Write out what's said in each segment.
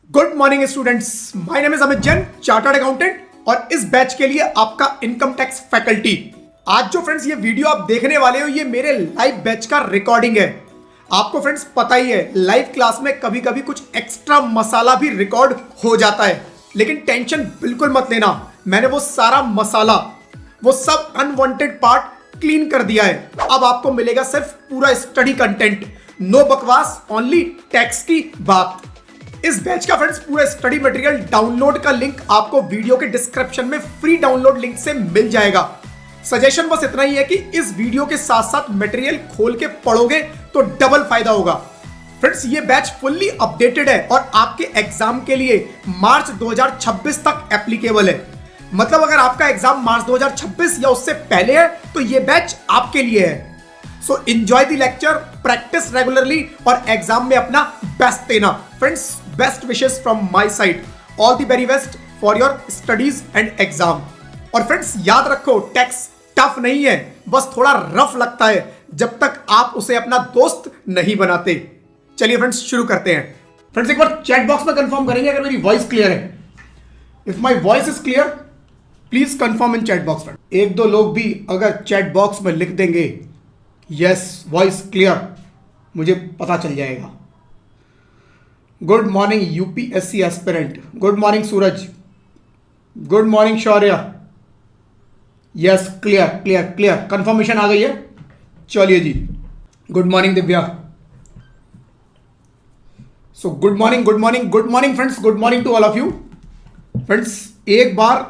Good morning students, my name is Amit Jain, chartered accountant और इस batch के लिए आपका इनकम टैक्स फैकल्टी। आज जो फ्रेंड्स ये वीडियो आप देखने वाले हो, ये मेरे लाइव बैच का रिकॉर्डिंग है। आपको फ्रेंड्स पता ही है, लाइव क्लास में कभी कभी कुछ एक्स्ट्रा मसाला भी रिकॉर्ड हो जाता है, लेकिन टेंशन बिल्कुल मत लेना। मैंने वो सारा मसाला, वो सब अनवांटेड पार्ट क्लीन कर दिया है। अब आपको मिलेगा सिर्फ पूरा स्टडी कंटेंट, नो बकवास, ओनली टैक्स की बात। इस बैच का फ्रेंड्स पूरा स्टडी मटेरियल डाउनलोड का लिंक आपको वीडियो के डिस्क्रिप्शन में फ्री डाउनलोड लिंक से मिल जाएगा। सजेशन बस इतना ही है कि इस वीडियो के साथ साथ मटेरियल खोल के पढ़ोगे तो डबल फायदा होगा। फ्रेंड्स ये बैच फुल्ली अपडेटेड है और आपके एग्जाम के लिए मार्च 2026 तक एप्लीकेबल है। मतलब अगर आपका एग्जाम मार्च 2026 या उससे पहले है तो ये बैच आपके लिए है। So enjoy the lecture, practice regularly और एग्जाम में अपना बेस्ट देना। Friends, best wishes from my side, all the very best for your studies and exam. और फ्रेंड्स याद रखो, टैक्स टफ नहीं है, बस थोड़ा रफ लगता है जब तक आप उसे अपना दोस्त नहीं बनाते। चलिए फ्रेंड्स शुरू करते हैं। फ्रेंड्स एक बार चैट बॉक्स में कंफर्म करेंगे अगर मेरी वॉइस क्लियर है। If my voice is clear please confirm in chat box. एक दो लोग भी अगर चैट बॉक्स में लिख देंगे यस वॉइस क्लियर, मुझे पता चल जाएगा। Good morning UPSC aspirant, good morning Suraj, good morning Shaurya. Yes clear clear clear, confirmation आ गई है। चलिए जी, good morning Divya. So good morning good morning good morning friends, good morning to all of you. Friends एक बार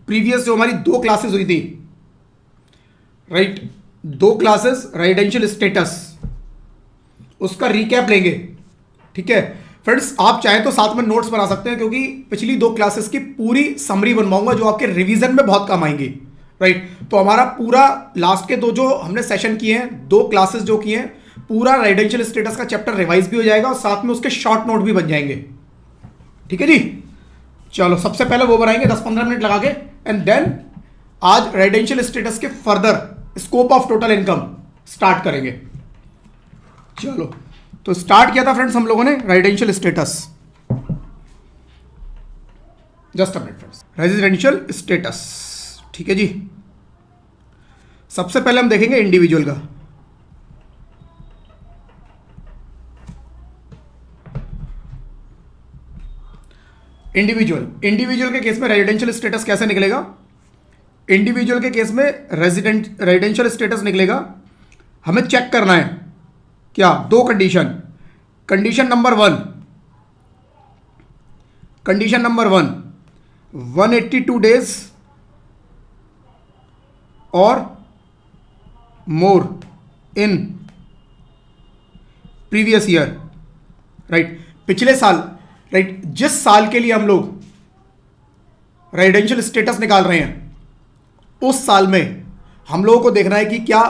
प्रीवियस जो हमारी दो क्लासेस हुई थी, राइट, दो क्लासेस रेजिडेंशियल स्टेटस, उसका रिकैप लेंगे। ठीक है फ्रेंड्स, आप चाहें तो साथ में नोट्स बना सकते हैं क्योंकि पिछली दो क्लासेस की पूरी समरी बनवाऊंगा जो आपके रिवीजन में बहुत काम आएंगी। राइट, तो हमारा पूरा लास्ट के दो जो हमने सेशन किए हैं, दो क्लासेस जो किए हैं, पूरा रेजिडेंशियल स्टेटस का चैप्टर रिवाइज भी हो जाएगा और साथ में उसके शॉर्ट नोट भी बन जाएंगे। ठीक है जी, चलो सबसे पहले वो बनाएंगे 10-15 मिनट लगा के, एंड देन आज रेजिडेंशियल स्टेटस के further scope of total income start करेंगे। चलो तो स्टार्ट किया था फ्रेंड्स हम लोगों ने residential status. Just a minute friends, residential status. ठीक है जी, सबसे पहले हम देखेंगे इंडिविजुअल का। इंडिविजुअल के केस में रेजिडेंशियल स्टेटस कैसे निकलेगा? इंडिविजुअल के केस में रेजिडेंशियल स्टेटस निकलेगा, हमें चेक करना है क्या? दो condition. Condition number one 182 days और more in previous year. Right, पिछले साल, राइट, जिस साल के लिए हम लोग रेजिडेंशियल स्टेटस निकाल रहे हैं उस साल में हम लोगों को देखना है कि क्या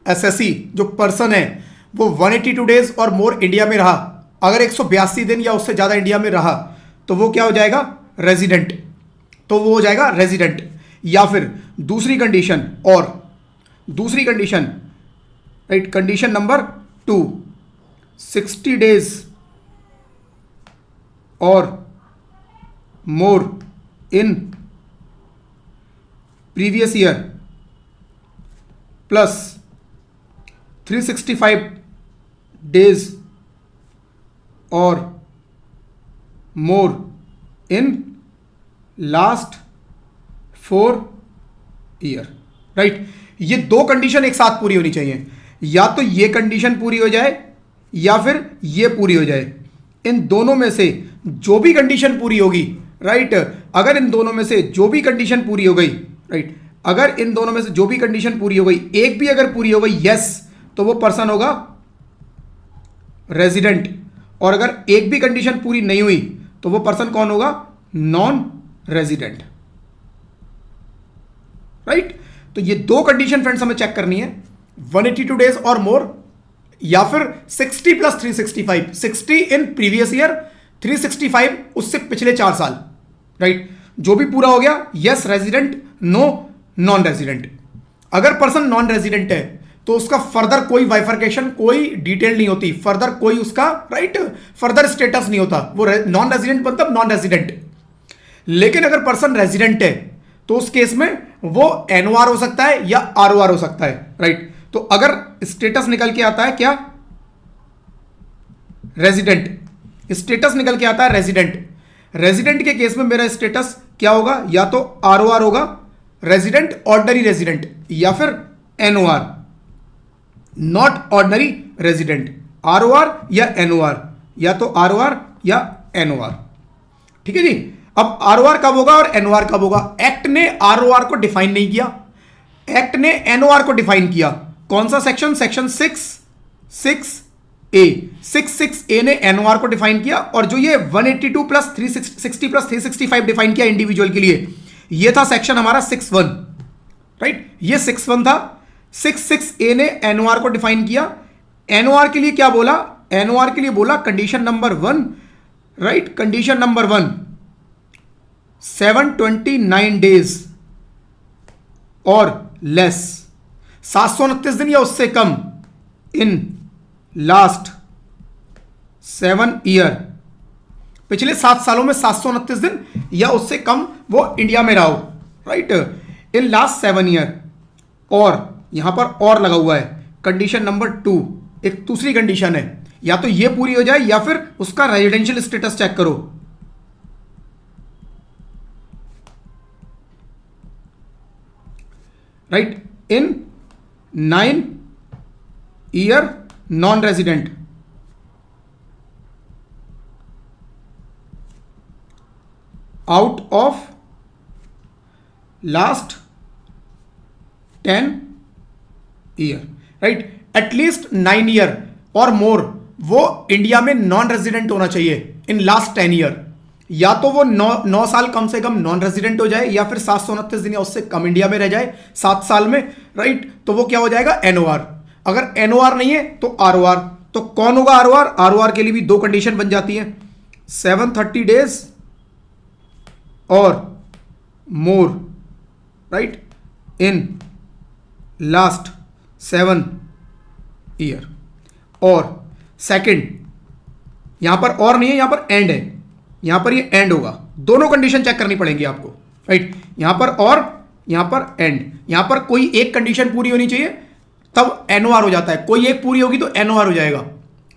एसएससी जो पर्सन है वो 182 डेज और मोर इंडिया में रहा। अगर 182 दिन या उससे ज़्यादा इंडिया में रहा तो वो क्या हो जाएगा? रेजिडेंट। तो वो हो जाएगा रेजिडेंट। या फिर दूसरी condition, right, condition number 2, 60 days और more in previous year plus 365 days और more in last 4 year. Right, ये दो कंडीशन एक साथ पूरी होनी चाहिए। या तो ये कंडीशन पूरी हो जाए या फिर ये पूरी हो जाए। इन दोनों में से जो भी कंडीशन पूरी होगी, राइट, अगर इन दोनों में से जो भी कंडीशन पूरी हो गई, राइट, अगर इन दोनों में से जो भी कंडीशन पूरी हो गई, एक भी अगर पूरी हो गई यस, तो वो पर्सन होगा रेजिडेंट। और अगर एक भी कंडीशन पूरी नहीं हुई तो वो पर्सन कौन होगा? Non resident. राइट, तो ये दो कंडीशन फ्रेंड्स हमें चेक करनी है, 182 डेज और मोर या फिर 60 प्लस 365। 60 इन प्रीवियस ईयर, 365 उससे पिछले 4 साल। राइट, जो भी पूरा हो गया yes resident, no non resident. अगर पर्सन नॉन रेजिडेंट है तो उसका फर्दर कोई बाइफर्केशन, कोई डिटेल नहीं होती, फर्दर कोई उसका राइट फर्दर स्टेटस नहीं होता, वो नॉन रेजिडेंट मतलब नॉन रेजिडेंट। लेकिन अगर पर्सन रेजिडेंट है तो उस केस में वो एनओआर हो सकता है या आरओआर हो सकता है, राइट। तो अगर स्टेटस निकल के आता है क्या, रेजिडेंट, स्टेटस निकल के आता है रेजिडेंट, रेजिडेंट के केस में मेरा स्टेटस क्या होगा, या तो आरओआर होगा, रेजिडेंट ऑर्डिनरी रेजिडेंट, या फिर NOR, not ordinary resident, ROR या एनओआर, या तो आरओआर या एनओआर। ठीक है जी। अब आरओआर कब होगा और एनओआर कब होगा? एक्ट ने आरओआर को डिफाइन नहीं किया, एक्ट ने एनओआर को डिफाइन किया। कौन सा सेक्शन? Section 6(6)(a). 6(6)(a) ने एनओआर को डिफाइन किया, और जो ये 182 प्लस 360 प्लस 365 डिफाइन किया इंडिविजुअल के लिए, ये था सेक्शन हमारा 6(1), राइट, ये 6(1) था। 6(6)(a) ने एनओआर को डिफाइन किया। एनओआर के लिए क्या बोला? एनओआर के लिए बोला condition number 1, right, condition number 1 729 days और लेस, 729 दिन या उससे कम इन लास्ट 7 ईयर, पिछले 7 सालों में 729 दिन या उससे कम वो इंडिया में रहा हो, राइट, इन लास्ट 7 ईयर। और यहां पर और लगा हुआ है कंडीशन नंबर 2, एक दूसरी कंडीशन है, या तो ये पूरी हो जाए या फिर उसका रेजिडेंशियल स्टेटस चेक करो। Right, in 9 year non resident, out of last 10 year, right, at least 9 year और मोर वो इंडिया में नॉन रेजिडेंट होना चाहिए इन लास्ट 10 ईयर। या तो वो 9 साल कम से कम नॉन रेजिडेंट हो जाए, या फिर 729 दिन या उससे कम इंडिया में रह जाए 7 साल में, राइट, तो वो क्या हो जाएगा? एनओआर। अगर एनओआर नहीं है तो आरओआर। तो कौन होगा आरओआर? आरओआर के लिए भी 2 कंडीशन बन जाती है, 730 डेज और मोर, राइट, इन लास्ट 7 ईयर। और सेकंड, यहां पर और नहीं है, यहां पर एंड है, यहां पर ये एंड होगा। दोनों कंडीशन चेक करनी पड़ेगी आपको, राइट, यहां पर और यहां पर एंड। यहां पर कोई एक कंडीशन पूरी होनी चाहिए तब एनओआर हो जाता है, कोई एक पूरी होगी तो एनओआर हो जाएगा,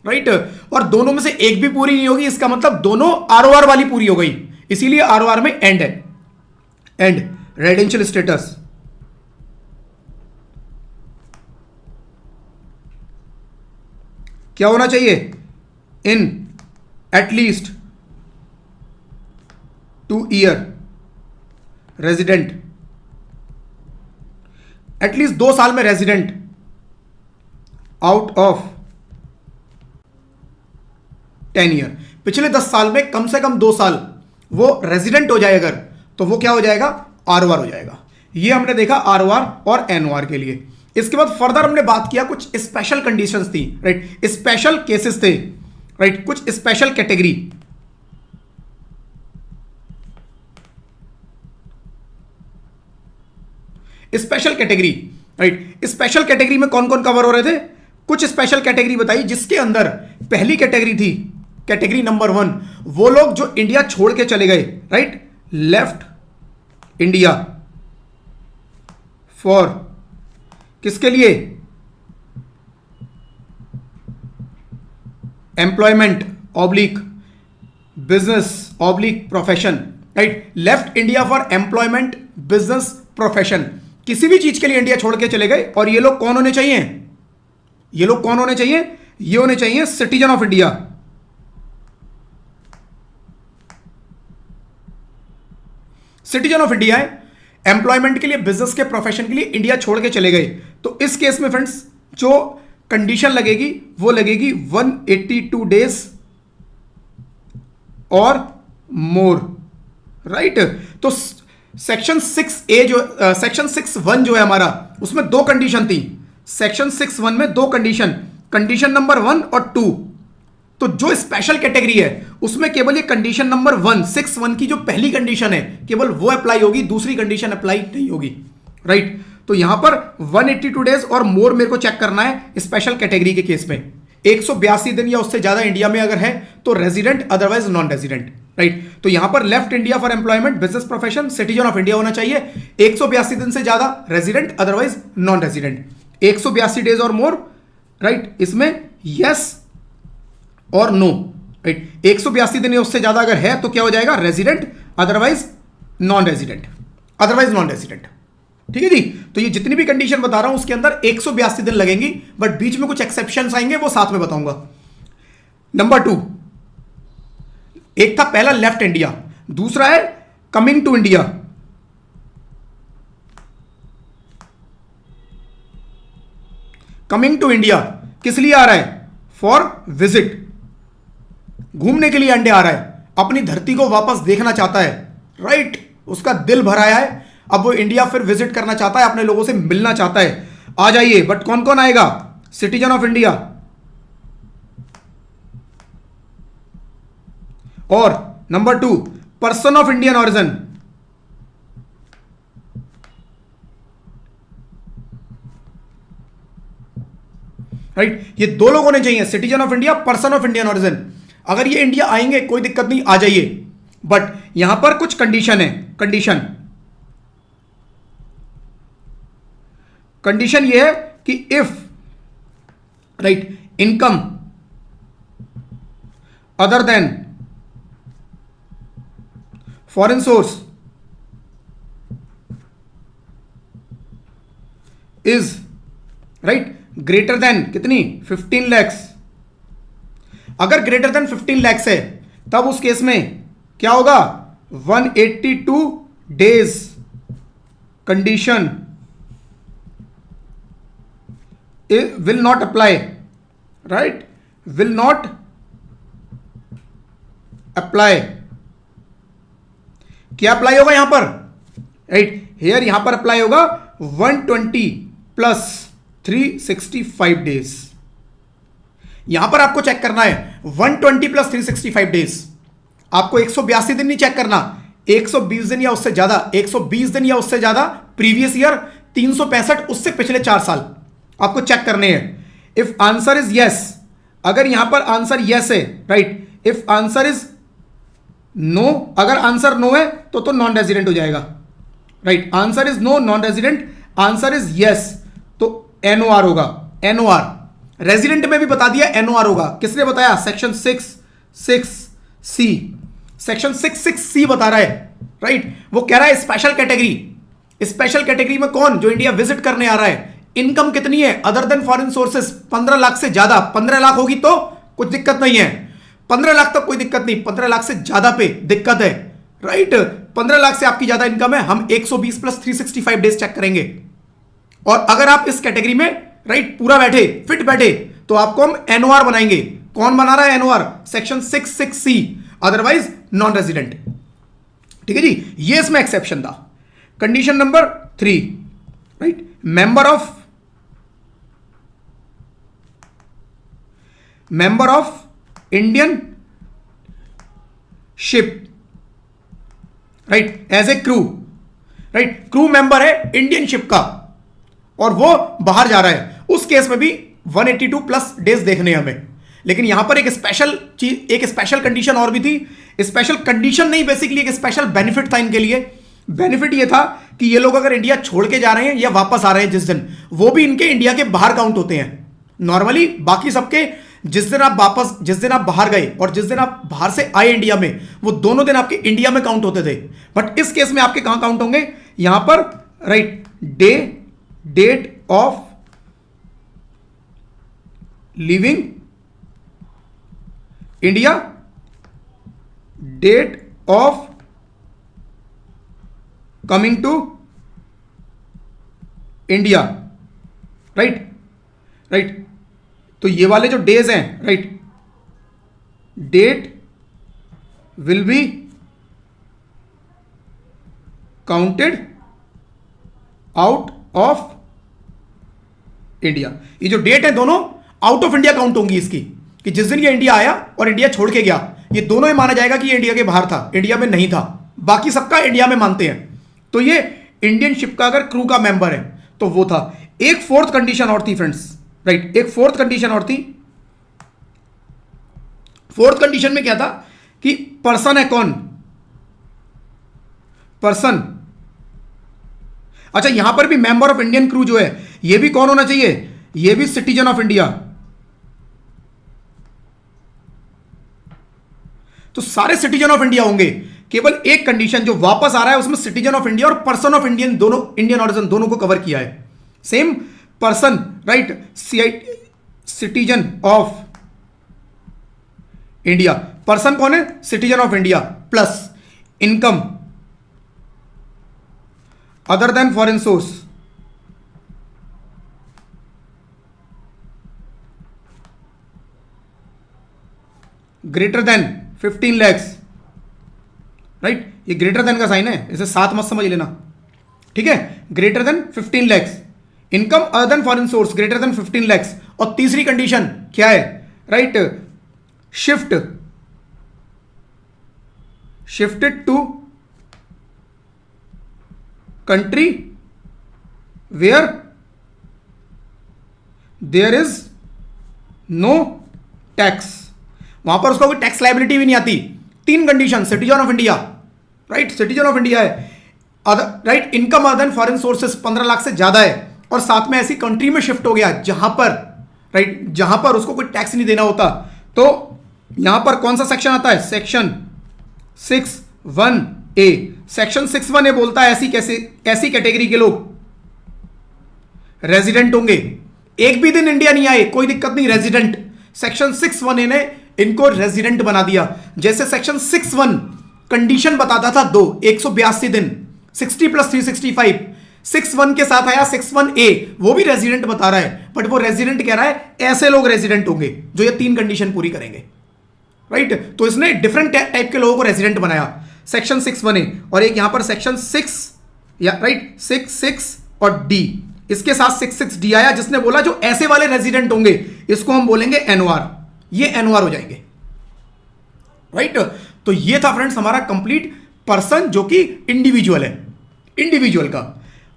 राइट। और दोनों में से एक भी पूरी नहीं होगी, इसका मतलब दोनों आरओआर वाली पूरी हो गई, इसीलिए आरओआर में एंड है। एंड रेजिडेंशियल स्टेटस, क्या होना चाहिए? In at least 2 year resident, at least 2 साल में रेजिडेंट आउट ऑफ 10 ईयर। पिछले 10 साल में कम से कम 2 साल वो रेजिडेंट हो जाए अगर, तो वो क्या हो जाएगा? आरओआर हो जाएगा। ये हमने देखा आरओआर और एनओआर के लिए। इसके बाद फर्दर हमने बात किया, कुछ स्पेशल कंडीशंस थी, राइट, स्पेशल केसेस थे, राइट, कुछ special category. Special category, right, special category में कौन कौन कवर हो रहे थे? कुछ स्पेशल कैटेगरी बताई, जिसके अंदर पहली कैटेगरी थी, कैटेगरी नंबर 1, वो लोग जो इंडिया छोड़ के चले गए, राइट, लेफ्ट इंडिया फॉर किसके लिए? Employment oblique business oblique profession, right, left India for employment business profession, किसी भी चीज के लिए इंडिया छोड़ के चले गए। और ये लोग कौन होने चाहिए? ये लोग कौन होने चाहिए? ये होने चाहिए citizen of India, citizen of India है, एम्प्लॉयमेंट के लिए, बिजनेस के, प्रोफेशन के लिए इंडिया छोड़ के चले गए। तो इस केस में फ्रेंड्स जो कंडीशन लगेगी वो लगेगी 182 डेज और मोर, राइट। तो सेक्शन 6(a) जो सेक्शन 6(1) जो है हमारा, उसमें 2 कंडीशन थी। सेक्शन 6(1) में 2 कंडीशन, कंडीशन नंबर 1 और 2। तो जो स्पेशल कैटेगरी है उसमें केवल ये कंडीशन नंबर 1, 6(1) की जो पहली कंडीशन है केवल वो अप्लाई होगी, दूसरी कंडीशन अप्लाई नहीं होगी, राइट। तो यहां पर 182 डेज और मोर मेरे को चेक करना है स्पेशल कैटेगरी के केस में। 182 दिन या उससे ज्यादा इंडिया में अगर है तो resident, otherwise non resident, right. तो यहां पर left India for employment, business profession, citizen of India होना चाहिए। 182 दिन से ज्यादा resident, otherwise non resident. 182 days और मोर, राइट, इसमें यस और नो, राइट। 182 दिन या उससे ज्यादा अगर है तो क्या हो जाएगा, resident, otherwise non resident, otherwise non resident. ठीक है जी। तो ये जितनी भी कंडीशन बता रहा हूं उसके अंदर 182 दिन लगेंगी, बट बीच में कुछ एक्सेप्शंस आएंगे, वो साथ में बताऊंगा। नंबर 2, एक था पहला लेफ्ट इंडिया, दूसरा है coming to India. Coming to India किस लिए आ रहा है, फॉर विजिट, घूमने के लिए अंडे आ रहा है, अपनी धरती को वापस देखना चाहता है, राइट। उसका दिल भर आया है, अब वो इंडिया फिर विजिट करना चाहता है, अपने लोगों से मिलना चाहता है। आ जाइए, बट कौन कौन आएगा, सिटीजन ऑफ इंडिया और number 2 person of Indian origin, right. ये दो लोग होने चाहिए, citizen of India, person of Indian origin. अगर ये इंडिया आएंगे कोई दिक्कत नहीं, आ जाइए, बट यहां पर कुछ कंडीशन है। कंडीशन ये है कि if, right, income other than foreign source is, right, greater than कितनी, 15 लैक्स। अगर ग्रेटर देन 15 लैक्स है तब उस केस में क्या होगा, 182 days condition will not apply, right, will not apply. क्या अप्लाई होगा यहां पर, राइट, हियर यहां पर अप्लाई होगा 120 प्लस 365 डेज। यहां पर आपको चेक करना है 120 प्लस 365 डेज। आपको 182 दिन नहीं चेक करना, 120 दिन या उससे ज्यादा, 120 दिन या उससे ज्यादा प्रीवियस ईयर, 365 उससे पिछले 4 साल आपको चेक करने हैं। इफ आंसर इज यस, अगर यहां पर आंसर यस है, right, if answer is no, अगर आंसर नो है तो नॉन रेजिडेंट हो जाएगा, right. Answer is no, non resident. Answer is yes तो एनओआर होगा, एनओआर। रेजिडेंट में भी बता दिया एनओआर होगा, किसने बताया, सेक्शन 6(6)(c), सेक्शन 6(6)(c) बता रहा है, राइट। वो कह रहा है स्पेशल कैटेगरी, स्पेशल कैटेगरी में कौन, जो इंडिया विजिट करने आ रहा है। इनकम कितनी है, other than foreign sources, 15 lakh से ज्यादा। 15 लाख होगी तो कुछ दिक्कत नहीं है, 15 लाख तक कोई दिक्कत नहीं, 15 लाख से ज्यादा पे दिक्कत है, राइट। 15 लाख से आपकी ज्यादा इनकम है, हम 120 प्लस 365 डेज चेक करेंगे। और अगर आप इस कैटेगरी में, राइट, पूरा बैठे, फिट बैठे, तो आपको हम एनओआर बनाएंगे। कौन बना रहा है NOR, section 6(6)(c), otherwise non resident. ठीक है जी, ये इसमें एक्सेप्शन था। Condition number 3, right, member of Indian ship, right, as a crew, right, crew member है इंडियन शिप का और वो बाहर जा रहा है, उस केस में भी 182 प्लस डेज देखने हैं हमें। लेकिन यहां पर एक स्पेशल चीज, एक स्पेशल कंडीशन और भी थी। स्पेशल कंडीशन नहीं, बेसिकली एक स्पेशल बेनिफिट था इनके लिए। बेनिफिट ये था कि ये लोग अगर इंडिया छोड़ के जा रहे हैं या वापस आ रहे हैं जिस दिन, वो भी इनके इंडिया के बाहर काउंट होते हैं। नॉर्मली बाकी सबके जिस दिन आप बाहर गए और जिस दिन आप बाहर से आए इंडिया में, वो दोनों दिन आपके इंडिया में काउंट होते थे। बट इस केस में आपके कहां काउंट होंगे, यहां पर, right, date of leaving India, date of coming to India, right. तो ये वाले जो डेज हैं, right, date will be counted out of India. ये जो डेट है दोनों आउट ऑफ इंडिया काउंट होंगी इसकी, कि जिस दिन ये इंडिया आया और इंडिया छोड़ के गया, ये दोनों ही माना जाएगा कि ये इंडिया के बाहर था, इंडिया में नहीं था। बाकी सबका इंडिया में मानते हैं। तो ये इंडियन शिप का अगर क्रू का मेंबर है तो वो था। एक फोर्थ कंडीशन और थी फ्रेंड्स, राइट, एक फोर्थ कंडीशन और थी। फोर्थ कंडीशन में क्या था कि पर्सन है कौन, पर्सन, अच्छा यहां पर भी मेंबर ऑफ इंडियन क्रू जो है ये भी कौन होना चाहिए, ये भी सिटीजन ऑफ इंडिया। तो सारे सिटीजन ऑफ इंडिया होंगे, केवल एक कंडीशन जो वापस आ रहा है उसमें सिटीजन ऑफ इंडिया और पर्सन ऑफ इंडियन दोनों, इंडियन ऑरिजिन दोनों को कवर किया है। Same person, right, citizen of India, person कौन है, citizen of India, plus income other than foreign source, greater than 15 lakhs, right, ये ग्रेटर देन का साइन है, इसे साथ मत समझ लेना, ठीक है, greater than 15 lakhs, income other than foreign source greater than 15 lakhs. और तीसरी कंडीशन क्या है, right, shifted to country where there is no tax, वहां पर उसको कोई टैक्स लाइबिलिटी भी नहीं आती। तीन condition, citizen of India, right, citizen of India है, right, income other than foreign sources 15 lakh से ज्यादा है, और साथ में ऐसी कंट्री में शिफ्ट हो गया जहां पर, राइट, जहां पर उसको कोई टैक्स नहीं देना होता। तो यहां पर कौन सा सेक्शन आता है, सेक्शन 61A। सेक्शन 61A बोलता है ऐसी कैटेगरी के लोग रेजिडेंट होंगे, एक भी दिन इंडिया नहीं आए कोई दिक्कत नहीं, रेजिडेंट। सेक्शन 61A ने इनको रेजिडेंट बना दिया। जैसे सेक्शन 61 कंडीशन बताता था 182 दिन, 60 + 365, 61 के साथ आया 61A, वो भी रेजिडेंट बता रहा है, बट वो रेजिडेंट कह रहा है ऐसे लोग रेजिडेंट होंगे जो ये तीन कंडीशन पूरी करेंगे, राइट। तो इसने डिफरेंट टाइप के लोगों को रेजिडेंट बनाया, सेक्शन 61A। और एक यहां पर सेक्शन 6 या राइट 66 और डी, इसके साथ 66D आया, जिसने बोला जो ऐसे वाले रेजिडेंट होंगे इसको हम बोलेंगे एनओआर, ये एनओआर हो जाएंगे, राइट। तो ये था फ्रेंड्स हमारा कंप्लीट पर्सन जो कि इंडिविजुअल है, इंडिविजुअल का।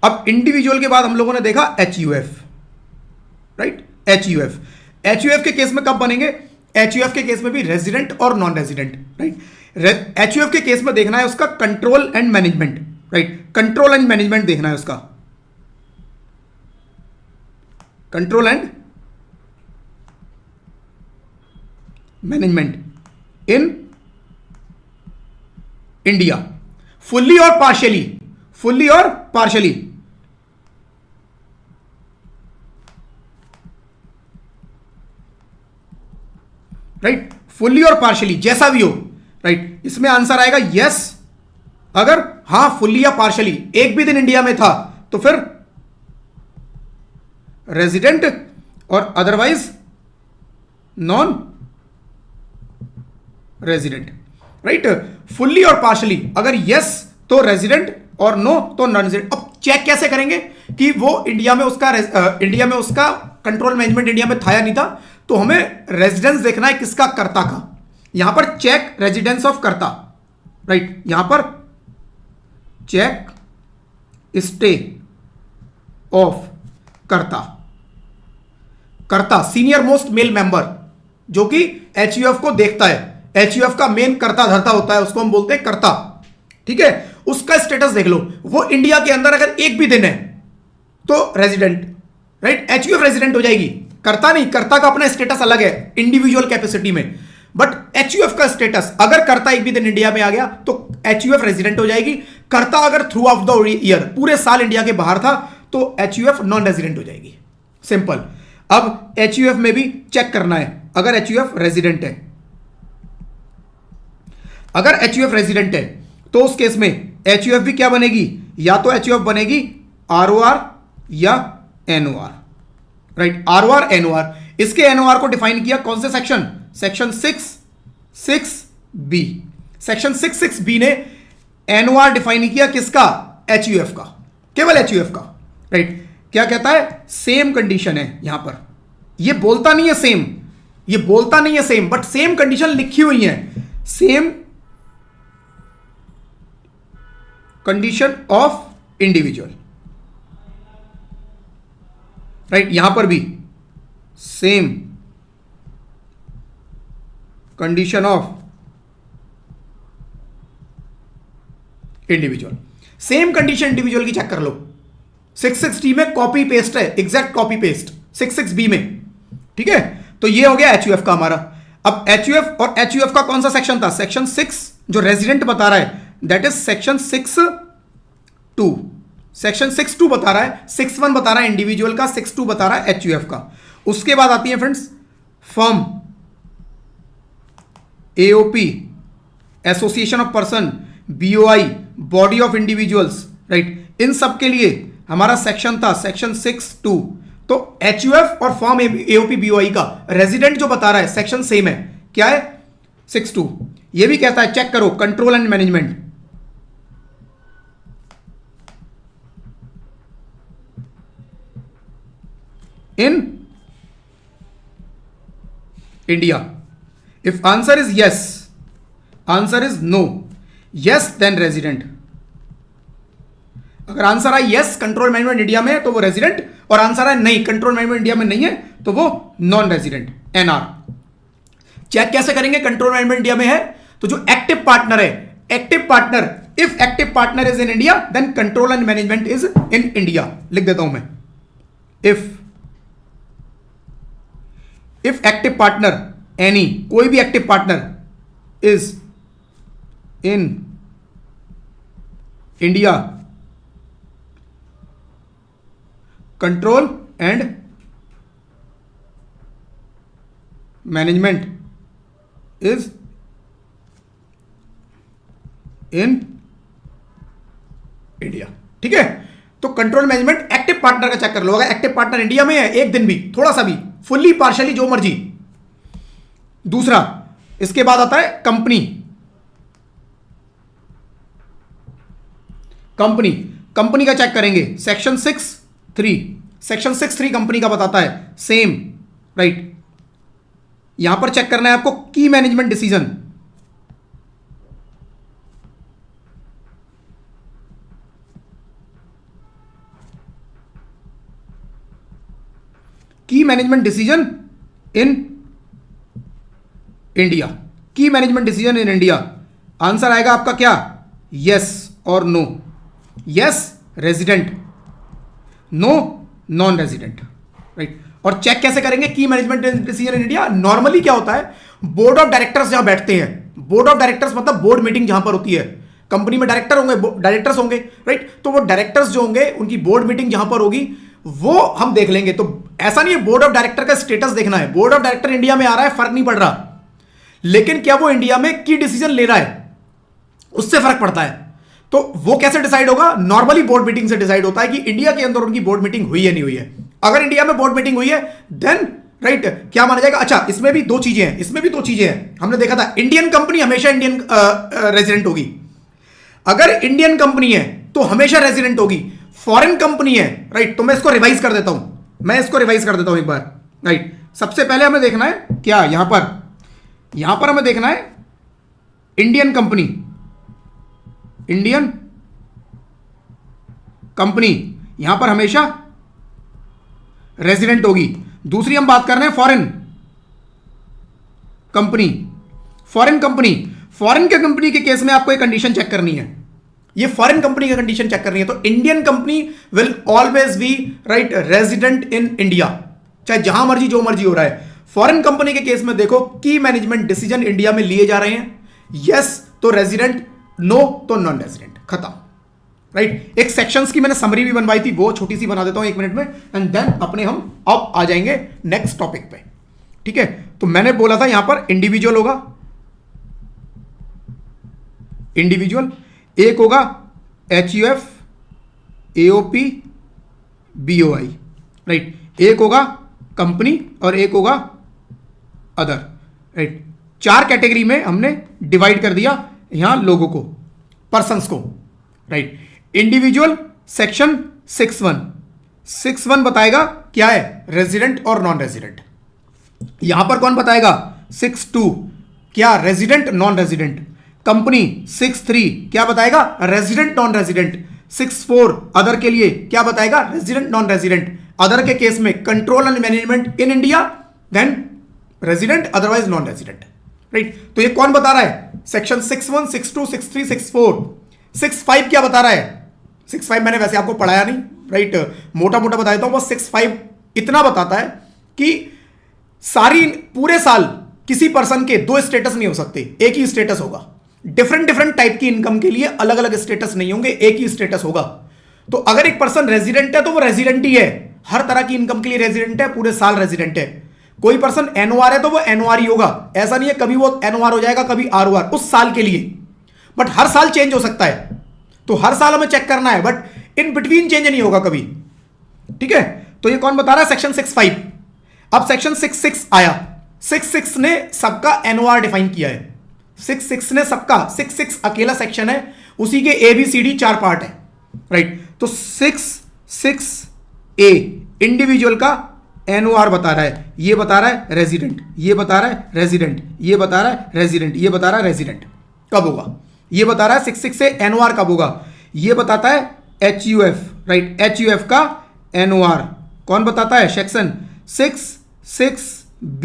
अब इंडिविजुअल के बाद हम लोगों ने देखा एचयूएफ, राइट, एचयूएफ। एचयूएफ के केस में कब बनेंगे, एचयूएफ के केस में भी रेजिडेंट और नॉन रेजिडेंट, राइट। एचयूएफ के केस में देखना है उसका control and management, right, control and management देखना है उसका, control and management in India, fully और पार्शियली, फुल्ली और पार्शियली, राइट, फुल्ली और पार्शियली जैसा भी हो, राइट। इसमें आंसर आएगा यस, अगर हां फुल्ली या पार्शियली, एक भी दिन इंडिया में था तो फिर रेजिडेंट और otherwise non resident, right. Fully और पार्शियली, अगर यस तो रेजिडेंट और नो तो नॉन रेजिडेंट। अब चेक कैसे करेंगे कि वो इंडिया में उसका कंट्रोल मैनेजमेंट इंडिया में था या नहीं था, तो हमें रेजिडेंस देखना है किसका, कर्ता का। यहां पर चेक रेजिडेंस ऑफ कर्ता, राइट, यहां पर चेक स्टे ऑफ कर्ता, कर्ता सीनियर मोस्ट मेल मेंबर जो कि एचयूएफ को देखता है, एचयूएफ का मेन कर्ता धर्ता होता है, उसको हम बोलते हैं कर्ता, ठीक है। उसका स्टेटस देख लो, वो इंडिया के अंदर अगर एक भी दिन है तो रेजिडेंट, राइट, एचयूएफ रेजिडेंट हो जाएगी, कर्ता नहीं, कर्ता का अपना स्टेटस अलग है इंडिविजुअल कैपेसिटी में, बट एचयूएफ का स्टेटस, अगर कर्ता एक भी दिन इंडिया में आ गया तो एचयूएफ रेजिडेंट हो जाएगी। कर्ता अगर थ्रू आउट द ईयर, पूरे साल इंडिया के बाहर था, तो एचयूएफ नॉन रेजिडेंट हो जाएगी, सिंपल। अब एचयूएफ में भी चेक करना है, अगर एचयूएफ रेजिडेंट है, अगर एचयूएफ रेजिडेंट है तो उस केस में एचयूएफ भी क्या बनेगी, या तो एचयूएफ बनेगी आरओआर या एनओआर, राइट, आरओआर एनओआर। इसके एनओआर को डिफाइन किया कौन से section, section 66B, section 66B ने एनओआर डिफाइन किया किसका, एचयूएफ का, केवल एचयूएफ का, राइट। क्या कहता है, सेम कंडीशन है, यहां पर ये बोलता नहीं है सेम, ये बोलता नहीं है सेम, बट सेम कंडीशन लिखी हुई है, same condition of individual, right, यहां पर भी same condition of individual, same condition individual की चेक कर लो। 66D में कॉपी पेस्ट है, एग्जैक्ट कॉपी पेस्ट 66B में, ठीक है। तो ये हो गया HUF का हमारा। अब HUF और HUF का कौन सा सेक्शन था? सेक्शन 6 जो रेजिडेंट बता रहा है, दैट इज सेक्शन 6(2). सेक्शन 6(2) बता रहा है, 6(1) बता रहा है इंडिविजुअल का, 6(2) बता रहा है HUF का। उसके बाद आती है friends firm, AOP, association of person, BOI, body of individuals, right. इन सब के लिए हमारा सेक्शन था सेक्शन 6(2). तो HUF और फॉर्म, AOP, BOI का रेजिडेंट जो बता रहा है सेक्शन सेम है, क्या है? 6(2). ये भी कहता है, चेक करो, control and management in India. If answer is yes, answer is no, yes then resident. अगर आंसर है यस कंट्रोल मैनेजमेंट इंडिया में है तो वो रेजिडेंट, और आंसर है नहीं कंट्रोल मैनेजमेंट इंडिया में नहीं है तो वो नॉन रेजिडेंट, NR। चेक कैसे करेंगे कंट्रोल मैनेजमेंट इंडिया में है? तो जो एक्टिव पार्टनर है, active partner, if active partner is in India then control and management is in India. लिख देता हूं मैं, इफ एक्टिव पार्टनर, एनी, कोई भी active partner is in India, control and management is in India, ठीक है। तो कंट्रोल मैनेजमेंट एक्टिव पार्टनर का चेक कर लो। अगर एक्टिव पार्टनर इंडिया में है, एक दिन भी, थोड़ा सा भी, फुल्ली पार्शियली, जो मर्जी। दूसरा, इसके बाद आता है कंपनी, कंपनी का चेक करेंगे सेक्शन 6(3), सेक्शन 6(3) कंपनी का बताता है, सेम, राइट। यहां पर चेक करना है आपको की मैनेजमेंट डिसीजन, की मैनेजमेंट डिसीजन इन इंडिया, की management decision in India. Answer आएगा आपका क्या? यस और no. Yes resident, no non resident, right. और चेक कैसे करेंगे की management decision in India? Normally क्या होता है, बोर्ड ऑफ डायरेक्टर्स जहां बैठते हैं, बोर्ड ऑफ डायरेक्टर्स मतलब बोर्ड मीटिंग जहां पर होती है, कंपनी में डायरेक्टर होंगे, डायरेक्टर्स होंगे, राइट। तो वो डायरेक्टर्स जो होंगे उनकी बोर्ड मीटिंग जहां पर होगी वो हम देख लेंगे। तो ऐसा नहीं है बोर्ड ऑफ डायरेक्टर का स्टेटस देखना है, बोर्ड ऑफ डायरेक्टर इंडिया में आ रहा है फर्क नहीं पड़ रहा, लेकिन क्या वो इंडिया में की डिसीजन ले रहा है, उससे फर्क पड़ता है। तो वो कैसे डिसाइड होगा? नॉर्मली बोर्ड मीटिंग से डिसाइड होता है कि इंडिया के अंदर उनकी बोर्ड मीटिंग हुई है नहीं हुई है। अगर इंडिया में बोर्ड मीटिंग हुई है देन राइट क्या माना जाएगा? अच्छा, इसमें भी दो चीजें हैं, इसमें भी दो चीजें हैं। हमने देखा था इंडियन कंपनी हमेशा इंडियन रेजिडेंट होगी, अगर इंडियन कंपनी है तो हमेशा रेजिडेंट होगी। फॉरेन कंपनी है, राइट, तो मैं इसको रिवाइज कर देता हूं, एक बार, राइट। सबसे पहले हमें देखना है क्या, यहां पर हमें देखना है इंडियन कंपनी, इंडियन कंपनी यहां पर हमेशा रेजिडेंट होगी। दूसरी हम बात कर रहे हैं फॉरेन कंपनी, फॉरेन के कंपनी के केस में आपको एक कंडीशन चेक करनी है, ये फॉरेन कंपनी का कंडीशन चेक करनी है। तो Indian company will always be right resident in India, चाहे जहां मर्जी जो मर्जी हो रहा है। फॉरेन कंपनी के केस में देखो की मैनेजमेंट डिसीजन इंडिया में लिए जा रहे हैं, यस तो रेजिडेंट, नो तो नॉन रेजिडेंट, खत्म, राइट। एक सेक्शंस की मैंने समरी भी बनवाई थी, वो छोटी सी बना देता हूं 1 मिनट में, एंड देन अपने हम अब आ जाएंगे नेक्स्ट टॉपिक पे, ठीक है। तो मैंने बोला था यहां पर इंडिविजुअल होगा, इंडिविजुअल, एक होगा HUF, AOP, BOI, राइट। एक होगा कंपनी और एक होगा अदर, राइट। 4 कैटेगरी में हमने डिवाइड कर दिया यहां लोगों को, पर्संस को, राइट। इंडिविजुअल सेक्शन 6(1) बताएगा क्या है, रेजिडेंट और नॉन रेजिडेंट। यहां पर कौन बताएगा 6(2) क्या, रेजिडेंट नॉन रेजिडेंट। कंपनी 6(3) क्या बताएगा, रेजिडेंट नॉन रेजिडेंट। 6(4) अदर के लिए क्या बताएगा, रेजिडेंट नॉन रेजिडेंट। अदर के केस में control and management in India, then resident, otherwise non resident, right. तो ये कौन बता रहा है? सेक्शन 61, 62, 63, 64, 65 क्या बता रहा है? 65 मैंने वैसे आपको पढ़ाया नहीं, राइट, मोटा मोटा बता देता हूं बस। 65 इतना बताता है कि सारी पूरे साल किसी पर्सन के दो स्टेटस नहीं हो सकते, एक ही स्टेटस होगा। डिफरेंट डिफरेंट टाइप की इनकम के लिए अलग अलग स्टेटस नहीं होंगे, एक ही स्टेटस होगा। तो अगर एक पर्सन रेजिडेंट है तो वो रेजिडेंट ही है, हर तरह की इनकम के लिए रेजिडेंट है, पूरे साल रेजिडेंट है। कोई पर्सन एनओआर है तो वो एनओआर ही होगा, ऐसा नहीं है कभी वो एनओआर हो जाएगा कभी आरओआर, उस साल के लिए, बट हर साल चेंज हो सकता है। तो हर साल हमें चेक करना है, बट इन बिटवीन चेंज नहीं होगा कभी, ठीक है। तो ये कौन बता रहा है? सेक्शन 65। अब सेक्शन 66 आया। 66 ने सबका एनओआर डिफाइन किया है। 66 ने सबका, 66 अकेला सेक्शन है, उसी के ABCD 4 पार्ट है, राइट। तो 66A इंडिविजुअल का एनओआर बता रहा है, ये बता रहा है रेजिडेंट, ये बता रहा है रेजिडेंट, ये बता रहा है रेजिडेंट, ये बता रहा है रेजिडेंट कब होगा, ये बता रहा है 66 से एनओआर कब होगा, ये बताता है HUF, राइट। HUF का एनओआर कौन बताता है? Section 66B।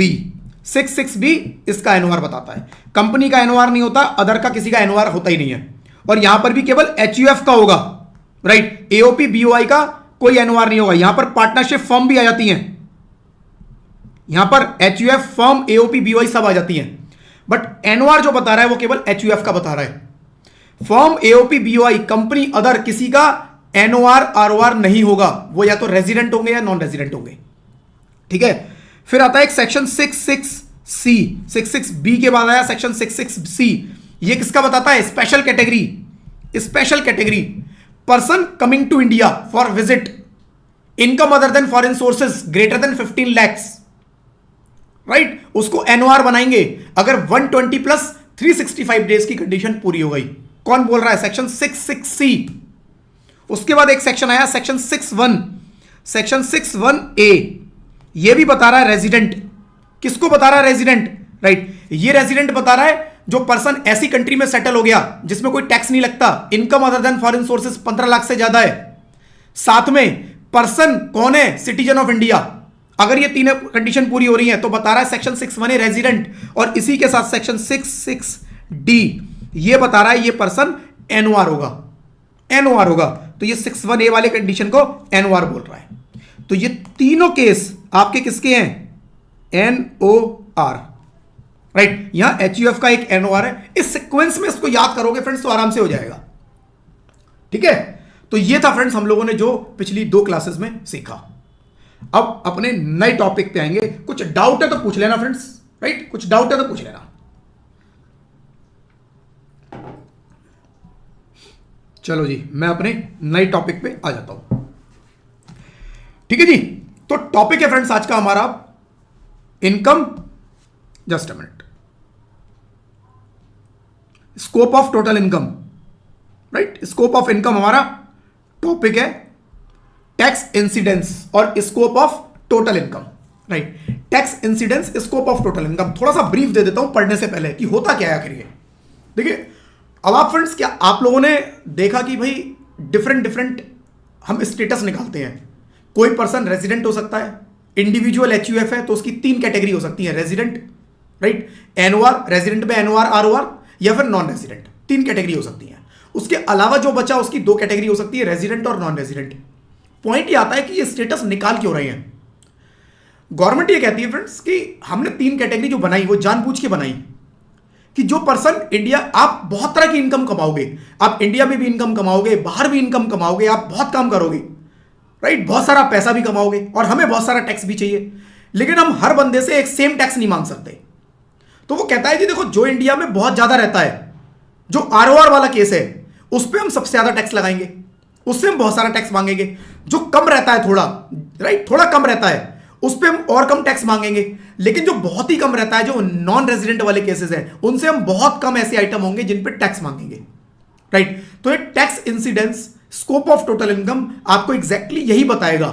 66B इसका एनओआर बताता है। कंपनी का एनओआर नहीं होता, अदर का किसी का एनओआर होता ही नहीं है। और यहां पर भी केवल HUF का होगा, राइट। AOP BOI का कोई एनओआर नहीं होगा। यहां पर पार्टनरशिप फर्म भी आ जाती हैं, यहां पर HUF फर्म AOP BOI सब आ जाती हैं, बट एनओआर जो बता रहा है वो केवल HUF का बता रहा है। Firm AOP BOI company other किसी का एनओआर ROR नहीं होगा, वो या तो रेजिडेंट होंगे या नॉन रेजिडेंट होंगे, ठीक है। फिर आता है एक सेक्शन 66C, 66B के बाद आया सेक्शन 66C। ये किसका बताता है? Special category. Special category person coming to India for visit, income other than foreign sources greater than 15 lakhs, right, उसको एनओआर बनाएंगे अगर 120 प्लस 365 डेज की कंडीशन पूरी हो गई। कौन बोल रहा है? Section 66C। उसके बाद एक सेक्शन आया सेक्शन 61, सेक्शन 61A। ये भी बता रहा है रेजिडेंट। किसको बता रहा है? Resident, right. ये रेजिडेंट बता रहा है जो पर्सन ऐसी कंट्री में सेटल हो गया जिसमें कोई टैक्स नहीं लगता, income other than foreign sources 15 lakh से ज्यादा है, साथ में पर्सन कौन है? Citizen of India. अगर ये तीनों कंडीशन पूरी हो रही है तो बता रहा है सेक्शन 61A रेजिडेंट, और इसी के साथ सेक्शन 66D ये बता रहा है ये पर्सन एनओआर होगा, एनओआर होगा। तो ये 61A वाले कंडीशन को एनओआर बोल रहा है। तो ये तीनों केस आपके किसके हैं? NOR, right. यहां HUF का एक एनओआर है। इस सीक्वेंस में इसको याद करोगे फ्रेंड्स तो आराम से हो जाएगा, ठीक है। तो ये था फ्रेंड्स हम लोगों ने जो पिछली 2 क्लासेस में सीखा। अब अपने नए टॉपिक पे आएंगे। कुछ डाउट है तो पूछ लेना फ्रेंड्स, राइट, कुछ डाउट है तो पूछ लेना। चलो जी, मैं अपने नए टॉपिक पे आ जाता हूं, ठीक है जी। तो टॉपिक है फ्रेंड्स आज का हमारा income, just a minute, scope of total income, right. Scope of income हमारा टॉपिक है, टैक्स इंसिडेंस और scope of total income, right. Tax incidence, scope of total income. थोड़ा सा ब्रीफ दे देता हूं पढ़ने से पहले कि होता क्या है आखिर ये। देखिए अब आप फ्रेंड्स, क्या आप लोगों ने देखा कि भाई डिफरेंट डिफरेंट हम स्टेटस निकालते हैं। कोई पर्सन रेजिडेंट हो सकता है, इंडिविजुअल HUF है तो उसकी 3 कैटेगरी हो सकती है, रेजिडेंट, राइट, एनओआर, रेजिडेंट में एनओआर ROR, या फिर नॉन रेजिडेंट, 3 कैटेगरी हो सकती है। उसके अलावा जो बचा उसकी 2 कैटेगरी हो सकती है, रेजिडेंट और नॉन रेजिडेंट। पॉइंट ये आता है कि ये स्टेटस निकाल क्यों रहे हैं। गवर्नमेंट ये कहती है फ्रेंड्स कि हमने 3 कैटेगरी जो बनाई वो जानबूझ के बनाई कि जो पर्सन इंडिया, आप बहुत तरह की इनकम कमाओगे, आप इंडिया में भी इनकम कमाओगे, बाहर भी इनकम कमाओगे, आप बहुत काम करोगे, राइट, बहुत सारा पैसा भी कमाओगे और हमें बहुत सारा टैक्स भी चाहिए, लेकिन हम हर बंदे से एक सेम टैक्स नहीं मांग सकते। तो वो कहता है कि देखो जो इंडिया में बहुत ज्यादा रहता है, जो ROR वाला केस है उस पर हम सबसे ज्यादा टैक्स लगाएंगे, उससे हम बहुत सारा टैक्स मांगेंगे। जो कम रहता है थोड़ा, राइट, थोड़ा कम रहता है उस पर हम और कम टैक्स मांगेंगे। लेकिन जो बहुत ही कम रहता है, जो नॉन रेजिडेंट वाले केसेस हैं, उनसे हम बहुत कम ऐसे आइटम होंगे जिन पर टैक्स मांगेंगे, राइट। तो ये tax incidence, scope of total income आपको एग्जैक्टली यही बताएगा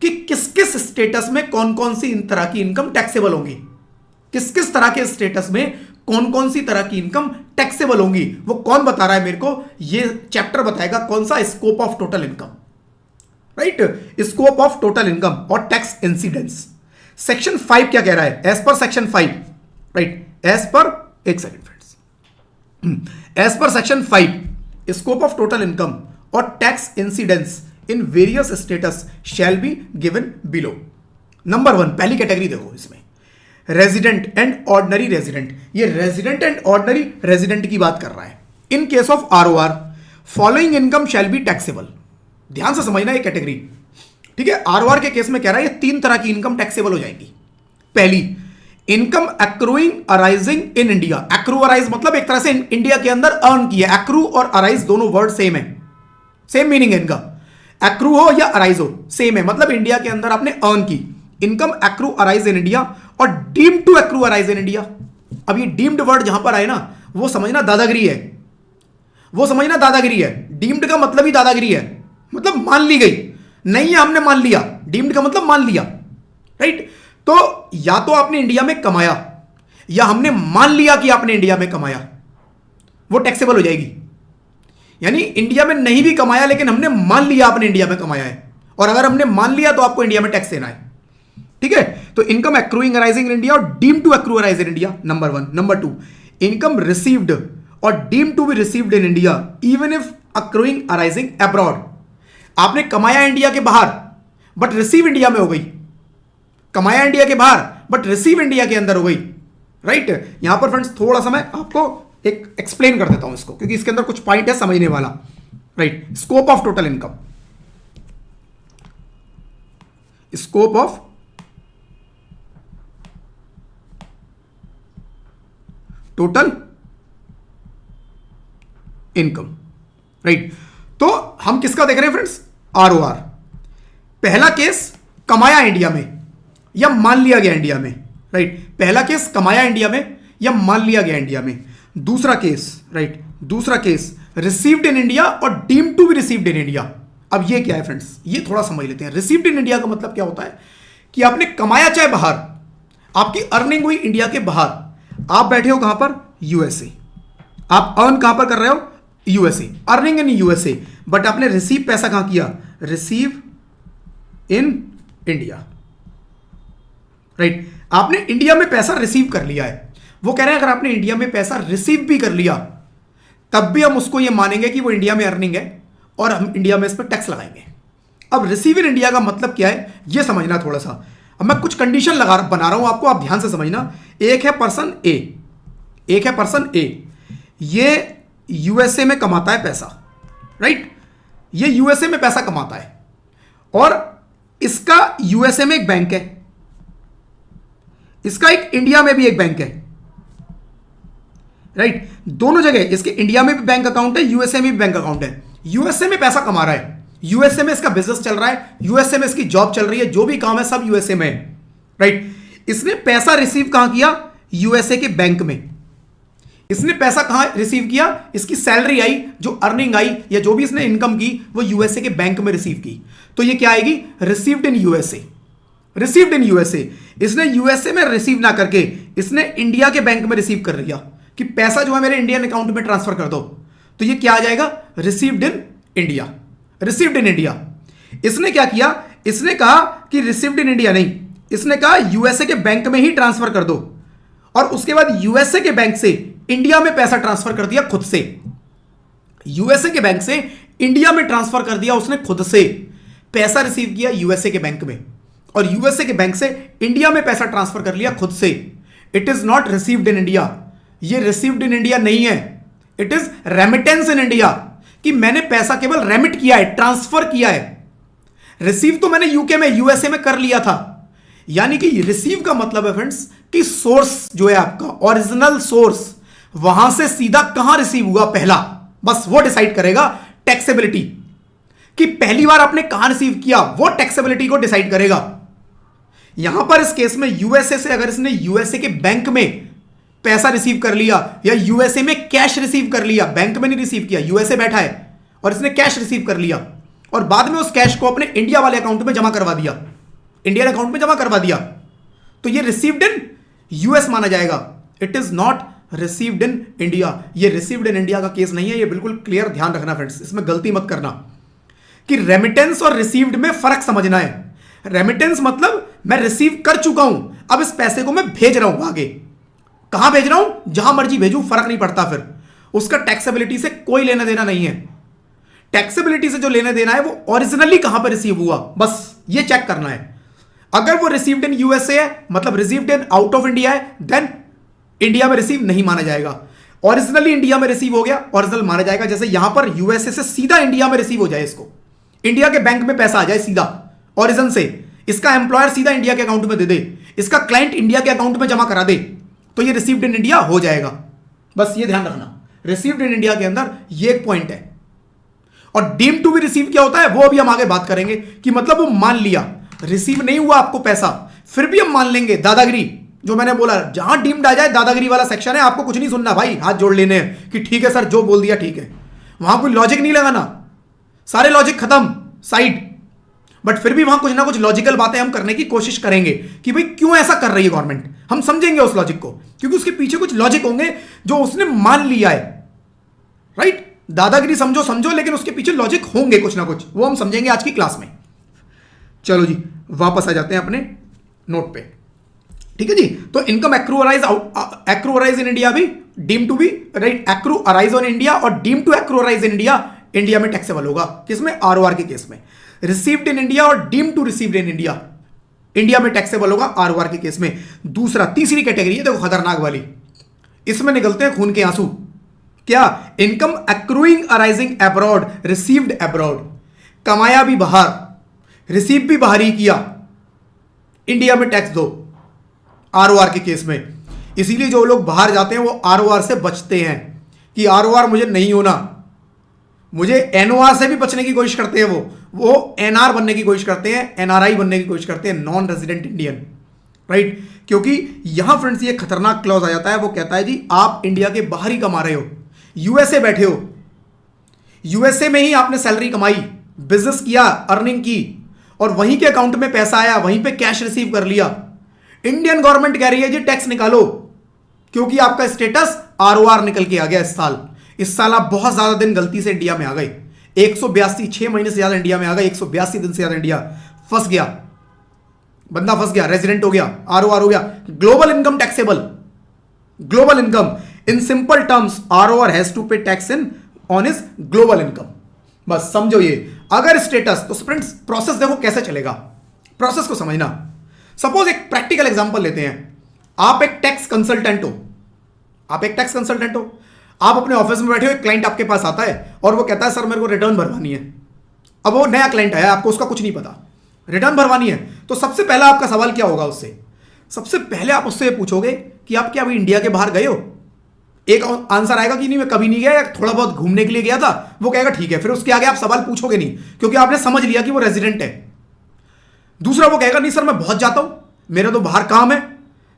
कि किस किस स्टेटस में कौन कौन सी इन तरह की इनकम टैक्सेबल होंगी, किस किस तरह के स्टेटस में कौन कौन सी तरह की इनकम टैक्सेबल होंगी। वो कौन बता रहा है मेरे को? ये चैप्टर बताएगा, कौन सा? Scope of total income, right, scope of total income और टैक्स इंसिडेंस। सेक्शन 5 क्या कह रहा है? As per section 5, right, as per, एक second friends, as per section 5 scope of total income और tax incidence in various status shall be given below. Number 1 पहली category देखो, इसमें रेजिडेंट एंड ऑर्डिनरी रेजिडेंट। ये रेजिडेंट एंड ऑर्डिनरी रेजिडेंट की बात कर रहा है। In case of ROR following income shall be taxable. ध्यान से समझना ये कैटेगरी, ठीक है। आरओआर के केस में कह रहा है ये 3 तरह की इनकम टैक्सेबल हो जाएगी। पहली, income accruing arising in India. Accrue arise मतलब एक तरह से इंडिया के अंदर अर्न की है। एक्रू और अराइज दोनों वर्ड सेम है, सेम मीनिंग है इनका। एक्रू हो या अराइज हो सेम है, मतलब इंडिया के अंदर आपने अर्न की। Income accrue arise in India और deemed to accrue arise in India. अब ये डीम्ड वर्ड जहां पर आए ना, वो समझना दादागिरी है, वो समझना दादागिरी है। डीम्ड का मतलब ही दादागिरी है, मतलब मान ली गई, नहीं है हमने मान लिया। डीम्ड का मतलब मान लिया, राइट। तो या तो आपने इंडिया में कमाया या हमने मान लिया कि आपने इंडिया में कमाया, वो टैक्सेबल हो जाएगी। यानी इंडिया में नहीं भी कमाया लेकिन हमने मान लिया आपने इंडिया में कमाया है, और अगर हमने मान लिया तो आपको इंडिया में टैक्स देना है, ठीक है। तो income accruing arising in India और deem to accrue arise in India, number 1। Number 2, income received और deem to be received in India even if accruing arising abroad. आपने कमाया इंडिया के बाहर बट रिसीव इंडिया में हो गई, कमाया इंडिया के बाहर बट रिसीव इंडिया के अंदर हो गई, राइट। यहां पर फ्रेंड्स थोड़ा सा मैं आपको एक एक्सप्लेन कर देता हूं इसको, क्योंकि इसके अंदर कुछ पॉइंट है समझने वाला, right. Scope of total income, scope of total income, right. तो हम किसका देख रहे हैं फ्रेंड्स? आरओआर। पहला केस कमाया इंडिया में या मान लिया गया इंडिया में, राइट। पहला केस कमाया इंडिया में या मान लिया गया इंडिया में। दूसरा केस, राइट, दूसरा केस रिसीव्ड इन इंडिया और deemed to be received in India. अब ये क्या है फ्रेंड्स, ये थोड़ा समझ लेते हैं। रिसीव्ड इन इंडिया का मतलब क्या होता है कि आपने कमाया चाहे बाहर, आपकी अर्निंग हुई इंडिया के बाहर, आप बैठे हो कहां पर? यूएसए। आप अर्न कहां पर कर रहे हो? USA, earning in USA, but आपने रिसीव पैसा कहां किया? Receive in India, right. आपने इंडिया में पैसा रिसीव कर लिया है। वो कह रहे हैं अगर आपने इंडिया में पैसा रिसीव भी कर लिया तब भी हम उसको ये मानेंगे कि वो इंडिया में अर्निंग है और हम इंडिया में इस पर टैक्स लगाएंगे। अब रिसीव इन इंडिया का मतलब क्या है ये समझना थोड़ा सा। अब मैं कुछ कंडीशन बना रहा हूं आपको, आप ध्यान से समझना। एक है पर्सन ए, एक है पर्सन ए, ये यूएसए में कमाता है पैसा, राइट। ये यूएसए में पैसा कमाता है और इसका यूएसए में एक बैंक है, इसका एक इंडिया में भी एक बैंक है, राइट। दोनों जगह इसके इंडिया में भी बैंक अकाउंट है, यूएसए में भी बैंक अकाउंट है। यूएसए में पैसा कमा रहा है, यूएसए में इसका बिजनेस चल रहा है, यूएसए में इसकी जॉब चल रही है, जो भी काम है सब यूएसए में है, राइट। इसने पैसा रिसीव कहां किया? यूएसए के बैंक में। इसने पैसा कहां रिसीव किया? इसकी सैलरी आई, जो अर्निंग आई या जो भी इसने इनकम की वो यूएसए के बैंक में रिसीव की। तो ये क्या आएगी? Received in USA, received in USA. इसने यूएसए में रिसीव ना करके इसने इंडिया के बैंक में रिसीव कर लिया कि पैसा जो है मेरे इंडियन अकाउंट में ट्रांसफर कर दो। तो ये क्या आ जाएगा? Received in India, received in India. इसने क्या किया? इसने कहा कि रिसीव्ड इन इंडिया नहीं, इसने कहा यूएसए के बैंक में ही ट्रांसफर कर दो, और उसके बाद यूएसए के बैंक से इंडिया में पैसा ट्रांसफर कर दिया खुद से। यूएसए के बैंक से इंडिया में ट्रांसफर कर दिया उसने खुद से। पैसा रिसीव किया यूएसए के बैंक में और यूएसए के बैंक से इंडिया में पैसा ट्रांसफर कर लिया खुद से। It is not received in India, ये रिसीव्ड इन इंडिया नहीं है, it is remittance in India, कि मैंने पैसा केवल रेमिट किया है, ट्रांसफर किया है। रिसीव तो मैंने यूके में, यूएसए में कर लिया था। यानी कि रिसीव का मतलब है फ्रेंड्स कि सोर्स जो है आपका ओरिजिनल सोर्स, वहां से सीधा कहां रिसीव हुआ पहला, बस वो डिसाइड करेगा टैक्सेबिलिटी, कि पहली बार आपने कहां रिसीव किया, वो टैक्सेबिलिटी को डिसाइड करेगा। यहां पर इस केस में यूएसए से अगर इसने यूएसए के बैंक में पैसा रिसीव कर लिया या यूएसए में कैश रिसीव कर लिया, बैंक में नहीं रिसीव किया, यूएसए बैठा है और इसने कैश रिसीव कर लिया और बाद में उस कैश को अपने इंडिया वाले अकाउंट में जमा करवा दिया, इंडियन अकाउंट में जमा करवा दिया, तो ये रिसीव्ड इन यूएस माना जाएगा। It is not received in India. ये रिसीव्ड इन इंडिया का केस नहीं है, ये बिल्कुल क्लियर ध्यान रखना फ्रेंड्स, इसमें गलती मत करना। कि रेमिटेंस और रिसीव्ड में फर्क समझना है। रेमिटेंस मतलब मैं रिसीव कर चुका हूं, अब इस पैसे को मैं भेज रहा हूं आगे। कहां भेज रहा हूं? जहां मर्जी भेजूं, फर्क नहीं पड़ता, फिर उसका टैक्सेबिलिटी से कोई लेना देना नहीं है। टैक्सेबिलिटी से जो लेना देना है वो ओरिजिनली कहां पर रिसीव हुआ, बस ये चेक करना है। अगर वो रिसीव्ड इन यूएसए है, मतलब received in out of India है, देन इंडिया में रिसीव नहीं माना जाएगा। ओरिजिनली इंडिया में रिसीव हो गया, ओरिजिनल माना जाएगा। जैसे यहां पर यूएसए से सीधा इंडिया में रिसीव हो जाए, इसको इंडिया के बैंक में पैसा आ जाए सीधा ओरिजिन से, इसका एम्प्लॉयर सीधा इंडिया के अकाउंट में दे दे, इसका क्लाइंट इंडिया के अकाउंट में जमा करा दे, तो ये रिसीव्ड इन इंडिया हो जाएगा। बस ये ध्यान रखना, रिसीव्ड इन इंडिया के अंदर ये एक पॉइंट है। और डीम टू बी रिसीव क्या होता है वो अभी हम आगे बात करेंगे, कि मतलब वो मान लिया रिसीव नहीं हुआ आपको पैसा, फिर भी हम मान लेंगे। दादागिरी जो मैंने बोला, जहां डीम्ड आ जाए दादागिरी वाला सेक्शन है, आपको कुछ नहीं सुनना भाई, हाथ जोड़ लेने हैं कि ठीक है सर जो बोल दिया ठीक है, वहां कोई लॉजिक नहीं लगाना, सारे लॉजिक खत्म साइड। बट फिर भी वहां कुछ ना कुछ लॉजिकल बातें हम करने की कोशिश करेंगे कि भाई क्यों ऐसा कर रही है गवर्नमेंट, हम समझेंगे उस लॉजिक को, क्योंकि उसके पीछे कुछ लॉजिक होंगे जो उसने मान लिया है। राइट, दादागिरी समझो समझो, लेकिन उसके पीछे लॉजिक होंगे कुछ ना कुछ, वो हम समझेंगे आज की क्लास में। चलो जी वापस आ जाते हैं अपने नोट पे, ठीक है जी। तो इनकम एक्रूअराइज इन इंडिया भी deem to be, right, accrue arise on India और deem to accrue arise in India, India में टैक्सेबल होगा, किसमें? आरओआर के केस में। रिसीव्ड इन इंडिया और deem to received in India, India में टैक्सेबल होगा आरओआर के केस में। तीसरी कैटेगरी है, देखो खतरनाक वाली, इसमें निकलते हैं खून के आंसू। क्या? Income accruing arising abroad, received abroad, कमाया भी बाहर, रिसीव भी बाहर ही किया, इंडिया में टैक्स दो आरओआर के केस में। इसीलिए जो लोग बाहर जाते हैं वो आरओआर से बचते हैं कि आरओआर मुझे नहीं होना, मुझे एनओआर से भी बचने की कोशिश करते हैं, वो एनआर बनने की कोशिश करते हैं, एनआरआई बनने की कोशिश करते हैं, नॉन रेजिडेंट इंडियन। राइट, क्योंकि यहां फ्रेंड्स ये खतरनाक क्लॉज आ जाता है, वो कहता है जी आप इंडिया के बाहर ही कमा रहे हो, यूएसए बैठे हो, यूएसए में ही आपने सैलरी कमाई, बिजनेस किया, अर्निंग की, और वहीं के अकाउंट में पैसा आया, वहीं पे कैश रिसीव कर लिया। इंडियन गवर्नमेंट कह रही है जी टैक्स निकालो, क्योंकि आपका स्टेटस आरओआर निकल के आ गया इस साल आप बहुत ज्यादा दिन गलती से इंडिया में आ गए, 182 6 महीने से ज्यादा इंडिया में आ गए, 182 दिन से ज्यादा इंडिया फंस गया, बंदा फंस गया, रेजिडेंट हो गया, आरओआर हो गया, global income taxable, global income in simple terms ROR has to pay tax in on his global income. बस समझो ये अगर स्टेटस, तो फ्रेंड्स प्रोसेस देखो कैसे चलेगा, प्रोसेस को समझना। सपोज एक प्रैक्टिकल एग्जांपल लेते हैं, आप एक टैक्स कंसल्टेंट हो, आप अपने ऑफिस में बैठे हो, एक क्लाइंट आपके पास आता है और वो कहता है सर मेरे को रिटर्न भरवानी है। अब वो नया क्लाइंट आया, आपको उसका कुछ नहीं पता, रिटर्न भरवानी है, तो सबसे पहला आपका सवाल क्या होगा उससे? सबसे पहले आप उससे पूछोगे कि आप क्या अभी इंडिया के बाहर गए हो? एक आंसर आएगा कि नहीं मैं कभी नहीं गया, थोड़ा बहुत घूमने के लिए गया था, वो कहेगा ठीक है, फिर उसके आगे आप सवाल पूछोगे नहीं, क्योंकि आपने समझ लिया कि वो रेजिडेंट है। दूसरा वो कहेगा नहीं सर मैं बहुत जाता हूं, मेरा तो बाहर काम है,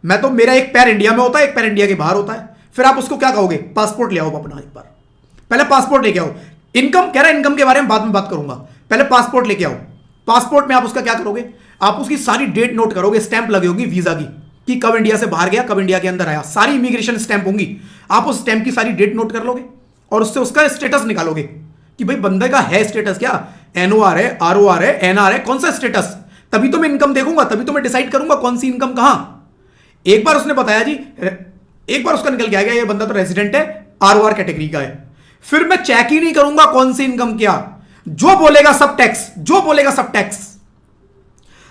मैं तो, मेरा एक पैर इंडिया में होता है, एक पैर इंडिया के बाहर होता है। फिर आप उसको क्या कहोगे? पासपोर्ट ले आओ अपना, एक बार पहले पासपोर्ट लेके आओ। इनकम कह रहा है, इनकम के बारे में बाद में बात करूंगा, पहले पासपोर्ट लेके आओ। पासपोर्ट में आप उसका क्या करोगे? आप उसकी सारी डेट नोट करोगे, स्टैंप लगी होगी वीजा की, कि कब इंडिया से बाहर गया, कब इंडिया के अंदर आया, सारी इमिग्रेशन स्टैंप होंगी। आप उस स्टैंप की सारी डेट नोट कर लोगे और उससे उसका स्टेटस निकालोगे कि भाई बंदे का है स्टेटस क्या, एनओआर है, आरओआर है, एनआर है, कौन सा स्टेटस, तभी तो मैं इनकम देखूंगा, तभी तो मैं डिसाइड करूंगा कौन सी इनकम कहां। एक बार उसने बताया जी, एक बार उसका निकल के आ गया ये बंदा तो रेजिडेंट है, आरओआर कैटेगरी का है, फिर मैं चेक ही नहीं करूंगा कौन सी इनकम क्या, जो बोलेगा सब टैक्स, जो बोलेगा सब टैक्स।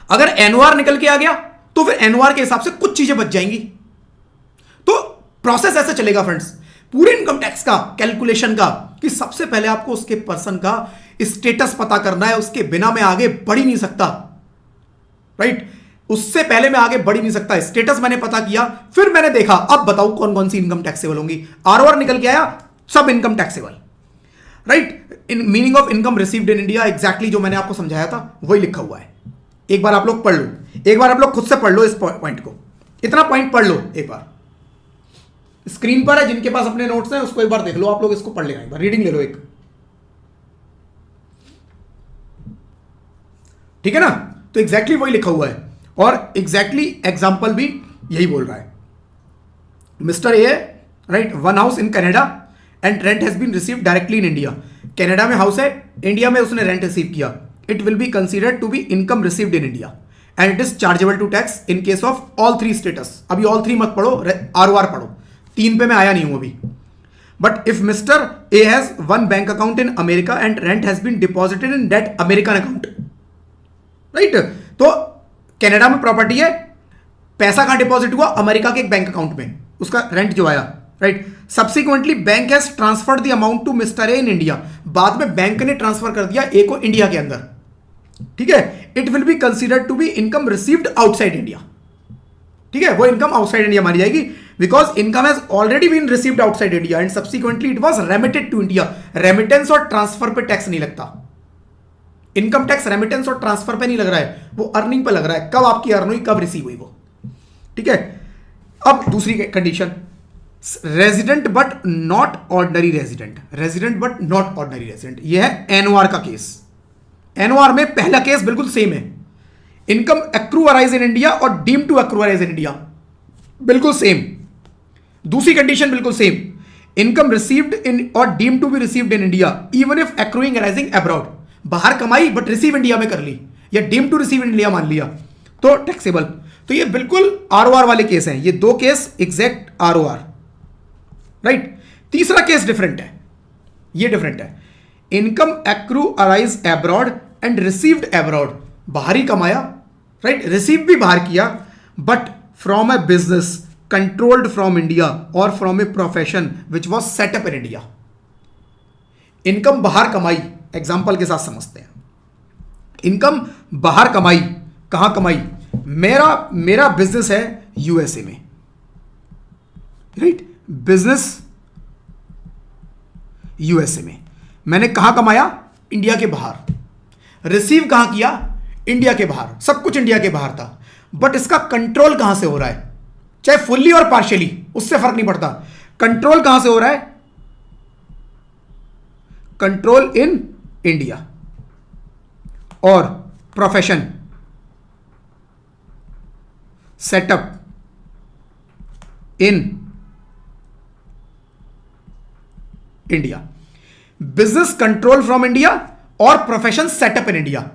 अगर एनओआर निकल के आ गया तो फिर एनओआर के हिसाब से कुछ चीजें बच जाएंगी। तो प्रोसेस ऐसे चलेगा फ्रेंड्स, पूरे इनकम टैक्स का कैलकुलेशन का, कि सबसे पहले आपको उसके पर्सन का स्टेटस पता करना है, उसके बिना मैं आगे बढ़ ही नहीं सकता। राइट, उससे पहले मैं आगे बढ़ ही नहीं सकता। स्टेटस मैंने पता किया, फिर मैंने देखा अब बताओ कौन कौन सी इनकम टैक्सेबल होंगी। आरओआर निकल के आया, सब income taxable. Right, in meaning of income received in India exactly जो मैंने आपको समझाया था वही लिखा हुआ है। एक बार आप लोग पढ़ लो, एक बार आप लोग खुद से पढ़ लो इस पॉइंट को, इतना पॉइंट पढ़ लो एक बार, स्क्रीन पर है, जिनके पास अपने नोट्स हैं उसको एक बार देख लो, आप लोग इसको पढ़ लेना, एक बार रीडिंग ले लो एक, ठीक है ना। तो एग्जैक्टली वही लिखा हुआ है और एग्जैक्टली एग्जाम्पल भी यही बोल रहा है। Mister A, right, one house in Canada and rent has been received directly in India. Canada में हाउस है, इंडिया में उसने रेंट रिसीव किया, it will be considered to be income received in India and it is chargeable to tax in case of all three status. अभी all three मत पढ़ो, ROR पढ़ो, 3 पे मैं आया नहीं हूं अभी। But if mister A has one bank account in America and rent has been deposited in that American account, right. तो कनाडा में प्रॉपर्टी है, पैसा कहां डिपॉजिट हुआ? अमेरिका के एक बैंक अकाउंट में, उसका रेंट जो आया, right. Subsequently bank has transferred the amount to mister A in India, बाद में बैंक ने ट्रांसफर कर दिया ए को इंडिया के अंदर, ठीक है। It will be considered to be income received outside India, ठीक है, वो इनकम आउटसाइड इंडिया मानी जाएगी because income has already been received outside India and subsequently it was remitted to India. Remittance और ट्रांसफर पे टैक्स नहीं लगता, income tax remittance और ट्रांसफर पे नहीं लग रहा है, वो अर्निंग पे लग रहा है, कब आपकी अर्न हुई, कब रिसीव हुई वो, ठीक है। अब दूसरी condition, resident but not ordinary resident, resident but not ordinary resident, यह है एनओआर का केस। एनओआर में पहला केस बिल्कुल सेम है, income accrue arise in India और deem to accrue arise in India, बिल्कुल सेम। दूसरी कंडीशन बिल्कुल सेम, इनकम रिसीव्ड इन और deem to be received in India even if accruing arising abroad, बाहर कमाई बट रिसीव इंडिया में कर ली या डीम टू रिसीव इंडिया मान लिया तो टैक्सेबल। तो ये बिल्कुल ROR वाले केस हैं, ये 2 केस एग्जैक्ट ROR, राइट। तीसरा केस डिफरेंट है, ये डिफरेंट है, income accrue arise abroad and received abroad, बाहर ही कमाया, राइट, रिसीव भी बाहर किया but from a business controlled from India और from a profession which was set up in India. Income बाहर कमाई, एग्जाम्पल के साथ समझते हैं, इनकम बाहर कमाई, कहां कमाई? मेरा बिजनेस है यूएसए में, राइट, बिजनेस यूएसए में, मैंने कहां कमाया? इंडिया के बाहर। रिसीव कहां किया? इंडिया के बाहर, सब कुछ इंडिया के बाहर था, बट इसका कंट्रोल कहां से हो रहा है? चाहे फुल्ली और पार्शियली, उससे फर्क नहीं पड़ता, कंट्रोल कहां से हो रहा है? कंट्रोल इन इंडिया और profession setup in India. Business control from India और प्रोफेशन सेटअप इन इंडिया।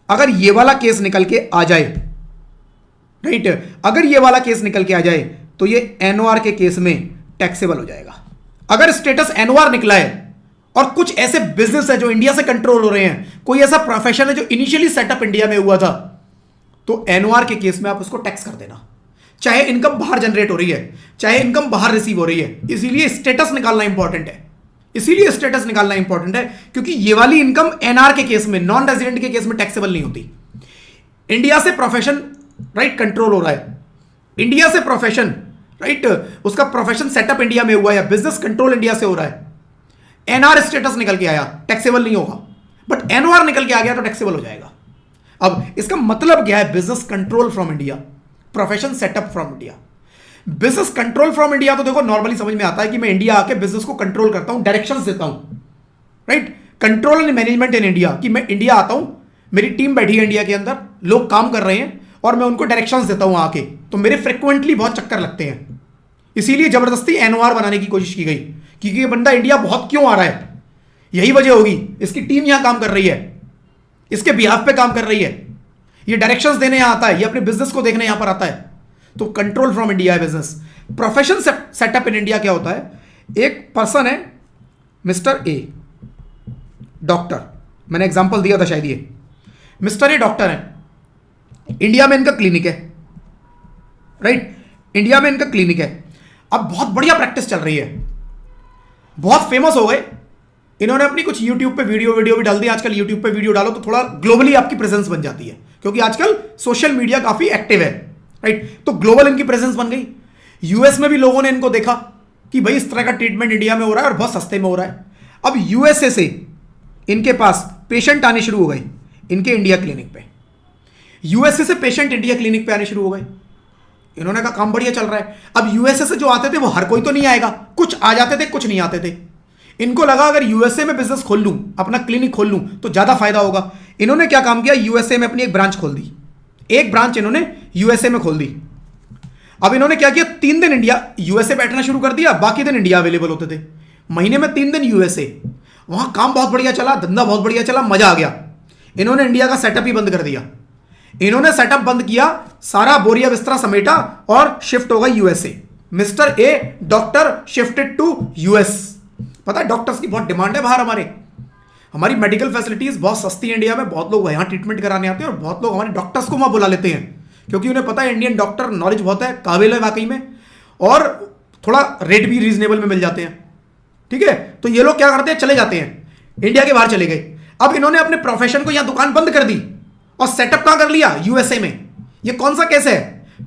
अगर ये वाला केस निकल के आ जाए, राइट, अगर ये वाला केस निकल के आ जाए तो ये एनओआर के केस में टैक्सेबल हो जाएगा। अगर स्टेटस एनओआर निकला है और कुछ ऐसे बिजनेस है जो इंडिया से कंट्रोल हो रहे हैं, कोई ऐसा प्रोफेशन है जो इनिशियली सेटअप इंडिया में हुआ था, तो एनओआर के केस में आप उसको टैक्स कर देना, चाहे इनकम बाहर जनरेट हो रही है, चाहे इनकम बाहर रिसीव हो रही है। इसीलिए स्टेटस निकालना इंपॉर्टेंट है, इसीलिए स्टेटस निकालना इंपॉर्टेंट है, क्योंकि ये वाली इनकम एनआर के केस में, नॉन रेजिडेंट के केस में टैक्सेबल नहीं होती। इंडिया से प्रोफेशन, राइट, कंट्रोल हो रहा है, इंडिया से प्रोफेशन, राइट, उसका प्रोफेशन सेटअप इंडिया में हुआ है, बिजनेस कंट्रोल इंडिया से हो रहा है, एनआर स्टेटस निकल के आया, टैक्सेबल नहीं होगा, बट एनओआर निकल के आ गया तो टैक्सेबल हो जाएगा। अब इसका मतलब क्या है? Business control from India, profession setup from India. Business control from India तो देखो नॉर्मली समझ में आता है कि मैं इंडिया आके बिजनेस को कंट्रोल करता हूं, डायरेक्शंस देता हूं, right, control and management in India, कि मैं इंडिया आता हूं, मेरी टीम बैठी है इंडिया के अंदर, लोग काम कर रहे हैं और मैं उनको डायरेक्शंस देता हूं आके, तो मेरे फ्रिक्वेंटली बहुत चक्कर लगते हैं। इसीलिए जबरदस्ती एनओआर बनाने की कोशिश की गई, क्योंकि ये बंदा इंडिया बहुत क्यों आ रहा है, यही वजह होगी, इसकी टीम यहां काम कर रही है, इसके बिहाफ पे काम कर रही है, ये डायरेक्शंस देने यहां आता है, ये अपने बिजनेस को देखने यहां पर आता है, तो कंट्रोल फ्रॉम इंडिया है business. Profession setup in India क्या होता है? एक पर्सन है मिस्टर ए, डॉक्टर, मैंने एग्जांपल दिया था शायद, ये मिस्टर ए डॉक्टर है, इंडिया में इनका क्लिनिक है, राइट, इंडिया में इनका क्लिनिक है, अब बहुत बढ़िया प्रैक्टिस चल रही है, बहुत फेमस हो गए, इन्होंने अपनी कुछ यूट्यूब पे वीडियो भी डाल दी। आजकल यूट्यूब पे वीडियो डालो तो थोड़ा ग्लोबली आपकी प्रेजेंस बन जाती है, क्योंकि आजकल सोशल मीडिया काफी एक्टिव है, राइट, तो ग्लोबल इनकी प्रेजेंस बन गई। यूएस में भी लोगों ने इनको देखा कि भाई इस तरह का ट्रीटमेंट इंडिया में हो रहा है और बहुत सस्ते में हो रहा है। अब यूएसए से इनके पास पेशेंट आने शुरू हो गए इनके इंडिया क्लिनिक पे, यूएसए से पेशेंट इंडिया क्लिनिक पे आने शुरू हो गए, इन्होंने कहा काम बढ़िया चल रहा है। अब यूएसए से जो आते थे वो हर कोई तो नहीं आएगा, कुछ आ जाते थे, कुछ नहीं आते थे। इनको लगा अगर यूएसए में बिजनेस खोल लूं, अपना क्लिनिक खोल लूं तो ज्यादा फायदा होगा। इन्होंने क्या काम किया, यूएसए में अपनी एक ब्रांच खोल दी, एक ब्रांच इन्होंने यूएसए में खोल दी। अब इन्होंने क्या किया, 3 दिन इंडिया यूएसए बैठना शुरू कर दिया, बाकी दिन इंडिया अवेलेबल होते थे। महीने में 3 दिन यूएसए, वहां काम बहुत बढ़िया चला, धंधा बहुत बढ़िया चला, मजा आ गया। इन्होंने इंडिया का सेटअप ही बंद कर दिया। इन्होंने सेटअप बंद किया, सारा बोरिया बिस्तरा समेटा और शिफ्ट हो गई USA. Mister A doctor shifted to US. पता है डॉक्टर्स की बहुत डिमांड है बाहर। हमारी मेडिकल फैसिलिटीज बहुत सस्ती है इंडिया में, बहुत लोग यहाँ ट्रीटमेंट कराने आते हैं और बहुत लोग हमारे डॉक्टर्स को वहां बुला लेते हैं क्योंकि उन्हें पता है इंडियन डॉक्टर नॉलेज बहुत है, काबिल है वाकई में, और थोड़ा रेट भी रीजनेबल में मिल जाते हैं। ठीक है, तो ये लोग क्या करते हैं, चले जाते हैं, इंडिया के बाहर चले गए। अब इन्होंने अपने प्रोफेशन को यहां दुकान बंद कर दी और सेटअप कहां कर लिया, यूएसए में। ये कौन सा केस है,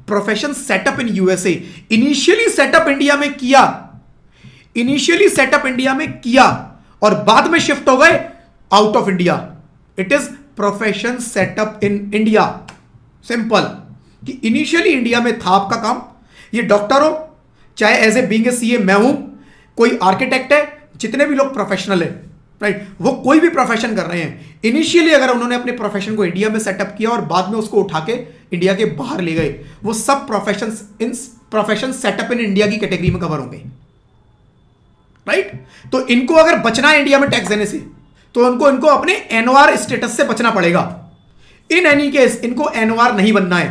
profession setup in USA. Initially setup India में किया, इनिशियली सेटअप इंडिया में किया और बाद में शिफ्ट हो गए out of India. It is profession setup in India. Simple, कि इनिशियली इंडिया में था आपका काम, ये डॉक्टर हो, चाहे as a being a CA मैं हूं, कोई आर्किटेक्ट है, जितने भी लोग प्रोफेशनल है, राइट, वो कोई भी प्रोफेशन कर रहे हैं, इनिशियली अगर उन्होंने अपने प्रोफेशन को इंडिया में सेटअप किया और बाद में उसको उठा के इंडिया के बाहर ले गए, वो सब प्रोफेशन सेटअप इन इंडिया की कैटेगरी में कवर होंगे। राइट, तो इनको अगर बचना है इंडिया में टैक्स देने से, तो इनको अपने एनओआर स्टेटस से बचना पड़ेगा। इन एनी केस इनको एनओआर नहीं बनना है,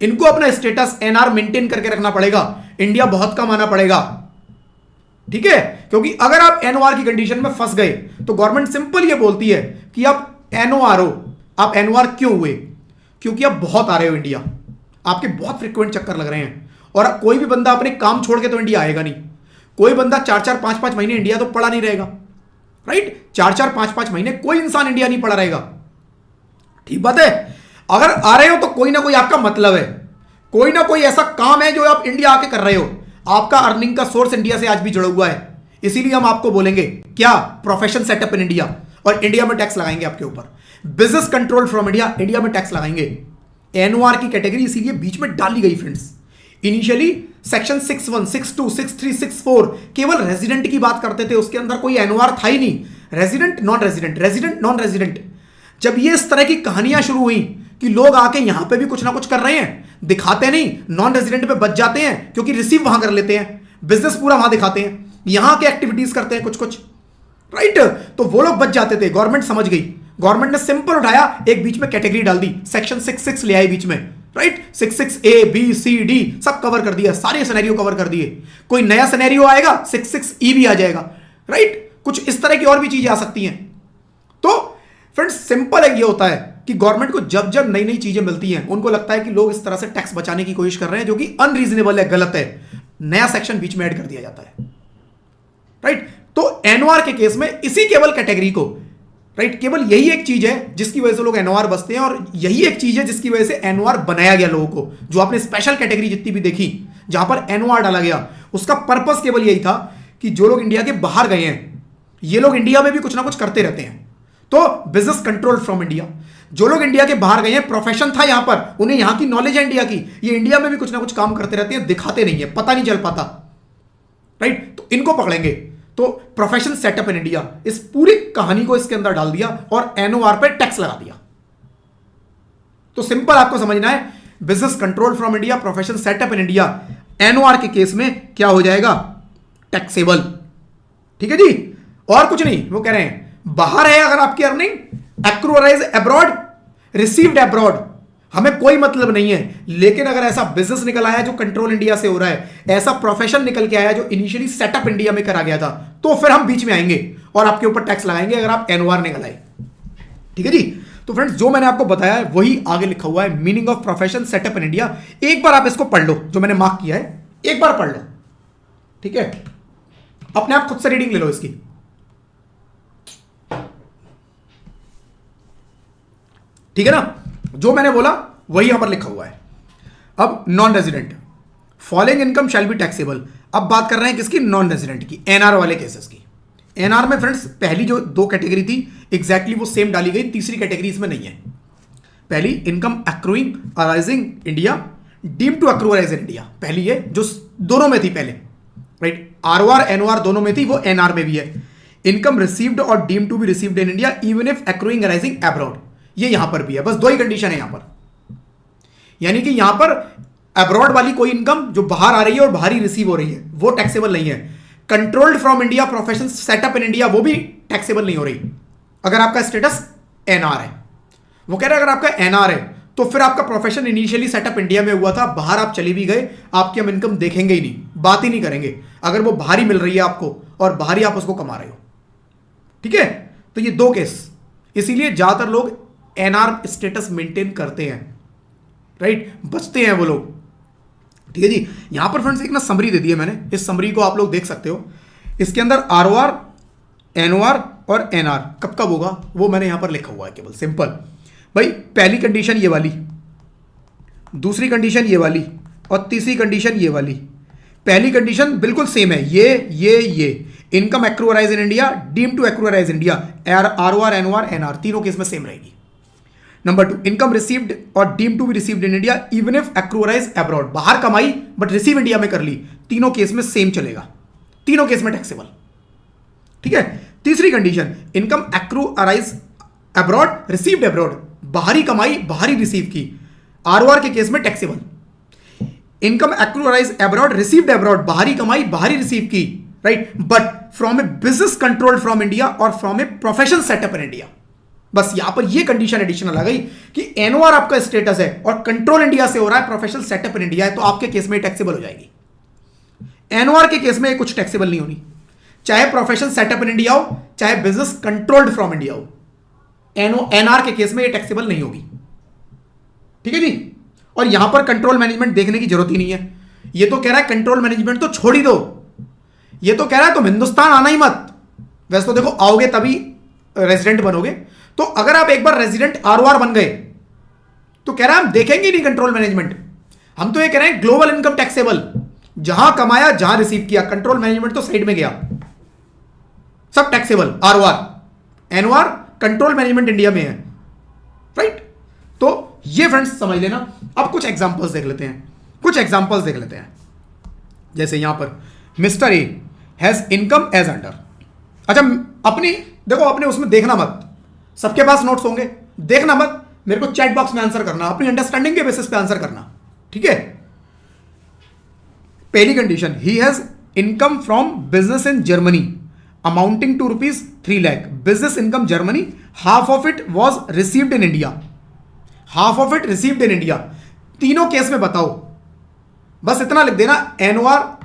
इनको अपना स्टेटस एनआर मेंटेन करके रखना पड़ेगा, इंडिया बहुत कम आना पड़ेगा। ठीक है, क्योंकि अगर आप एनओआर की कंडीशन में फंस गए तो गवर्नमेंट सिंपल ये बोलती है कि आप एनओआर हो। आप एनओआर क्यों हुए, क्योंकि आप बहुत आ रहे हो इंडिया, आपके बहुत फ्रिक्वेंट चक्कर लग रहे हैं, और कोई भी बंदा अपने काम छोड़ के तो इंडिया आएगा नहीं। कोई बंदा 4-4 5-5 महीने इंडिया तो पड़ा नहीं रहेगा। राइट, 4-4 5-5 महीने कोई इंसान इंडिया नहीं पड़ा रहेगा। ठीक बात है, अगर आ रहे हो तो कोई ना कोई आपका मतलब है, कोई ना कोई ऐसा काम है जो आप इंडिया आके कर रहे हो, आपका अर्निंग का सोर्स इंडिया से आज भी जुड़ा हुआ है। इसीलिए हम आपको बोलेंगे क्या, प्रोफेशन सेटअप इन इंडिया, और इंडिया में टैक्स लगाएंगे आपके ऊपर। Business control from India, India में टैक्स लगाएंगे। एनओआर की कैटेगरी इसीलिए बीच में डाली गई फ्रेंड्स। इनिशियली सेक्शन 61, 62, 63, 64 केवल रेजिडेंट की बात करते थे, उसके अंदर कोई एनओआर था ही नहीं। Resident non resident, resident non resident. जब ये इस तरह की कहानियां शुरू हुई कि लोग आके यहां पे भी कुछ ना कुछ कर रहे हैं, दिखाते नहीं, नॉन रेजिडेंट पे बच जाते हैं क्योंकि रिसीव वहां कर लेते हैं, बिजनेस पूरा वहां दिखाते हैं, यहां के एक्टिविटीज करते हैं कुछ कुछ, राइट, तो वो लोग बच जाते थे। गवर्नमेंट समझ गई, गवर्नमेंट ने सिंपल उठाया, एक बीच में कैटेगरी डाल दी, सेक्शन 66 ले आई बीच में, right, 66A B C D सब कवर कर दिया, सारे सिनेरियो कवर कर दिए। कोई नया सिनेरियो आएगा 66E भी आ जाएगा, राइट, कुछ इस तरह की और भी चीजें आ सकती हैं। तो फ्रेंड्स सिंपल है, ये होता है कि गवर्नमेंट को जब जब नई नई चीजें मिलती हैं, उनको लगता है कि लोग इस तरह से टैक्स बचाने की कोशिश कर रहे हैं, जो कि अनरीजनेबल है, गलत है, नया सेक्शन बीच में ऐड कर दिया जाता है। राइट, तो एनओआर के केस में इसी केवल कैटेगरी को, राइट, केवल यही एक चीज है जिसकी वजह से लोग एनओआर बचते हैं, और यही एक चीज है जिसकी वजह से एनओआर बनाया गया लोगों को। जो आपने स्पेशल कैटेगरी जितनी भी देखी जहां पर एनओआर डाला गया, उसका पर्पस केवल यही था कि जो लोग इंडिया के बाहर गए हैं, ये लोग इंडिया में भी कुछ ना कुछ करते रहते हैं, तो बिजनेस कंट्रोल फ्रॉम इंडिया। जो लोग इंडिया के बाहर गए हैं, प्रोफेशन था यहां पर, उन्हें यहां की नॉलेज है इंडिया की, ये इंडिया में भी कुछ ना कुछ काम करते रहते हैं, दिखाते नहीं है, पता नहीं चल पाता। राइट, तो इनको पकड़ेंगे। तो प्रोफेशन सेटअप इन इंडिया, इस पूरी कहानी को इसके अंदर डाल दिया और एनओआर पे टैक्स लगा दिया। तो सिंपल आपको समझना है, business control from India, profession setup in India, NOR के केस में क्या हो जाएगा, टैक्सेबल। ठीक है जी, और कुछ नहीं। वो कह रहे हैं बाहर है अगर आपकी अर्निंग, एक्रूअराइज अब्रॉड, रिसीव्ड अब्रॉड, हमें कोई मतलब नहीं है, लेकिन अगर ऐसा बिजनेस निकल आया जो कंट्रोल इंडिया से हो रहा है, ऐसा प्रोफेशन निकल के आया जो इनिशियली सेटअप इंडिया में करा गया था, तो फिर हम बीच में आएंगे और आपके ऊपर टैक्स लगाएंगे अगर आप एनओआर निकल आए। ठीक है जी, तो फ्रेंड्स जो मैंने आपको बताया है वही आगे लिखा हुआ है, meaning of profession setup in India. एक बार आप इसको पढ़ लो, जो मैंने मार्क किया है, एक बार पढ़ लो। ठीक है, अपने आप खुद से रीडिंग ले लो इसकी। ठीक है ना, जो मैंने बोला वही यहां पर लिखा हुआ है। अब non resident, following income shall be taxable. अब बात कर रहे हैं किसकी, नॉन रेजिडेंट की, एनआर वाले केसेस की। एनआर में फ्रेंड्स पहली जो दो कैटेगरी थी एग्जैक्टली वो सेम डाली गई, तीसरी कैटेगरी इसमें नहीं है। पहली income accruing arising India, deem to accrue arise in India, पहली है जो दोनों में थी पहले, राइट, आरओआर एनओआर दोनों में थी, वो एनआर में भी है। इनकम रिसीव्ड और deem to be received in India even if accruing arising abroad, ये यहां पर भी है। बस दो ही कंडीशन है यहां पर, यानी कि यहां पर अब्रॉड वाली कोई इनकम जो बाहर आ रही है और बाहर ही रिसीव हो रही है वो टैक्सेबल नहीं है। Controlled from India, profession setup in India, वो भी टैक्सेबल नहीं हो रही अगर आपका स्टेटस एनआर है। वो कह रहे हैं अगर आपका एनआर है तो फिर आपका प्रोफेशन इनिशियली सेटअप इंडिया में हुआ था, बाहर आप चली भी गए, आपकी हम इनकम देखेंगे ही नहीं, बात ही नहीं करेंगे अगर वो बाहर ही मिल रही है आपको और बाहर ही आप उसको कमा रहे हो। ठीक है, तो ये दो केस, इसीलिए ज्यादातर लोग एनआर स्टेटस मेंटेन करते हैं, राइट, बचते हैं वो लोग। ठीक है जी, यहां पर फ्रेंड्स एक ना समरी दे दी है मैंने, इस समरी को आप लोग देख सकते हो। इसके अंदर आरओआर, एनओआर और एनआर कब कब होगा वो मैंने यहां पर लिखा हुआ है, केवल सिंपल भाई। पहली कंडीशन ये वाली, दूसरी कंडीशन ये वाली और तीसरी कंडीशन ये वाली। पहली कंडीशन बिल्कुल सेम है, ये income accrue arise in India, deem to accrue arise India, ROR, NOR, NR तीनों केस में सेम रहेगी। नंबर 2, इनकम रिसीव्ड और deem to be received in India even if accrue arise abroad, बाहर कमाई बट रिसीव इंडिया में कर ली, तीनों केस में सेम चलेगा, तीनों केस में टैक्सेबल। ठीक है, तीसरी condition, income accrue arise abroad, received abroad, बाहरी कमाई बाहरी रिसीव की, आरओआर के केस में taxable. Income accrue arise abroad, received abroad, बाहरी कमाई बाहरी रिसीव की, right, but from a business controlled from India और from a profession setup in India. बस यहां पर ये कंडीशन एडिशनल आ गई कि एनओआर आपका स्टेटस है और कंट्रोल इंडिया से हो रहा है, प्रोफेशनल सेटअप इन इंडिया है, तो आपके केस में टैक्सेबल हो जाएगी। एनओआर के केस में कुछ टैक्सेबल नहीं होनी, चाहे प्रोफेशनल सेटअप इन इंडिया हो चाहे बिजनेस कंट्रोल्ड फ्रॉम इंडिया हो, एनआर के केस में ये टैक्सेबल नहीं होगी। ठीक है जी, और यहां पर कंट्रोल मैनेजमेंट देखने की जरूरत ही नहीं है, ये तो कह रहा है कंट्रोल मैनेजमेंट तो छोड़ ही दो, ये तो कह रहा है तुम हिंदुस्तान आना ही मत। वैसे तो देखो आओगे तभी रेजिडेंट बनोगे, तो अगर आप एक बार रेजिडेंट आरओआर बन गए तो कह रहा है हम देखेंगे नहीं कंट्रोल मैनेजमेंट, हम तो ये कह रहे हैं ग्लोबल इनकम टैक्सेबल, जहां कमाया जहां रिसीव किया, कंट्रोल मैनेजमेंट तो साइड में गया, सब taxable, ROR, NOR, control management India में है, राइट। तो ये फ्रेंड्स समझ लेना। अब कुछ एग्जांपल्स देख लेते हैं, जैसे यहां पर mister A has income as under. अच्छा, अपनी देखो, अपने उसमें देखना मत, सबके पास नोट्स होंगे, देखना मत, मेरे को चैट बॉक्स में आंसर करना, अपनी अंडरस्टैंडिंग के बेसिस पे आंसर करना। ठीक है, पहली condition, he has income from business in Germany amounting to ₹3 lakh, business income Germany, half of it was received in India, half of it received in India. तीनों केस में बताओ, बस इतना लिख देना, एनओआर,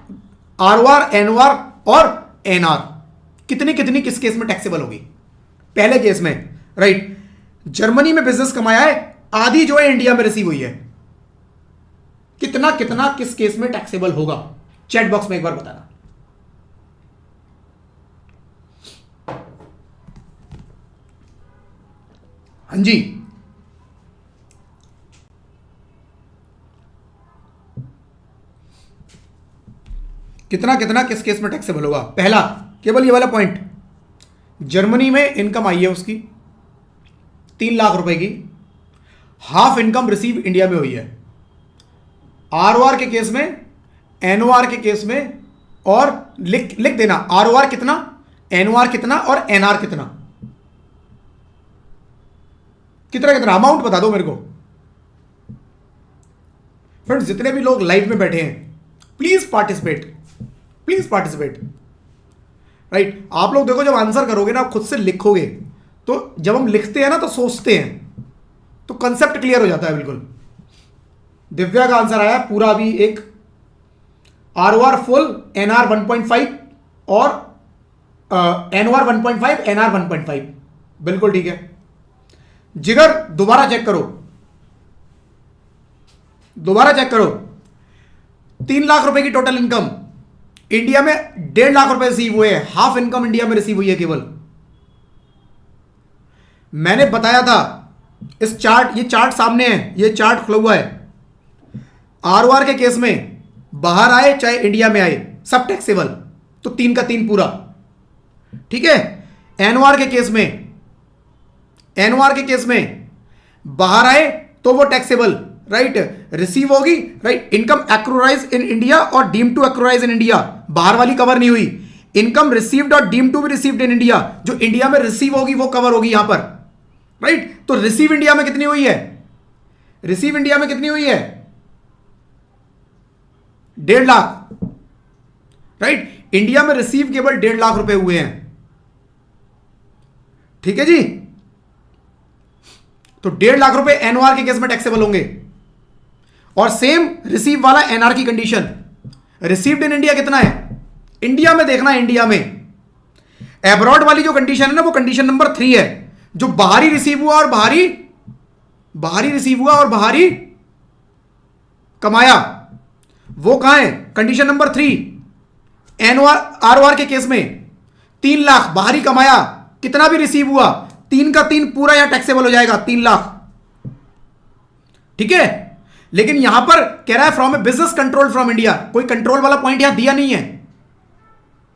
आरओआर, एनओआर और एनआर कितनी कितनी किस केस में टैक्सेबल होगी। पहले केस में, राइट, जर्मनी में बिजनेस कमाया है, आधी जो है इंडिया में रिसीव हुई है, कितना कितना किस केस में टैक्सेबल होगा, चैट बॉक्स में एक बार बताना। हाँ जी, कितना कितना किस केस में टैक्सेबल होगा। पहला केवल ये वाला पॉइंट, जर्मनी में इनकम आई है उसकी 3 लाख रुपए की, हाफ इनकम रिसीव इंडिया में हुई है, आरओआर के केस में, एनओआर के केस में, और लिख देना आरओआर कितना, एनओआर कितना और एनआर कितना, कितना कितना अमाउंट बता दो मेरे को। फ्रेंड्स, जितने भी लोग लाइव में बैठे हैं, प्लीज पार्टिसिपेट, राइट। आप लोग देखो, जब आंसर करोगे ना, आप खुद से लिखोगे, तो जब हम लिखते हैं ना तो सोचते हैं, तो कंसेप्ट क्लियर हो जाता है बिल्कुल। दिव्या का आंसर आया पूरा अभी एक, आरओआर फुल, एनआर 1.5 और एनओआर 1.5, एनआर 1.5, बिल्कुल ठीक है। जिगर दोबारा चेक करो, 3 लाख रुपए की टोटल इनकम, इंडिया में 1.5 लाख रुपए रिसीव हुए हैं, हाफ इनकम इंडिया में रिसीव हुई है केवल। मैंने बताया था इस चार्ट, ये चार्ट सामने है, ये चार्ट खुला हुआ है। आरओआर के केस में बाहर आए चाहे इंडिया में आए सब टैक्सेबल, तो 3 का 3 पूरा, ठीक है। एनओआर के केस में बाहर आए तो वो टैक्सेबल, राइट, रिसीव होगी, right. Income accrue arise in India और deem to accrue arise in India, बाहर वाली कवर नहीं हुई। इनकम रिसीव्ड और deem to be received in India, जो इंडिया में रिसीव होगी वो कवर होगी यहां पर, राइट। तो रिसीव इंडिया में कितनी हुई है, 1.5 लाख, राइट। इंडिया में रिसीव केवल 1.5 लाख रुपए हुए हैं, ठीक है जी। तो 1.5 लाख रुपए एनओआर के केस में टैक्सेबल होंगे। और सेम रिसीव वाला एनआर की कंडीशन, रिसीव्ड इन इंडिया कितना है, इंडिया में देखना है, इंडिया में। एब्रॉड वाली जो कंडीशन है ना, वो कंडीशन नंबर 3 है, जो बाहरी रिसीव हुआ और बाहरी रिसीव हुआ और बाहरी कमाया, वो कहां है, कंडीशन नंबर 3। एनओआर आरओआर के केस में 3 लाख बाहरी कमाया, कितना भी रिसीव हुआ, 3 का 3 पूरा यहां टैक्सेबल हो जाएगा, 3 लाख। ठीक है, लेकिन यहां पर कह रहा है from a business control from India, कोई कंट्रोल वाला पॉइंट यहां दिया नहीं है,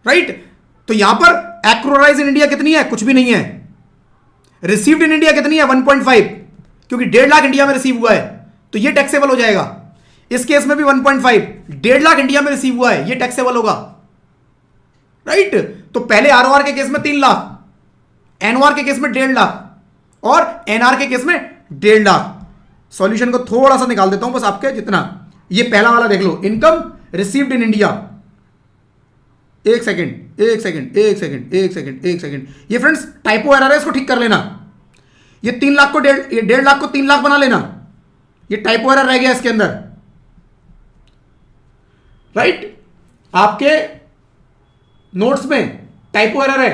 राइट। तो यहां पर एक्रोराइज इन इंडिया कितनी है, कुछ भी नहीं है। रिसीव्ड इन इंडिया कितनी है, 1.5, क्योंकि 1.5 लाख इंडिया में रिसीव हुआ है, तो ये टैक्सेबल हो जाएगा। इस केस में भी 1.5, 1.5 लाख इंडिया में रिसीव हुआ है, ये टैक्सेबल होगा, राइट। तो पहले आरओआर के केस में 3 लाख, एनओआर के केस में 1.5 लाख और एनआर के केस में 1.5 लाख। सॉल्यूशन को थोड़ा सा निकाल देता हूं बस आपके जितना। ये पहला वाला देख लो, इनकम रिसीव्ड इन इंडिया। एक सेकंड, ये फ्रेंड्स टाइपो एरर है, इसको ठीक कर लेना। ये 3 लाख को 1.5 लाख को 3 लाख बना लेना, ये टाइपो एरर रह गया इसके अंदर, राइट। आपके नोट्स में टाइपो एरर है,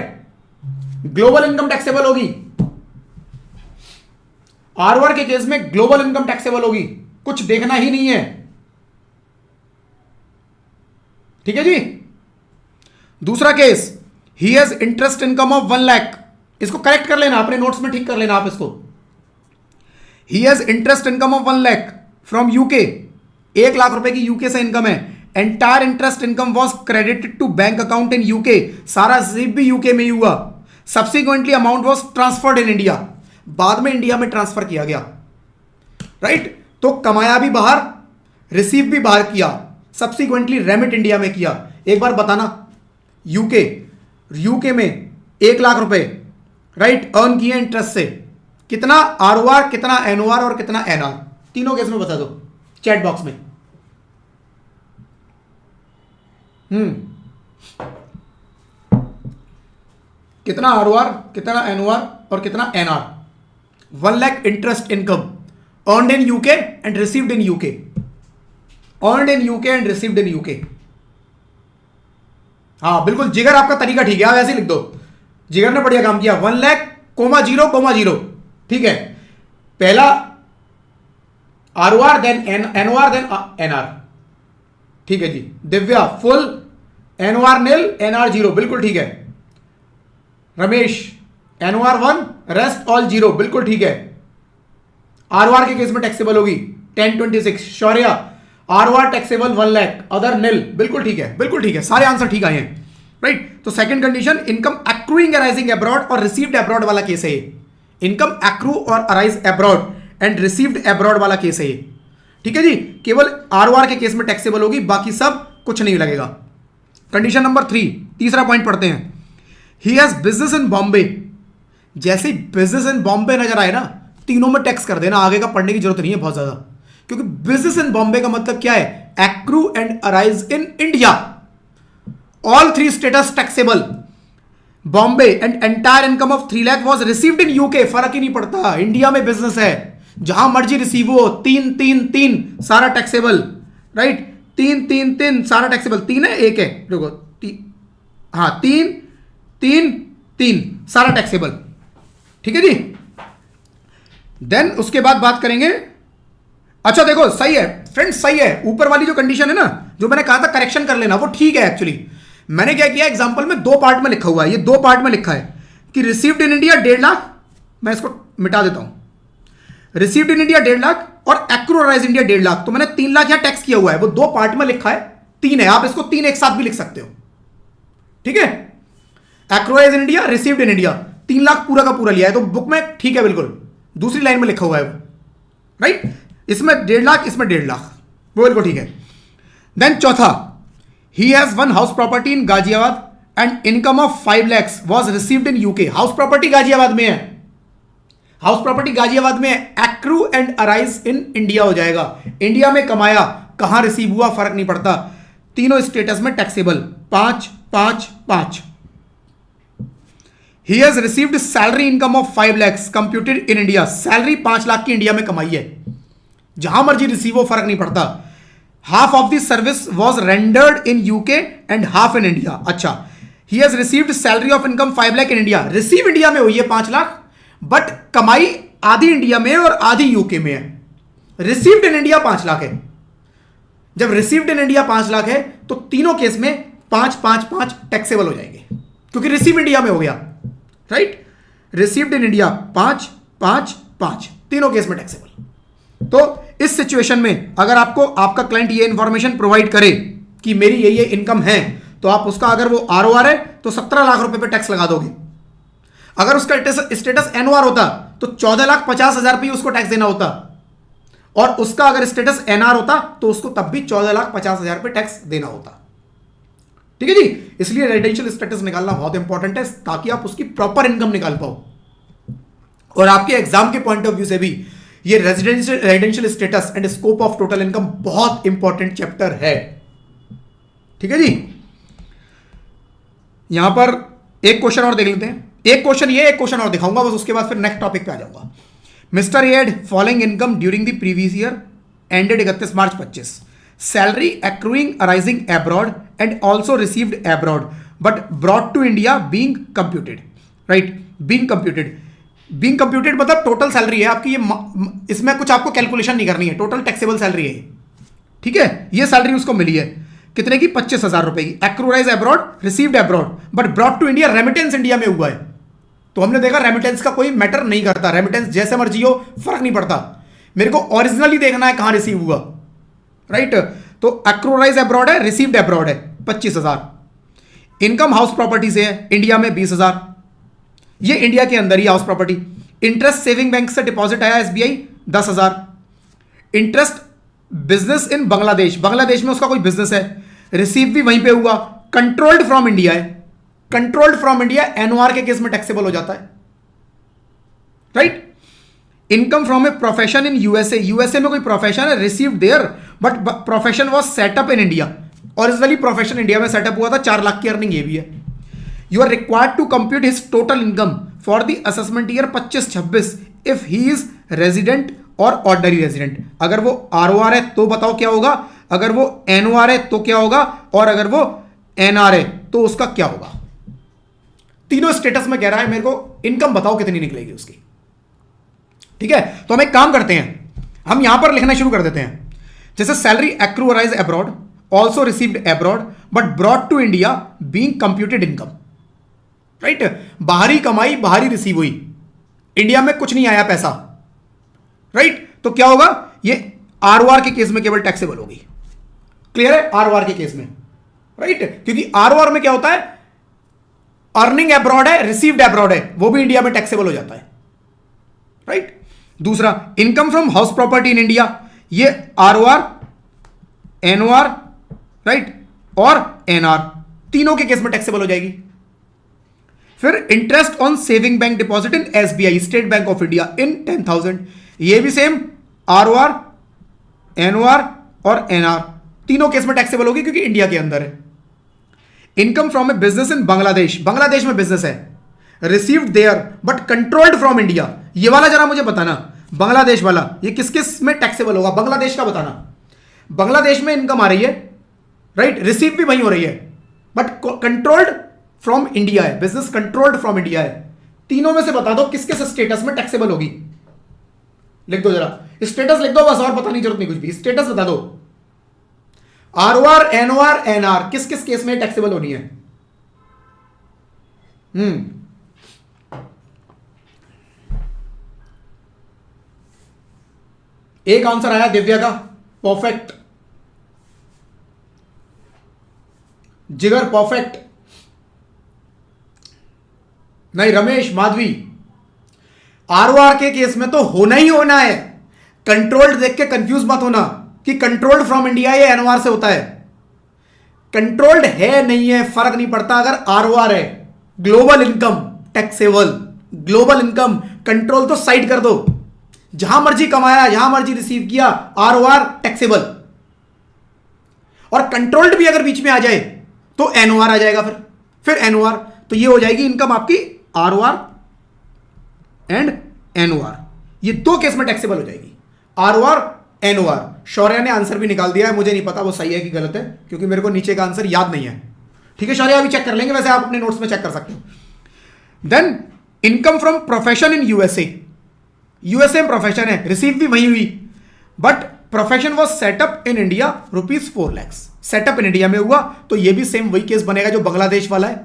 ग्लोबल इनकम टैक्सेबल होगी, आरओआर के केस में ग्लोबल इनकम टैक्सेबल होगी, कुछ देखना ही नहीं है, ठीक है जी। दूसरा case, he has interest income of 1 lakh, इसको करेक्ट कर लेना, अपने नोट्स में ठीक कर लेना आप इसको। He has interest income of 1 lakh from UK, 1 lakh रुपए की यूके से इनकम है। Entire interest income was credited to bank account in UK, सारा रिसीव भी यूके में ही हुआ। Subsequently amount was transferred in India, बाद में इंडिया में ट्रांसफर किया गया, राइट। तो कमाया भी बाहर, रिसीव भी बाहर किया, सब्सिक्वेंटली रेमिट इंडिया में किया। एक बार बताना, यूके में 1 लाख रुपए, राइट, अर्न किए इंटरेस्ट से, कितना आरओआर, कितना एनओआर और कितना एनआर, तीनों केस में बता दो चैट बॉक्स में। कितना आरओआर, कितना एनओआर और कितना NR. 1 lakh interest income earned in UK and received in UK, earned in UK and received in UK. हाँ बिल्कुल जिगर, आपका तरीका ठीक है, आप ऐसे ही लिख दो, जिगर ने बढ़िया काम किया। 1 लाख, 0,0, ठीक है। पहला ROR, then NOR, then NR, ठीक है जी। Divya full, NOR nil, NR 0, बिल्कुल ठीक है। रमेश एनओआर 1, रेस्ट ऑल 0, बिल्कुल ठीक है। आरओआर के केस में टैक्सेबल होगी 1026। Shaurya ROR taxable 1 lakh, other nil, बिल्कुल ठीक है, बिल्कुल ठीक है, सारे आंसर ठीक आए हैं, राइट। तो second condition, income accruing arising abroad और रिसीव्ड अब्रॉड वाला केस है ये। इनकम एक्रू और arise abroad and received abroad वाला केस है ये, ठीक है जी। केवल आरओआर के केस में टैक्सेबल होगी, बाकी सब कुछ नहीं लगेगा। कंडीशन नंबर 3, तीसरा पॉइंट पढ़ते हैं। He has business in Bombay, जैसे ही बिजनेस इन बॉम्बे नजर आए ना, तीनों में टैक्स कर देना, आगे का पढ़ने की जरूरत नहीं है बहुत ज्यादा, क्योंकि बिजनेस इन बॉम्बे का मतलब क्या है, accrue and arise in India, all 3 status taxable. Bombay and entire income of 3 lakh was received in UK, फर्क ही नहीं पड़ता, इंडिया में बिजनेस है, जहां मर्जी रिसीव हो, 3 सारा टैक्सेबल, राइट। 3 सारा टैक्सेबल, 3 है, 1 है, देखो, हाँ 3 सारा टैक्सेबल, ठीक है जी। देन उसके बाद बात करेंगे, अच्छा देखो सही है फ्रेंड्स, सही है, ऊपर वाली जो कंडीशन है ना, जो मैंने कहा था करेक्शन कर लेना, वो ठीक है। एक्चुअली मैंने क्या किया, एग्जांपल में 2 पार्ट में लिखा हुआ है, ये 2 पार्ट में लिखा है कि रिसीव्ड इन इंडिया 1.5 लाख, मैं इसको मिटा देता हूं, रिसीव्ड इन इंडिया 1.5 लाख और एक्रोराइज इंडिया 1.5 लाख, तो मैंने 3 लाख यहां टैक्स किया हुआ है, वो 2 पार्ट में लिखा है, 3 है, आप इसको 3 एक साथ भी लिख सकते हो, ठीक है। Accrue arise in India, received in India, 3 lakh पूरा का पूरा लिया है, तो बुक में ठीक है, बिल्कुल दूसरी लाइन में लिखा हुआ है वो, राइट। इसमें 1.5 लाख, इसमें 1.5 लाख, वो बिल्कुल ठीक है। देन चौथा, he has 1 house property in Ghaziabad and income of 5 lakhs was received in UK. House property Ghaziabad में है, हाउस प्रॉपर्टी गाजियाबाद में है, accrue and arise in India हो जाएगा, इंडिया में कमाया, कहां रिसीव हुआ फर्क नहीं पड़ता, तीनों स्टेटस में taxable, 5 5 5। He has received salary income of 5 lakhs computed in India. Salary 5 lakh की इंडिया में कमाई है, जहां मर्जी रिसीव हो फर्क नहीं पड़ता। Half of the service was rendered in UK and half in India. अच्छा, he has received salary of income 5 lakh in India. Receive India में हुई है 5 लाख, बट कमाई आधी इंडिया में है और आधी यूके में है। रिसीव्ड इन इंडिया 5 लाख है। जब रिसीव्ड इन इंडिया 5 लाख है तो तीनों केस में 5-5-5 टैक्सेबल हो जाएंगे, क्योंकि रिसीव इंडिया में हो गया, राइट। रिसीव्ड इन इंडिया 5-5-5 तीनों केस में टैक्सेबल। तो इस सिचुएशन में अगर आपको आपका क्लाइंट ये इंफॉर्मेशन प्रोवाइड करे कि मेरी ये इनकम है, तो आप उसका अगर वो आरओआर है तो 17 लाख रुपए पे टैक्स लगा दोगे। अगर उसका स्टेटस एनओआर होता तो 14,50,000 रुपये उसको टैक्स देना होता, और उसका अगर स्टेटस एनआर होता तो उसको तब भी 14,50,000 रुपये टैक्स देना होता। ठीक है जी। इसलिए रेजिडेंशियल स्टेटस निकालना बहुत इंपॉर्टेंट है, ताकि आप उसकी प्रॉपर इनकम निकाल पाओ। और आपके एग्जाम के पॉइंट ऑफ व्यू से भी ये residential status and scope of total income बहुत इंपॉर्टेंट चैप्टर है। ठीक है जी। यहां पर एक क्वेश्चन और देख लेते हैं। एक क्वेश्चन और दिखाऊंगा बस, उसके बाद फिर नेक्स्ट टॉपिक पे आ जाऊंगा। Mister had following income during the previous year ended 31 March 25। Salary accruing arising abroad and also received abroad but brought to India being computed, right. Being computed मतलब टोटल सैलरी है आपकी, ये इसमें कुछ आपको कैलकुलेशन नहीं करनी है, टोटल टैक्सेबल सैलरी है। ठीक है, ये सैलरी उसको मिली है कितने की? 25,000 रुपए की। Accrue arise abroad, received abroad but brought to India, remittance India में हुआ है। तो हमने देखा रेमिटेंस का कोई मैटर नहीं करता, रेमिटेंस जैसे मर्जी हो फर्क नहीं पड़ता, मेरे को ओरिजिनली देखना है कहां रिसीव हुआ, राइट। तो एक्रूराइज एब्रॉड है, रिसीव्ड एब्रॉड है 25,000। इनकम हाउस प्रॉपर्टी से है, इंडिया में 20,000, ये इंडिया के अंदर ही house property. Interest saving bank से डिपॉजिट आया SBI 10,000। Interest business in Bangladesh, Bangladesh में उसका कोई बिजनेस है, रिसीव भी वहीं पे हुआ। कंट्रोल्ड फ्रॉम इंडिया है, कंट्रोल्ड फ्रॉम इंडिया एनओआर के केस में टैक्सेबल हो जाता है, right. Income from a profession in USA, USA में कोई प्रोफेशन है, received there but profession was set up in India. Originally profession India में सेटअप हुआ था, 4 लाख की अर्निंग ये भी है। You are required to compute his total income for the assessment year 25-26 if he is resident और ऑर्डिनरी रेजिडेंट। अगर वो आरओआर है तो बताओ क्या होगा, अगर वो एनओआर है तो क्या होगा, और अगर वो एनआर है तो उसका क्या होगा। तीनों स्टेटस में कह रहा है मेरे को इनकम बताओ कितनी निकलेगी उसकी। ठीक है, तो हम एक काम करते हैं, हम यहां पर लिखना शुरू कर देते हैं। जैसे salary accrue arise abroad, also received abroad but brought to India being computed income, right. बाहरी कमाई बाहरी रिसीव हुई, इंडिया में कुछ नहीं आया पैसा, राइट। तो क्या होगा, ये आरओआर के केस में केवल टैक्सेबल होगी। क्लियर है, आरओआर के केस में, राइट। क्योंकि आरओआर में क्या होता है, अर्निंग एब्रॉड है, रिसीव्ड एब्रॉड है, वो भी इंडिया में टैक्सेबल हो जाता है, राइट। दूसरा, income from house property in India, ये आरओआर, एनओआर, राइट, और एनआर तीनों के केस में टैक्सेबल हो जाएगी। फिर interest on saving bank deposit in SBI, State Bank of India in 10,000, ये भी सेम आरओआर, एनओआर और एनआर तीनों केस में टैक्सेबल होगी क्योंकि इंडिया के अंदर है। Income from a business in Bangladesh, Bangladesh में बिजनेस है, received there but controlled from India. ये वाला जरा मुझे बताना, बांग्लादेश वाला ये किस किस में टैक्सेबल होगा, बांग्लादेश का बताना। बांग्लादेश में इनकम आ रही है, राइट, रिसीव भी वहीं हो रही है, बट कंट्रोल्ड फ्रॉम इंडिया है, बिजनेस कंट्रोल्ड फ्रॉम इंडिया है। तीनों में से बता दो किस किस स्टेटस में टैक्सेबल होगी। लिख दो जरा, स्टेटस लिख दो बस, और पता नहीं जरूरत नहीं कुछ भी, स्टेटस बता दो। आरओआर, एनओआर, एनआर किस किस केस में टैक्सेबल होनी है। एक आंसर आया दिव्या का, परफेक्ट, जिगर परफेक्ट, नहीं रमेश, माधवी, आरओआर के केस में तो होना ही होना है। कंट्रोल्ड देख के कंफ्यूज मत होना कि कंट्रोल्ड फ्रॉम इंडिया ये एनओआर से होता है, कंट्रोल्ड है नहीं है फर्क नहीं पड़ता। अगर आरओआर है, global income taxable, global income, control तो साइड कर दो, जहां मर्जी कमाया जहां मर्जी रिसीव किया, आरओआर टैक्सेबल। और कंट्रोल्ड भी अगर बीच में आ जाए तो एनओआर आ जाएगा, फिर एनओआर, तो ये हो जाएगी इनकम आपकी ROR एंड NOR, ये दो केस में टैक्सेबल हो जाएगी। ROR NOR। शौर्य ने आंसर भी निकाल दिया है, मुझे नहीं पता वो सही है कि गलत है, क्योंकि मेरे को नीचे का आंसर याद नहीं है। ठीक है शौर्य, अभी चेक कर लेंगे, वैसे आप अपने नोट्स में चेक कर सकते हो। Then income from profession in USA में प्रोफेशन है, रिसीव भी वही हुई, but profession was set up in India ₹4 lakh. Set up in India में हुआ तो ये भी सेम वही केस बनेगा जो बांग्लादेश वाला है,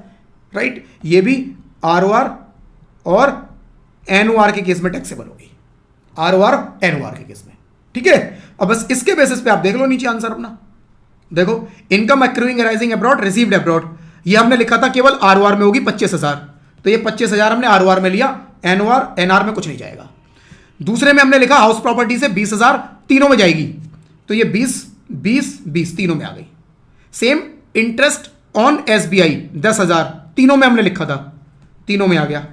राइट। ये भी ROR और NOR के केस में टैक्सेबल होगी, ROR NOR के केस में। ठीक है, अब बस इसके बेसिस पे आप देख लो नीचे आंसर अपना। देखो, income accruing arising abroad, received abroad, ये हमने लिखा था केवल ROR में होगी 25,000, तो ये 25,000 हमने ROR में लिया, NR में कुछ नहीं जाएगा। दूसरे में हमने लिखा हाउस प्रॉपर्टी से 20,000, तीनों में जाएगी, तो ये 20 तीनों में आ गई। सेम इंटरेस्ट ऑन SBI 10,000, तीनों में हमने लिखा था, तीनों में आ गया।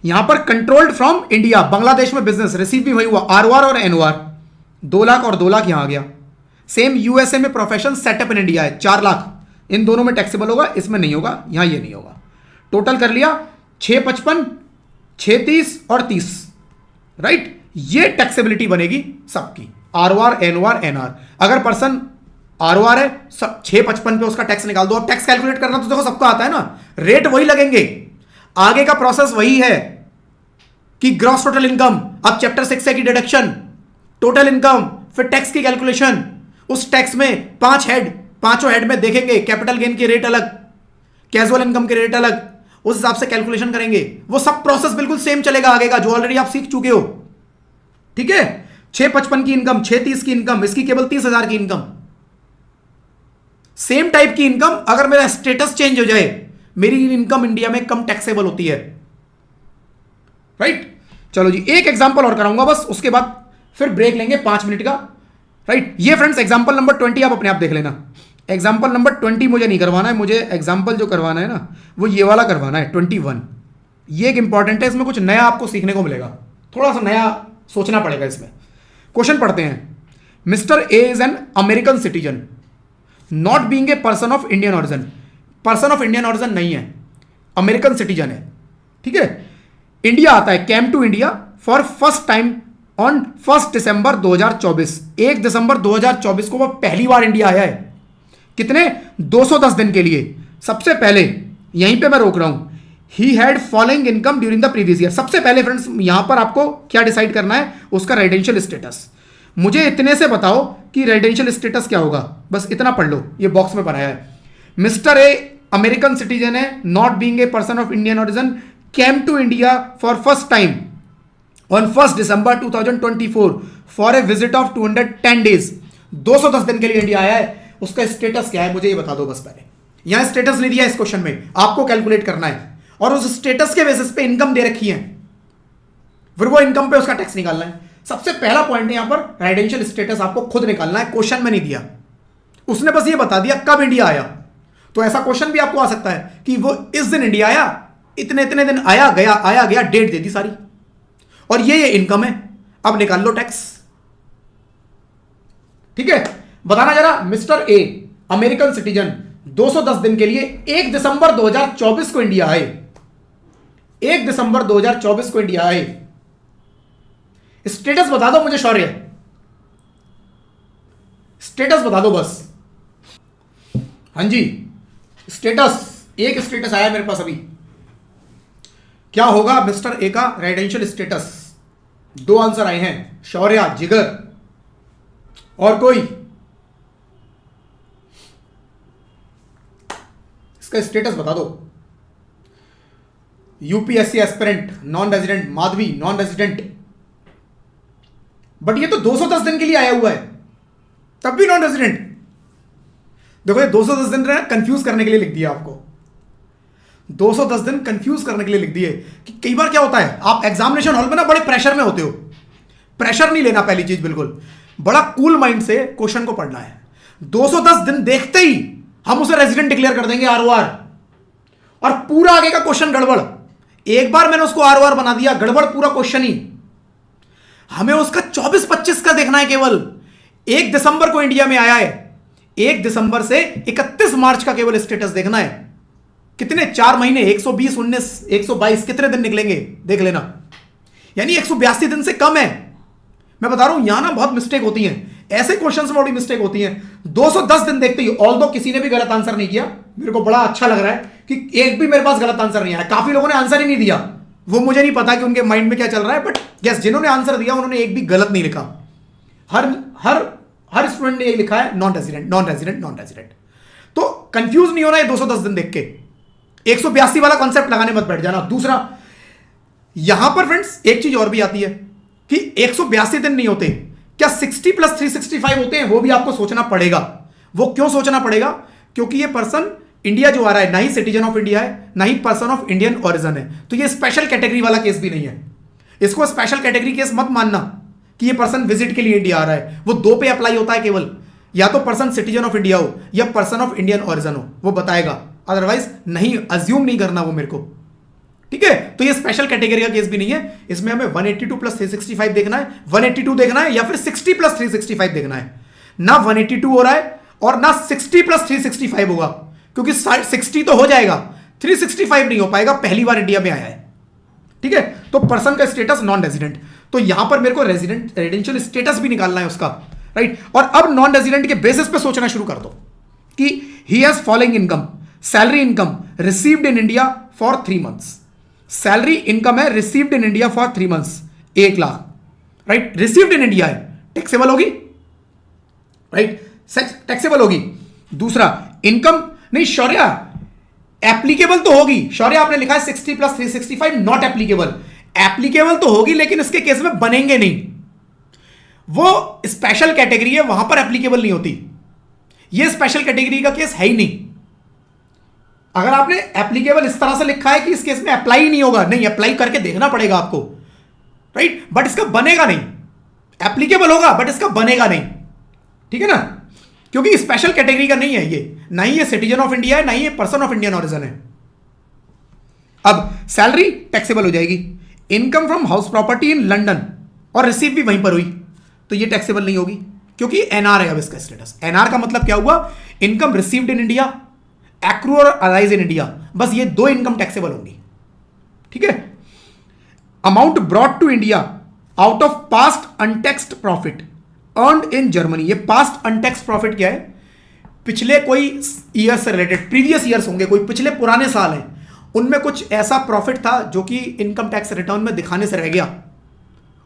यहां पर कंट्रोल्ड फ्रॉम इंडिया, बांग्लादेश में बिजनेस, रिसीव भी वही हुआ, ROR और NOR, 2 लाख और 2 लाख यहां आ गया। सेम यूएसए में प्रोफेशन सेटअप इन इंडिया है, 4 लाख, इन दोनों में टैक्सेबल होगा, इसमें नहीं होगा, यहां ये नहीं होगा। टोटल कर लिया 655, 630 और 30, राइट। ये टैक्सेबिलिटी बनेगी सबकी, ROR NOR NR। अगर पर्सन ROR है, सब 655 पे उसका टैक्स निकाल दो। अब टैक्स कैलकुलेट करना तो देखो सबको आता है ना, रेट वही लगेंगे, आगे का प्रोसेस वही है कि ग्रॉस टोटल इनकम, अब चैप्टर 6 है की डिडक्शन, टोटल इनकम, फिर टैक्स की कैलकुलेशन। उस टैक्स में 5 हेड, पांचों हेड में देखेंगे कैपिटल गेन के रेट अलग, कैजुअल इनकम के रेट अलग, उस हिसाब से कैलकुलेशन करेंगे। वो सब प्रोसेस बिल्कुल सेम चलेगा आगे का, जो ऑलरेडी आप सीख चुके हो। ठीक है, 655 की इनकम, 630 की इनकम, इसकी केवल 30,000 की इनकम, सेम टाइप की इनकम। अगर मेरा स्टेटस चेंज हो जाए, मेरी इनकम इंडिया में कम टैक्सेबल होती है, राइट। चलो जी, एक एग्जांपल और कराऊंगा बस, उसके बाद फिर ब्रेक लेंगे 5 मिनट का, राइट। ये फ्रेंड्स एग्जांपल नंबर 20 आप अपने आप देख लेना। एग्जांपल नंबर 20 मुझे नहीं करवाना है, मुझे एग्जांपल जो करवाना है ना वो ये वाला करवाना है, 21। ये एक इंपॉर्टेंट है, इसमें कुछ नया आपको सीखने को मिलेगा, थोड़ा सा नया सोचना पड़ेगा इसमें। क्वेश्चन पढ़ते हैं। Mister A is an American citizen not being a person of Indian origin. Person of Indian origin नहीं है, अमेरिकन सिटीजन है, ठीक है। इंडिया आता है, came to India for first time on 1 दिसंबर 2024। 1 दिसंबर 2024 को वो पहली बार इंडिया आया है। कितने? 210 दिन के लिए। सबसे पहले यहीं पे मैं रोक रहा हूं, he had following income during the previous year. सबसे पहले फ्रेंड्स यहां पर आपको क्या डिसाइड करना है, उसका रेजिडेंशियल स्टेटस। मुझे इतने से बताओ कि रेजिडेंशियल स्टेटस क्या होगा, बस इतना पढ़ लो, ये बॉक्स में बनाया है। मिस्टर ए अमेरिकन सिटीजन है, not being a person of Indian origin, came to India for first time on 1 December 2024 for a visit of 210 days. 210 दिन के लिए इंडिया आया है। उसका स्टेटस क्या है मुझे ये बता दो बस पहले। यहां स्टेटस नहीं दिया इस क्वेश्चन में, आपको कैलकुलेट करना है, और उस स्टेटस के बेसिस पे इनकम दे रखी है, फिर वो इनकम पे उसका टैक्स निकालना है। सबसे पहला पॉइंट है यहां पर रेजिडेंशियल स्टेटस आपको खुद निकालना है, क्वेश्चन में नहीं दिया। उसने बस ये बता दिया कब इंडिया आया। तो ऐसा क्वेश्चन भी आपको आ सकता है कि वो इस दिन इंडिया आया, इतने इतने दिन आया गया, डेट दे दी सारी, और ये इनकम है, अब निकाल लो टैक्स। ठीक है, बताना जरा। मिस्टर ए अमेरिकन सिटीजन 210 दिन के लिए 1 दिसंबर 2024 को इंडिया आए, 1 दिसंबर 2024 को इंडिया आए। स्टेटस बता दो मुझे शौर्य, स्टेटस बता दो बस। हां जी, स्टेटस, एक स्टेटस आया मेरे पास अभी। क्या होगा मिस्टर ए का रेजिडेंशियल स्टेटस? 2 आंसर आए हैं, शौर्य, जिगर और कोई। इसका स्टेटस बता दो। UPSC aspirant, non resident, Madhavi non resident. But ये तो 210 दिन के लिए आया हुआ है, तब भी नॉन रेजिडेंट। देखो ये 210 दिन कंफ्यूज करने के लिए लिख दिया आपको, 210 दिन कंफ्यूज करने के लिए लिख दिए कि कई बार क्या होता है, आप एग्जामिनेशन हॉल में ना बड़े प्रेशर में होते हो। प्रेशर नहीं लेना, पहली चीज बिल्कुल बड़ा कूल माइंड से क्वेश्चन को पढ़ना है। 210 दिन देखते ही हम उसे रेजिडेंट डिक्लेयर कर देंगे ROR, और पूरा आगे का क्वेश्चन गड़बड़। एक बार मैंने उसको ROR बना दिया, गड़बड़ पूरा क्वेश्चन ही। हमें उसका 24-25 का देखना है केवल। 1 दिसंबर को इंडिया में आया है, 1 दिसंबर से 31 मार्च का केवल स्टेटस देखना है। कितने 4 महीने 120 19 122 कितने दिन निकलेंगे देख लेना, यानी 182 दिन से कम है। मैं बता रहा हूं यहां ना बहुत मिस्टेक होती है, ऐसे क्वेश्चंस में बड़ी मिस्टेक होती है। 210 दिन देखते ही, ऑल्दो किसी ने भी गलत आंसर नहीं किया, मेरे को बड़ा अच्छा लग रहा है कि एक भी मेरे पास गलत आंसर नहीं आया। काफी लोगों ने आंसर ही नहीं दिया, वो मुझे नहीं पता कि उनके माइंड में क्या चल रहा है, बट यस जिन्होंने आंसर दिया उन्होंने एक भी गलत नहीं लिखा। हर स्टूडेंट ने ये लिखा है non resident non resident non resident. तो कंफ्यूज नहीं होना है 210 दिन देख के, 182 वाला कॉन्सेप्ट लगाने मत बैठ जाना। दूसरा यहां पर फ्रेंड्स एक चीज और भी आती है कि 182 दिन नहीं होते, क्या 60 + 365 होते हैं, वो भी आपको सोचना पड़ेगा। वो क्यों सोचना पड़ेगा? क्योंकि ये पर्सन इंडिया जो आ रहा है ना ही सिटीजन ऑफ इंडिया है ना ही पर्सन ऑफ इंडियन ओरिजिन है, तो ये स्पेशल कैटेगरी वाला केस भी नहीं है। इसको स्पेशल कैटेगरी केस मत मानना कि ये पर्सन विजिट के लिए इंडिया आ रहा है। वो 2 पे अप्लाई होता है केवल, या तो पर्सन सिटीजन ऑफ इंडिया हो या पर्सन ऑफ इंडियन ओरिजिन हो, वो बताएगा, अदरवाइज नहीं, अज्यूम नहीं करना वो मेरे को, ठीक है। तो ये स्पेशल कैटेगरी का केस भी नहीं है, इसमें हमें 182 + 365 देखना है, 182 देखना है या फिर 60 + 365 देखना है। ना 182 हो रहा है और ना 60 + 365 होगा, क्योंकि 60 तो हो जाएगा, 365 नहीं हो पाएगा, पहली बार इंडिया में आया है, ठीक है। तो पर्सन का स्टेटस नॉन रेजिडेंट, तो यहां पर मेरे को रेजिडेंशियल स्टेटस भी निकालना है उसका, राइट। और अब नॉन रेजिडेंट के बेसिस पे सोचना शुरू कर दो कि he has following income, salary income received in India for 3 months. Salary income है received in India for 3 months, 1 lakh, right. Received in India है, टैक्सेबल होगी, राइट, टैक्सेबल होगी। दूसरा इनकम नहीं, शौर्य एप्लीकेबल तो होगी, शौर्य आपने लिखा है 60 + 365 नॉट एप्लीकेबल, एप्लीकेबल तो होगी लेकिन इसके केस में बनेंगे नहीं, वो स्पेशल कैटेगरी है, वहां पर एप्लीकेबल नहीं होती। ये स्पेशल कैटेगरी का केस है ही नहीं। अगर आपने एप्लीकेबल इस तरह से लिखा है कि इस केस में अप्लाई ही नहीं होगा, नहीं, अप्लाई करके देखना पड़ेगा आपको, राइट, बट इसका बनेगा नहीं। एप्लीकेबल होगा बट इसका बनेगा नहीं, ठीक है ना, क्योंकि स्पेशल कैटेगरी का नहीं है ये, ना ही ये सिटीजन ऑफ इंडिया है ना ही ये पर्सन ऑफ इंडियन ओरिजिन है। अब सैलरी टैक्सेबल हो जाएगी, income from house property in London और रिसीव भी वहीं पर हुई, तो ये टैक्सेबल नहीं होगी क्योंकि एनआर है अब इसका स्टेटस। एनआर का मतलब क्या हुआ? Income received in India, accrue और अराइज इन इंडिया, बस ये 2 इनकम टैक्सेबल होंगी, ठीक है। Amount brought to India out of past untaxed profit earned in Germany. ये पास्ट अनटैक्स्ड प्रॉफिट क्या है? पिछले कोई ईयर से रिलेटेड, प्रीवियस ईयर्स होंगे, कोई पिछले पुराने साल हैं, उनमें कुछ ऐसा प्रॉफिट था जो कि इनकम टैक्स रिटर्न में दिखाने से रह गया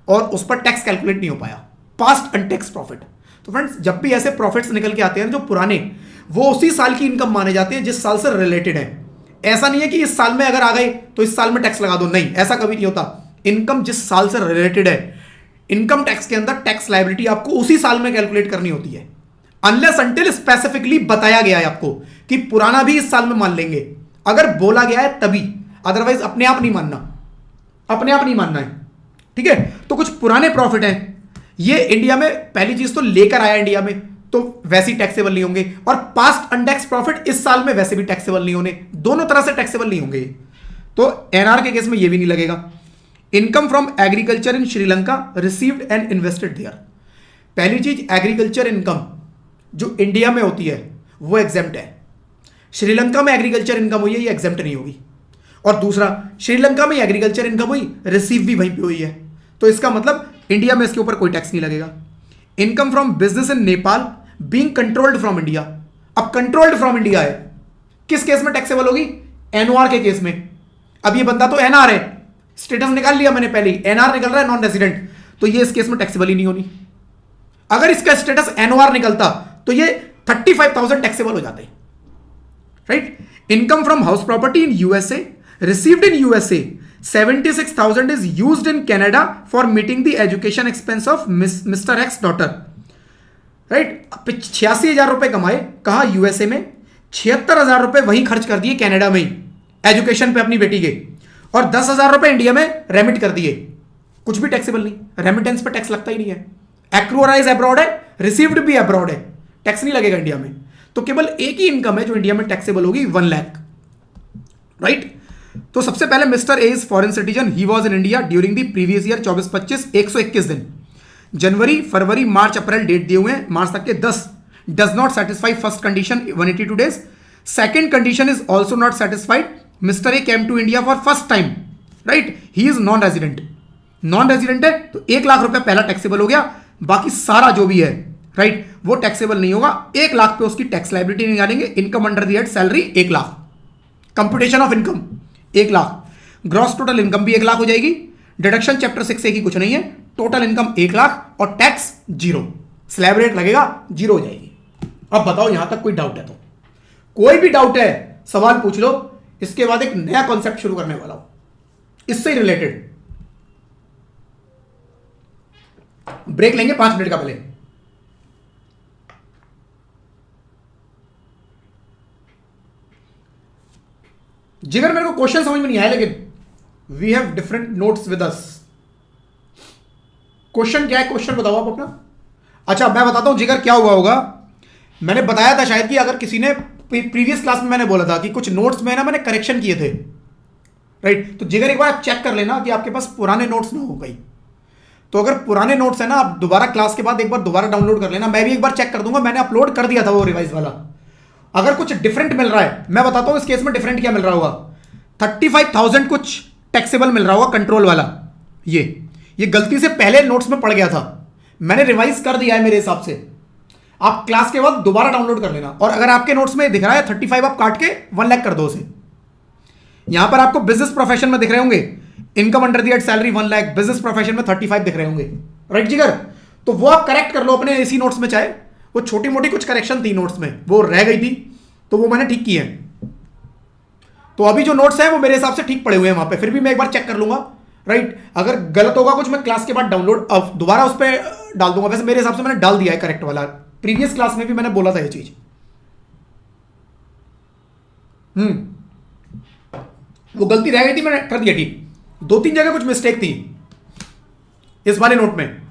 और उस पर टैक्स कैलकुलेट नहीं हो पाया, पास्ट अनटैक्स्ड प्रॉफिट। तो फ्रेंड्स जब भी ऐसे प्रॉफिट्स निकल के आते हैं जो पुराने, वो उसी साल की इनकम माने जाते हैं जिस साल से रिलेटेड है। ऐसा नहीं है कि इस साल में अगर आ गए तो इस साल में टैक्स लगा दो, नहीं, ऐसा कभी नहीं होता। इनकम जिस साल से रिलेटेड है, इनकम टैक्स के अंदर टैक्स लायबिलिटी आपको उसी साल में कैलकुलेट करनी होती है, अनलेस अंटिल स्पेसिफिकली बताया गया है आपको कि पुराना भी इस साल में मान लेंगे, अगर बोला गया है तभी, अदरवाइज अपने आप नहीं मानना, अपने आप नहीं मानना है, ठीक है। तो कुछ पुराने प्रॉफिट हैं, ये इंडिया में पहली चीज तो लेकर आया इंडिया में, तो वैसे ही टैक्सेबल नहीं होंगे, और पास्ट अनटैक्स प्रॉफिट इस साल में वैसे भी टैक्सेबल नहीं होने, दोनों तरह से टैक्सेबल नहीं होंगे, तो एनआर के केस में ये भी नहीं लगेगा। Income from agriculture in Sri Lanka received and invested there. पहली चीज, एग्रीकल्चर इनकम जो इंडिया में होती है वो एग्जेम्प्ट है, श्रीलंका में एग्रीकल्चर इनकम हुई है, ये एग्जेम्प्ट नहीं होगी। और दूसरा, श्रीलंका में एग्रीकल्चर इनकम हुई, रिसीव भी वहीं पे हुई है, तो इसका मतलब इंडिया में इसके ऊपर कोई टैक्स नहीं लगेगा। Income from business in Nepal being controlled from India. अब कंट्रोल्ड फ्रॉम इंडिया है, किस केस में टैक्सेबल होगी? एनओआर के केस में। अब ये बंदा तो एनआर है, स्टेटस निकाल लिया मैंने पहले ही, एनआर निकल रहा है नॉन रेजिडेंट, तो ये इस केस में टैक्सेबल ही नहीं होनी। अगर इसका स्टेटस एनओआर निकलता तो ये 35,000 टैक्सेबल हो जाते, right. Income from house property in USA received in USA 76,000 is used in Canada for meeting the education expense of mister x daughter, right. 86,000 रुपए कमाए, कहा? यूएसए में। 76,000 रुपए वहीं खर्च कर दिए कनाडा में ही एजुकेशन पे अपनी बेटी के, और 10,000 रुपए इंडिया में रेमिट कर दिए, कुछ भी टैक्सेबल नहीं, रेमिटेंस पे टैक्स लगता ही नहीं है। एक्रूअराइज अब्रॉड है, रिसीव्ड भी अब्रॉड है, टैक्स नहीं लगेगा इंडिया में। तो केवल एक ही इनकम है जो इंडिया में टैक्सेबल होगी, 1 लाख, राइट। तो सबसे पहले mister A is foreign citizen, he was in India during the previous year 24-25 121 दिन, जनवरी फरवरी मार्च अप्रैल डेट दिए हुए हैं, मार्च तक के 10, does not satisfy first condition 182 days, second condition is also not satisfied, mister A came to India for first time, right, he is non resident, non resident है तो 1 लाख रुपया पहला टैक्सेबल हो गया, बाकी सारा जो भी है राइट वो टैक्सेबल नहीं होगा। 1 लाख पे उसकी टैक्स लाइबिलिटी निकालेंगे। Income under the head salary 1 lakh, computation of income 1 lakh, gross total income भी 1 लाख हो जाएगी, डिडक्शन चैप्टर 6 की कुछ नहीं है, टोटल इनकम 1 लाख और टैक्स 0, स्लैब रेट लगेगा 0 हो जाएगी। अब बताओ यहां तक कोई डाउट है तो? कोई भी डाउट है सवाल पूछ लो, इसके बाद एक नया कॉन्सेप्ट शुरू करने वाला हूं इससे रिलेटेड। ब्रेक लेंगे 5 मिनट का पहले। जिगर मेरे को क्वेश्चन समझ में नहीं आया, लेकिन we have different notes with us. Question क्या है? क्वेश्चन बताओ आप अपना। अच्छा मैं बताता हूं जिगर क्या हुआ होगा। मैंने बताया था शायद कि अगर किसी ने प्रीवियस क्लास में मैंने बोला था कि कुछ नोट्स में ना मैंने करेक्शन किए थे, राइट, तो जिगर एक बार आप चेक कर लेना कि आपके पास पुराने नोट्स ना हो गई। तो अगर पुराने नोट्स है ना, आप दोबारा क्लास के बाद एक बार दोबारा डाउनलोड कर लेना। मैं भी एक बार चेक कर दूंगा, मैंने अपलोड कर दिया था वो रिवाइज वाला। अगर कुछ डिफरेंट मिल रहा है, मैं बताता हूं इस केस में डिफरेंट क्या मिल रहा होगा। 35,000 कुछ टैक्सेबल मिल रहा होगा कंट्रोल वाला। ये गलती से पहले नोट्स में पड़ गया था, मैंने रिवाइज कर दिया है मेरे हिसाब से। आप क्लास के बाद दोबारा डाउनलोड कर लेना। और अगर आपके नोट्स में दिख रहा है 35 आप काट के 1 लाख कर दो उसे। यहां पर आपको बिजनेस प्रोफेशन में दिख रहे होंगे income under the head salary 1 lakh, business profession में 35 दिख रहे होंगे, राइट जिगर? तो वो आप करेक्ट कर लो अपने इसी नोट्स में, चाहे वो छोटी मोटी कुछ करेक्शन थी नोट्स में, वो रह गई थी तो वो मैंने ठीक की है। तो अभी जो नोट्स हैं वो मेरे हिसाब से ठीक पड़े हुए हैं वहां पे, फिर भी मैं एक बार चेक कर लूंगा, राइट? अगर गलत होगा कुछ मैं क्लास के बाद डाउनलोड अब दोबारा उस पर डाल दूंगा। वैसे मेरे हिसाब से मैंने डाल दिया है करेक्ट वाला, प्रीवियस क्लास में भी मैंने बोला था ये चीज। वो गलती रह गई थी, मैंने कर दिया ठीक। 2-3 जगह कुछ मिस्टेक थी इस वाले नोट में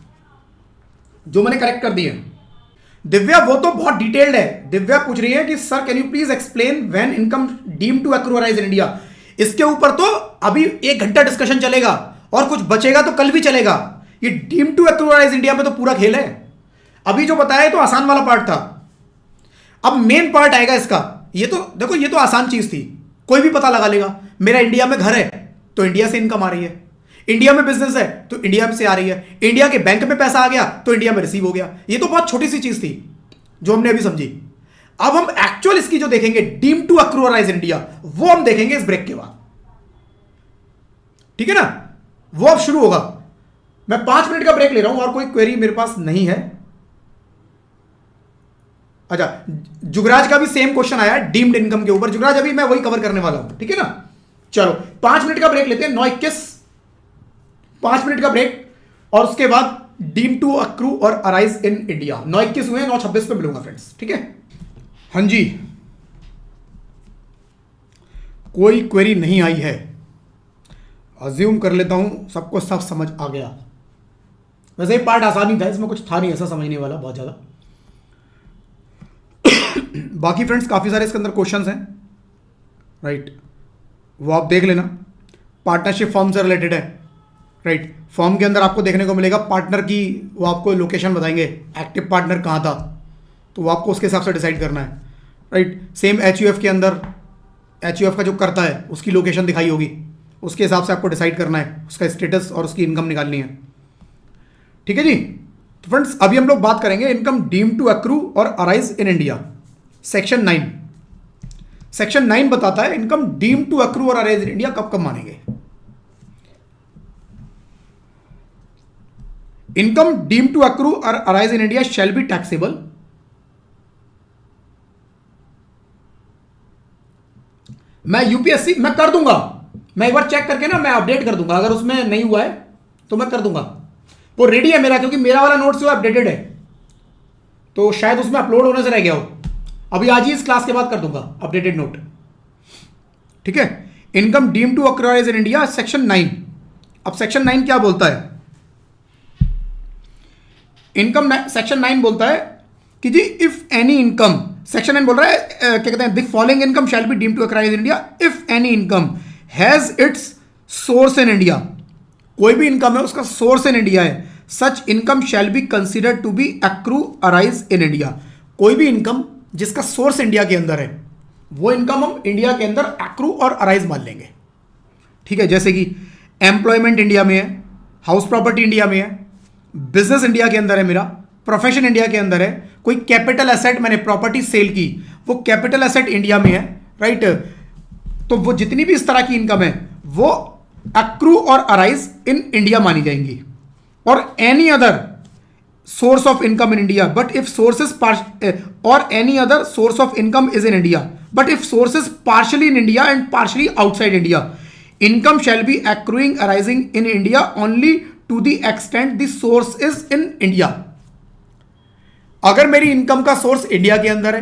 जो मैंने करेक्ट कर दी है। दिव्या वो तो बहुत डिटेल्ड है। दिव्या पूछ रही है कि sir can you please explain when income deem to accrue arise in India. इसके ऊपर तो अभी 1 घंटा डिस्कशन चलेगा और कुछ बचेगा तो कल भी चलेगा। ये डीम टू एक्रूअराइज इंडिया में तो पूरा खेल है। अभी जो बताया तो आसान वाला पार्ट था, अब मेन पार्ट आएगा इसका। ये तो देखो, ये तो आसान चीज थी, कोई भी पता लगा लेगा। मेरा इंडिया में घर है तो इंडिया से इनकम आ रही है, इंडिया में बिजनेस है तो इंडिया से आ रही है, इंडिया के बैंक में पैसा आ गया तो इंडिया में रिसीव हो गया। ये तो बहुत छोटी सी चीज थी जो हमने अभी समझी। अब हम एक्चुअल इसकी जो देखेंगे डीम टू एक्रूअराइज इंडिया, वो हम देखेंगे इस ब्रेक के बाद, ठीक है ना? वो अब शुरू होगा। मैं 5 मिनट का ब्रेक ले रहा हूं और कोई क्वेरी मेरे पास नहीं है। अच्छा, जुगराज का भी सेम क्वेश्चन आया है डीम्ड इनकम के ऊपर। जुगराज अभी मैं वही कवर करने वाला हूं, ठीक है ना? चलो 5 मिनट का ब्रेक लेते हैं। 9:21 5 मिनट का ब्रेक और उसके बाद डीम टू अक्रू और अराइज इन इंडिया। 9:21 हुए, 9:26 पे मिलूंगा फ्रेंड्स, ठीक है? हाँ जी, कोई क्वेरी नहीं आई है। अज्यूम कर लेता हूं सबको सब समझ आ गया। वैसे ये पार्ट आसान ही था, इसमें कुछ था नहीं ऐसा समझने वाला बहुत ज्यादा। बाकी फ्रेंड्स काफी सारे इसके अंदर क्वेश्चंस हैं, राइट, वो आप देख लेना। पार्टनरशिप फॉर्म से रिलेटेड है, राइट। फॉर्म के अंदर आपको देखने को मिलेगा पार्टनर की, वो आपको लोकेशन बताएंगे, एक्टिव पार्टनर कहाँ था, तो वो आपको उसके हिसाब से डिसाइड करना है, राइट। सेम एचयूएफ के अंदर एचयूएफ का जो करता है उसकी लोकेशन दिखाई होगी, उसके हिसाब से आपको डिसाइड करना है, उसका स्टेटस और उसकी इनकम निकालनी है, ठीक है जी। तो फ्रेंड्स अभी हम लोग बात करेंगे इनकम डीम टू अक्रू और arise in India, section 9। Section 9 बताता है इनकम डीम टू अक्रू और अराइज इन इंडिया कब कब मानेंगे। इनकम डीम टू अक्रू और arise in India shall be taxable मैं यूपीएससी मैं कर दूंगा, मैं एक बार चेक करके ना मैं अपडेट कर दूंगा, अगर उसमें नहीं हुआ है तो मैं कर दूंगा। वो रेडी है मेरा, क्योंकि मेरा वाला नोट्स जो अपडेटेड है, तो शायद उसमें अपलोड होने से रह गया हो। अभी आज ही इस क्लास के बाद कर दूंगा अपडेटेड नोट, ठीक है। Income deem to accrue arise in India section 9। अब सेक्शन 9 क्या बोलता है? इनकम सेक्शन 9 बोलता है कि जी इफ एनी इनकम, सेक्शन 9 बोल रहा है क्या कहते हैं, the following income shall be deem to accrue arise in India if any income has its source in India. कोई भी इनकम है उसका सोर्स इन इंडिया है, such income shall be considered to be accrue arise in India. कोई भी income जिसका source India के अंदर है वो इनकम हम इंडिया के अंदर एक्रू और अराइज मान लेंगे। ठीक है, जैसे कि एम्प्लॉयमेंट इंडिया में है, हाउस प्रॉपर्टी इंडिया में है, बिजनेस इंडिया के अंदर है, मेरा प्रोफेशन इंडिया के अंदर है, कोई कैपिटल एसेट मैंने प्रॉपर्टी सेल की, वो कैपिटल एसेट इंडिया में है, राइट। तो वो जितनी भी इस तरह की इनकम है वो एक्रू और अराइज इन इंडिया मानी जाएंगी। और any other source of income in India, but if sources or any other source of income is in India, but if sources partially in India and partially outside India, income shall be accruing arising in India only to the extent the source is in India। अगर मेरी income का source India के अंदर है,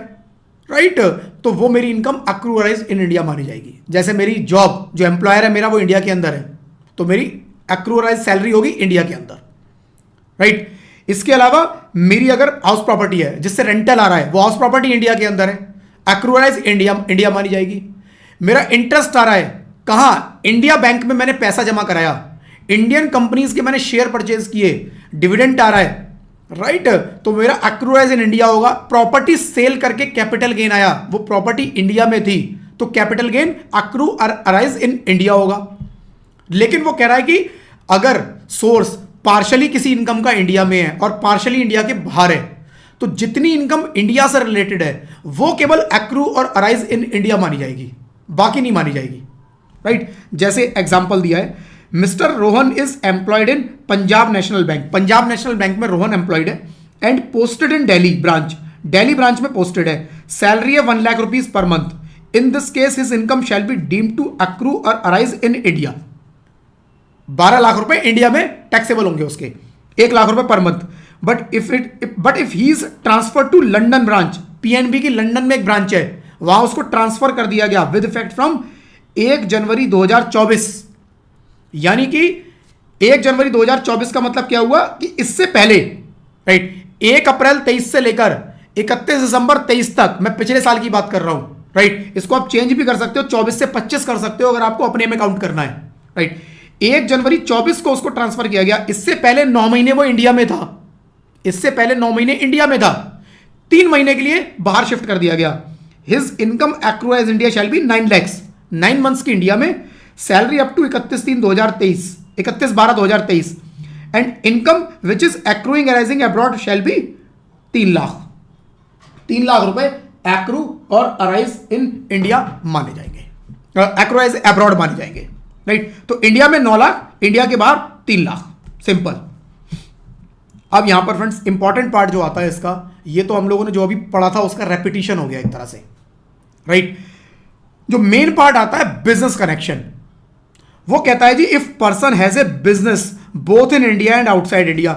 right, तो वो मेरी income accrue arise in India मानी जाएगी। जैसे मेरी जॉब, जो एम्प्लॉयर है मेरा वो इंडिया के अंदर है, तो मेरी एक्रू अराइज सैलरी होगी इंडिया के अंदर, राइट। इसके अलावा मेरी अगर हाउस प्रॉपर्टी है जिससे रेंटल आ रहा है, वो हाउस प्रॉपर्टी इंडिया के अंदर है, एक्रूअराइज इंडिया मानी जाएगी। मेरा इंटरेस्ट आ रहा है कहां, इंडिया बैंक में मैंने पैसा जमा कराया, इंडियन कंपनीज के मैंने शेयर परचेज किए, डिविडेंड आ रहा है, राइट, तो मेरा एक्रूअराइज इन इंडिया होगा। प्रॉपर्टी सेल करके कैपिटल गेन आया, वो प्रॉपर्टी इंडिया में थी, तो capital gain accrue arise in India होगा। लेकिन वो कह रहा है कि अगर सोर्स पार्शली किसी इनकम का इंडिया में है और पार्शली इंडिया के बाहर है, तो जितनी इनकम इंडिया से रिलेटेड है वो केवल एक्रू और अराइज इन इंडिया मानी जाएगी, बाकी नहीं मानी जाएगी, राइट। जैसे एग्जांपल दिया है, mister Rohan is employed in Punjab national bank, Punjab national bank में रोहन एम्प्लॉयड है, and posted in Delhi branch, Delhi branch में पोस्टेड है, सैलरी है 1 lakh rupees per month. In this case his income shall be deemed to accrue और arise in India. 12 lakh रुपए India में taxable होंगे उसके, 1 लाख रुपए per month. But if he is transfer to London branch, PNB की London में एक ब्रांच है, वहां उसको ट्रांसफर कर दिया गया विद इफेक्ट फ्रॉम 1 जनवरी 2024। यानी कि 1 जनवरी 2024 का मतलब क्या हुआ कि इससे पहले, राइट, 1 अप्रैल 23 से लेकर 31 दिसंबर 23 तक, मैं पिछले साल की बात कर रहा हूं, राइट। इसको आप चेंज भी कर सकते हो, 24 से 25 कर सकते हो अगर आपको अपने में काउंट करना है, राइट। 1 जनवरी 24 को उसको ट्रांसफर किया गया, इससे पहले 9 महीने वो इंडिया में था, इससे पहले 9 महीने इंडिया में था, 3 महीने के लिए बाहर शिफ्ट कर दिया गया। His income accrue arise India shall be 9 lakhs, 9 months की इंडिया में, salary up to 31/12/2023, and income which is accruing arising abroad shall be 3 lakh, 3 lakh रुपए एक्रू और अराइज इन इंडिया माने जाएंगे, एक्रूअराइज अब्रॉड माने जाएंगे, राइट। तो इंडिया में 9 लाख, इंडिया के बाहर 3 लाख, सिंपल। अब यहां पर फ्रेंड्स इंपॉर्टेंट पार्ट जो आता है इसका, ये तो हम लोगों ने जो अभी पढ़ा था उसका रेपिटेशन हो गया एक तरह से, राइट। जो मेन पार्ट आता है बिजनेस कनेक्शन, वो कहता है जी if person has a business both in India and outside India,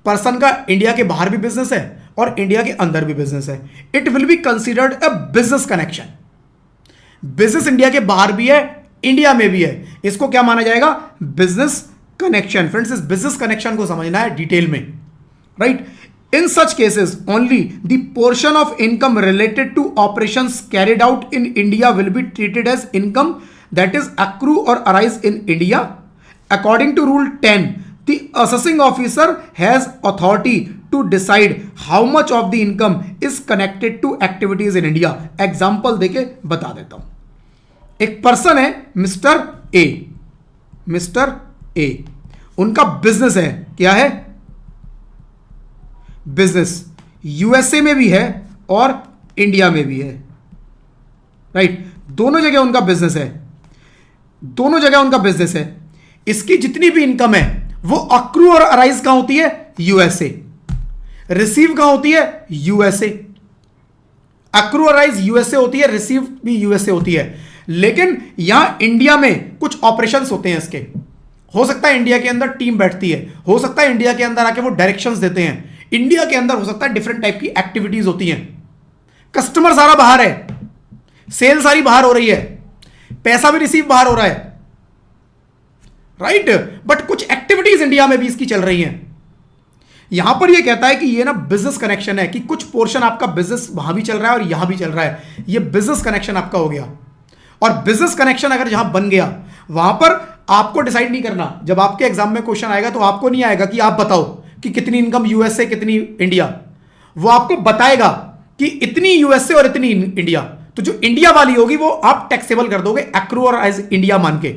person का इंडिया के बाहर भी बिजनेस है और इंडिया के अंदर भी बिजनेस है, it will be considered a business connection. Business India के बाहर भी है, इंडिया में भी है, इसको क्या माना जाएगा, बिजनेस कनेक्शन। फ्रेंड्स, इस बिजनेस कनेक्शन को समझना है डिटेल में, right. In such cases only the portion of income related to operations carried out in India will be treated as income that is accrue और arise in India. According to rule 10, the assessing officer has authority to decide how much of the income is connected to activities in India. Example देके बता देता हूं। एक person है mister A, mister A, उनका business है, क्या है, बिजनेस यूएसए में भी है और इंडिया में भी है, राइट। दोनों जगह उनका बिजनेस है, दोनों जगह उनका बिजनेस है। इसकी जितनी भी इनकम है वो अक्रू और अराइज कहां होती है, यूएसए। रिसीव कहां होती है, यूएसए। अक्रू अराइज यूएसए होती है, रिसीव भी यूएसए होती है। लेकिन यहां इंडिया में कुछ ऑपरेशंस होते हैं इसके, हो सकता है इंडिया के अंदर टीम बैठती है, हो सकता है इंडिया के अंदर आके वो डायरेक्शंस देते हैं, इंडिया के अंदर हो सकता है डिफरेंट टाइप की एक्टिविटीज होती हैं। कस्टमर सारा बाहर है, सेल सारी बाहर हो रही है, पैसा भी रिसीव बाहर हो रहा है, राइट, बट कुछ एक्टिविटीज इंडिया में भी इसकी चल रही हैं। यहां पर यह कहता है कि ये ना बिजनेस कनेक्शन है, कि कुछ पोर्शन आपका बिजनेस वहां भी चल रहा है और यहां भी चल रहा है, ये बिजनेस कनेक्शन आपका हो गया। और बिजनेस कनेक्शन अगर जहां बन गया, वहां पर आपको डिसाइड नहीं करना। जब आपके एग्जाम में क्वेश्चन आएगा तो आपको नहीं आएगा कि आप बताओ कि कितनी इनकम यूएसए कितनी इंडिया, वो आपको बताएगा कि इतनी यूएसए और इतनी इंडिया। तो जो इंडिया वाली होगी वो आप टैक्सेबल कर दोगे एक्रू और एज इंडिया मान के,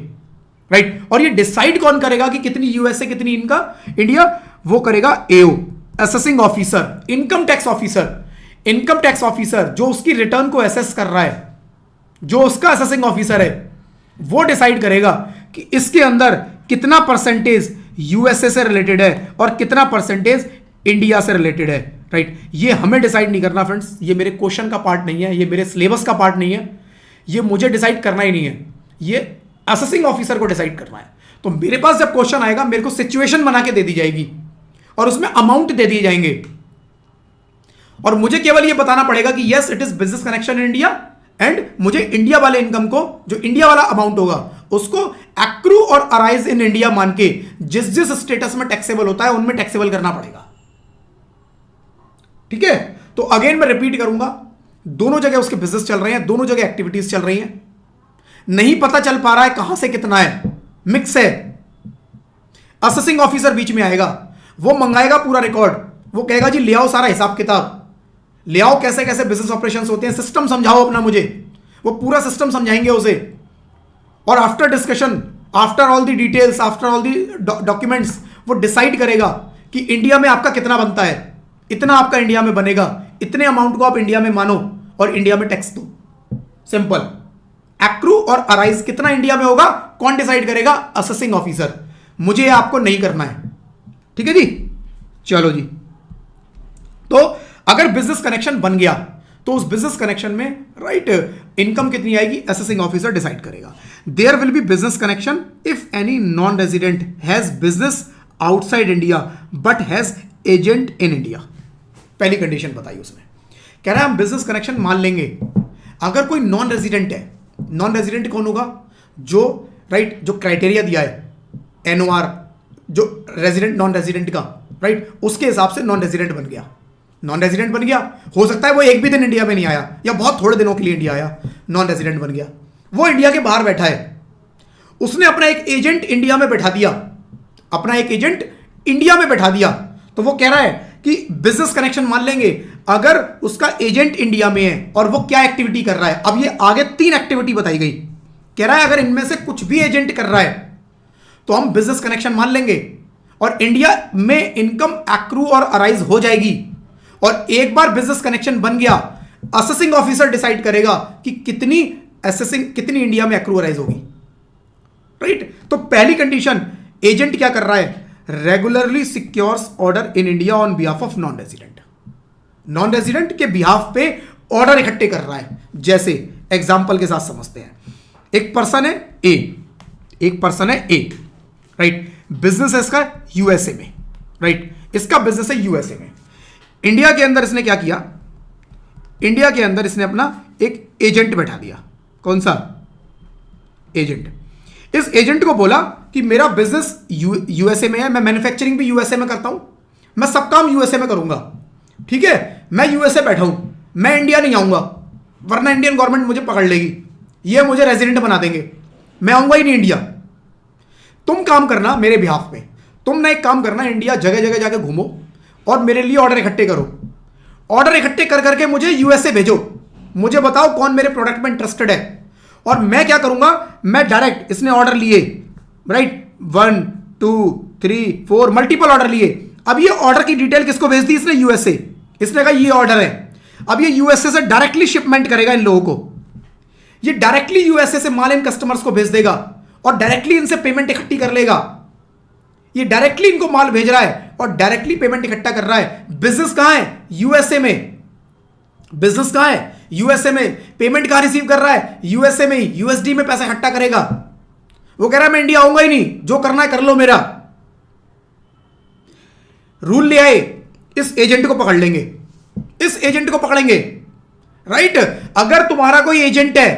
राइट। और ये डिसाइड कौन करेगा कि कितनी यूएसए कितनी इनका इंडिया, वो करेगा AO, assessing officer, income tax officer. Income tax officer जो उसकी रिटर्न को असेस कर रहा है, जो उसका असेसिंग ऑफिसर है, वो डिसाइड करेगा कि इसके अंदर कितना परसेंटेज यूएसए से रिलेटेड है और कितना परसेंटेज इंडिया से रिलेटेड है, राइट। ये हमें डिसाइड नहीं करना फ्रेंड्स, ये मेरे क्वेश्चन का पार्ट नहीं है, ये मेरे सिलेबस का पार्ट नहीं है, ये मुझे डिसाइड करना ही नहीं है, ये असेसिंग ऑफिसर को डिसाइड करना है। तो मेरे पास जब क्वेश्चन आएगा मेरे को सिचुएशन बना के दे दी जाएगी और उसमें अमाउंट दे दिए जाएंगे और मुझे केवल ये बताना पड़ेगा कि yes it is business connection in India and मुझे इंडिया वाले इनकम को, जो इंडिया वाला अमाउंट होगा उसको एक्रू और अराइज इन इंडिया मान के जिस जिस स्टेटस में टैक्सेबल होता है उनमें टैक्सेबल करना पड़ेगा, ठीक है। तो अगेन मैं रिपीट करूंगा, दोनों जगह उसके बिजनेस चल रहे हैं, दोनों जगह एक्टिविटीज चल रही हैं, नहीं पता चल पा रहा है कहां से कितना है, मिक्स है। असेसिंग ऑफिसर बीच में आएगा, वो मंगाएगा पूरा रिकॉर्ड, वो कहेगा जी ले आओ सारा हिसाब किताब, ले आओ कैसे कैसे बिजनेस ऑपरेशंस होते हैं, सिस्टम समझाओ अपना मुझे, वो पूरा सिस्टम समझाएंगे उसे। और after discussion, after all the details, after all the documents, वो डिसाइड करेगा कि इंडिया में आपका कितना बनता है, इतना आपका इंडिया में बनेगा, इतने अमाउंट को आप इंडिया में मानो और इंडिया में टैक्स दो, सिंपल। एक्रू और अराइज कितना इंडिया में होगा कौन डिसाइड करेगा, असेसिंग ऑफिसर। मुझे आपको नहीं करना है, ठीक है जी। चलो जी, तो अगर बिजनेस कनेक्शन बन गया तो उस बिजनेस कनेक्शन में राइट इनकम कितनी आएगी असेसिंग ऑफिसर डिसाइड करेगा। There will be business connection if any non resident has business outside India but has agent in India. पहली कंडीशन बताई उसने, कह रहा है हम बिजनेस कनेक्शन मान लेंगे अगर कोई नॉन रेजिडेंट है। नॉन रेजिडेंट कौन होगा, जो राइट जो क्राइटेरिया दिया है एनओआर, जो रेजिडेंट नॉन रेजिडेंट का, राइट उसके हिसाब से नॉन रेजिडेंट बन गया। नॉन रेजिडेंट बन गया, हो सकता है वो एक भी दिन इंडिया में नहीं आया या बहुत थोड़े दिनों के लिए इंडिया आया, नॉन रेजिडेंट बन गया, वो इंडिया के बाहर बैठा है, उसने अपना एक एजेंट इंडिया में बैठा दिया, अपना एक एजेंट इंडिया में बैठा दिया। तो वो कह रहा है कि बिजनेस कनेक्शन मान लेंगे अगर उसका एजेंट इंडिया में है और वो क्या एक्टिविटी कर रहा है। अब ये आगे 3 एक्टिविटी बताई गई, कह रहा है अगर इनमें से कुछ भी एजेंट कर रहा है तो हम बिजनेस कनेक्शन मान लेंगे और इंडिया में इनकम एक्रू और अराइज हो जाएगी। और एक बार बिजनेस कनेक्शन बन गया, असेसिंग ऑफिसर डिसाइड करेगा कि कितनी असेसिंग, कितनी इंडिया में एक्रू अराइज होगी, राइट। तो पहली कंडीशन, एजेंट क्या कर रहा है, regularly secures order in India on behalf of non resident. Non resident के बिहाफ पे ऑर्डर इकट्ठे कर रहा है। जैसे एग्जांपल के साथ समझते हैं, एक पर्सन है ए, एक पर्सन है ए, राइट। बिजनेस है इसका यूएसए में, राइट, इसका बिजनेस है यूएसए में। इंडिया के अंदर इसने क्या किया, इंडिया के अंदर इसने अपना एक एजेंट बैठा दिया। कौन सा एजेंट, इस एजेंट को बोला कि मेरा बिजनेस यूएसए में है, मैं मैन्युफैक्चरिंग भी यूएसए में करता हूं, मैं सब काम यूएसए में करूंगा, ठीक है, मैं यूएसए बैठा हूं, मैं इंडिया नहीं आऊंगा वरना इंडियन गवर्नमेंट मुझे पकड़ लेगी, ये मुझे रेजिडेंट बना देंगे, मैं आऊंगा ही नहीं इंडिया। तुम काम करना मेरे बिहाफ पे, तुम ना एक काम करना, इंडिया जगह जगह जाके घूमो और मेरे लिए ऑर्डर इकट्ठे करो, ऑर्डर इकट्ठे कर करके मुझे यूएसए भेजो, मुझे बताओ कौन मेरे प्रोडक्ट में इंटरेस्टेड है और मैं क्या करूंगा, मैं डायरेक्ट, इसने ऑर्डर लिए, राइट, 1 2 3 4 मल्टीपल ऑर्डर लिए। अब ये ऑर्डर की डिटेल किसको भेज दी इसने, यूएसए। इसने कहा ये ऑर्डर है, अब ये यूएसए से डायरेक्टली शिपमेंट करेगा इन लोगों को, ये डायरेक्टली यूएसए से माल इन कस्टमर्स को भेज देगा और डायरेक्टली इनसे पेमेंट इकट्ठी कर लेगा। ये डायरेक्टली इनको माल भेज रहा है और डायरेक्टली पेमेंट इकट्ठा कर रहा है। बिजनेस कहां है, यूएसए में। बिजनेस कहां है, यूएसए में। पेमेंट कहां रिसीव कर रहा है, यूएसए में ही, यूएसडी में पैसा इकट्ठा करेगा। वो कह रहा है मैं इंडिया आऊंगा ही नहीं, जो करना है कर लो मेरा। रूल ले आए, इस एजेंट को पकड़ लेंगे, इस एजेंट को पकड़ेंगे, राइट। अगर तुम्हारा कोई एजेंट है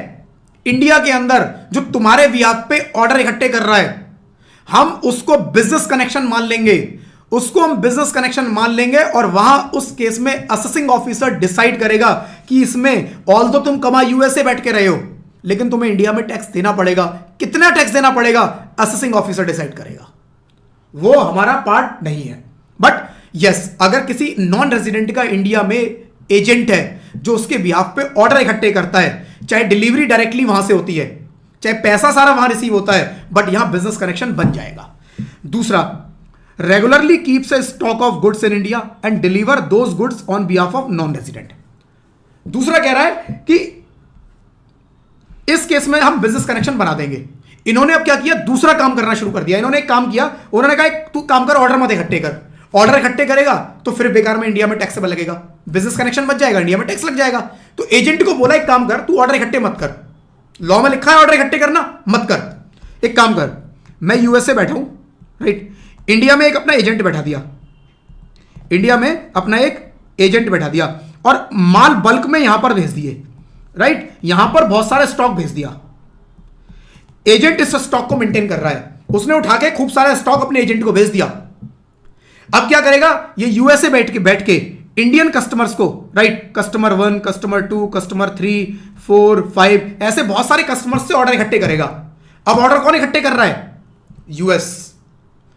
इंडिया के अंदर जो तुम्हारे बिहाफ पे ऑर्डर इकट्ठे कर रहा है, हम उसको बिजनेस कनेक्शन मान लेंगे, उसको हम बिजनेस कनेक्शन मान लेंगे और वहां उस केस में असेसिंग ऑफिसर डिसाइड करेगा कि इसमें ऑल्दो तुम कमा यूएसए बैठ के रहे हो लेकिन तुम्हें इंडिया में टैक्स देना पड़ेगा, कितना टैक्स देना पड़ेगा असेसिंग ऑफिसर डिसाइड करेगा, वो हमारा पार्ट नहीं है। बट यस, अगर किसी नॉन रेजिडेंट का इंडिया में एजेंट है जो उसके बिहाफ पे ऑर्डर इकट्ठे करता है चाहे डिलीवरी डायरेक्टली वहां से होती है, चाहे पैसा सारा वहां रिसीव होता है, बट यहां बिजनेस कनेक्शन बन जाएगा। दूसरा, regularly keeps A stock of goods in India and deliver those goods on behalf of non resident. दूसरा कह रहा है कि इस केस में हम बिजनेस कनेक्शन बना देंगे। इन्होंने अब क्या किया, दूसरा काम करना शुरू कर दिया। इन्होंने एक काम किया, उन्होंने कहा तू काम कर, ऑर्डर मत इकट्ठे कर। ऑर्डर इकट्ठे करेगा तो फिर बेकार में इंडिया में टैक्सेबल लगेगा, बिजनेस कनेक्शन बच जाएगा, इंडिया में टैक्स लग जाएगा। तो एजेंट को बोला एक काम कर, तू ऑर्डर इकट्ठे मत कर, लॉ में लिखा है ऑर्डर इकट्ठे करना मत कर। एक काम कर, मैं यूएसए बैठा हूं, राइट, इंडिया में एक अपना एजेंट बैठा दिया, इंडिया में अपना एक एजेंट बैठा दिया और माल बल्क में यहां पर भेज दिए, राइट, यहां पर बहुत सारा स्टॉक भेज दिया। एजेंट इस स्टॉक को मेंटेन कर रहा है, उसने उठा के खूब सारा स्टॉक अपने एजेंट को भेज दिया। अब क्या करेगा, ये यूएसए बैठ के इंडियन कस्टमर्स को, राइट, कस्टमर 1, कस्टमर 2, कस्टमर 3, 4, 5, ऐसे बहुत सारे कस्टमर्स से ऑर्डर इकट्ठे करेगा। अब ऑर्डर कौन इकट्ठे कर रहा है,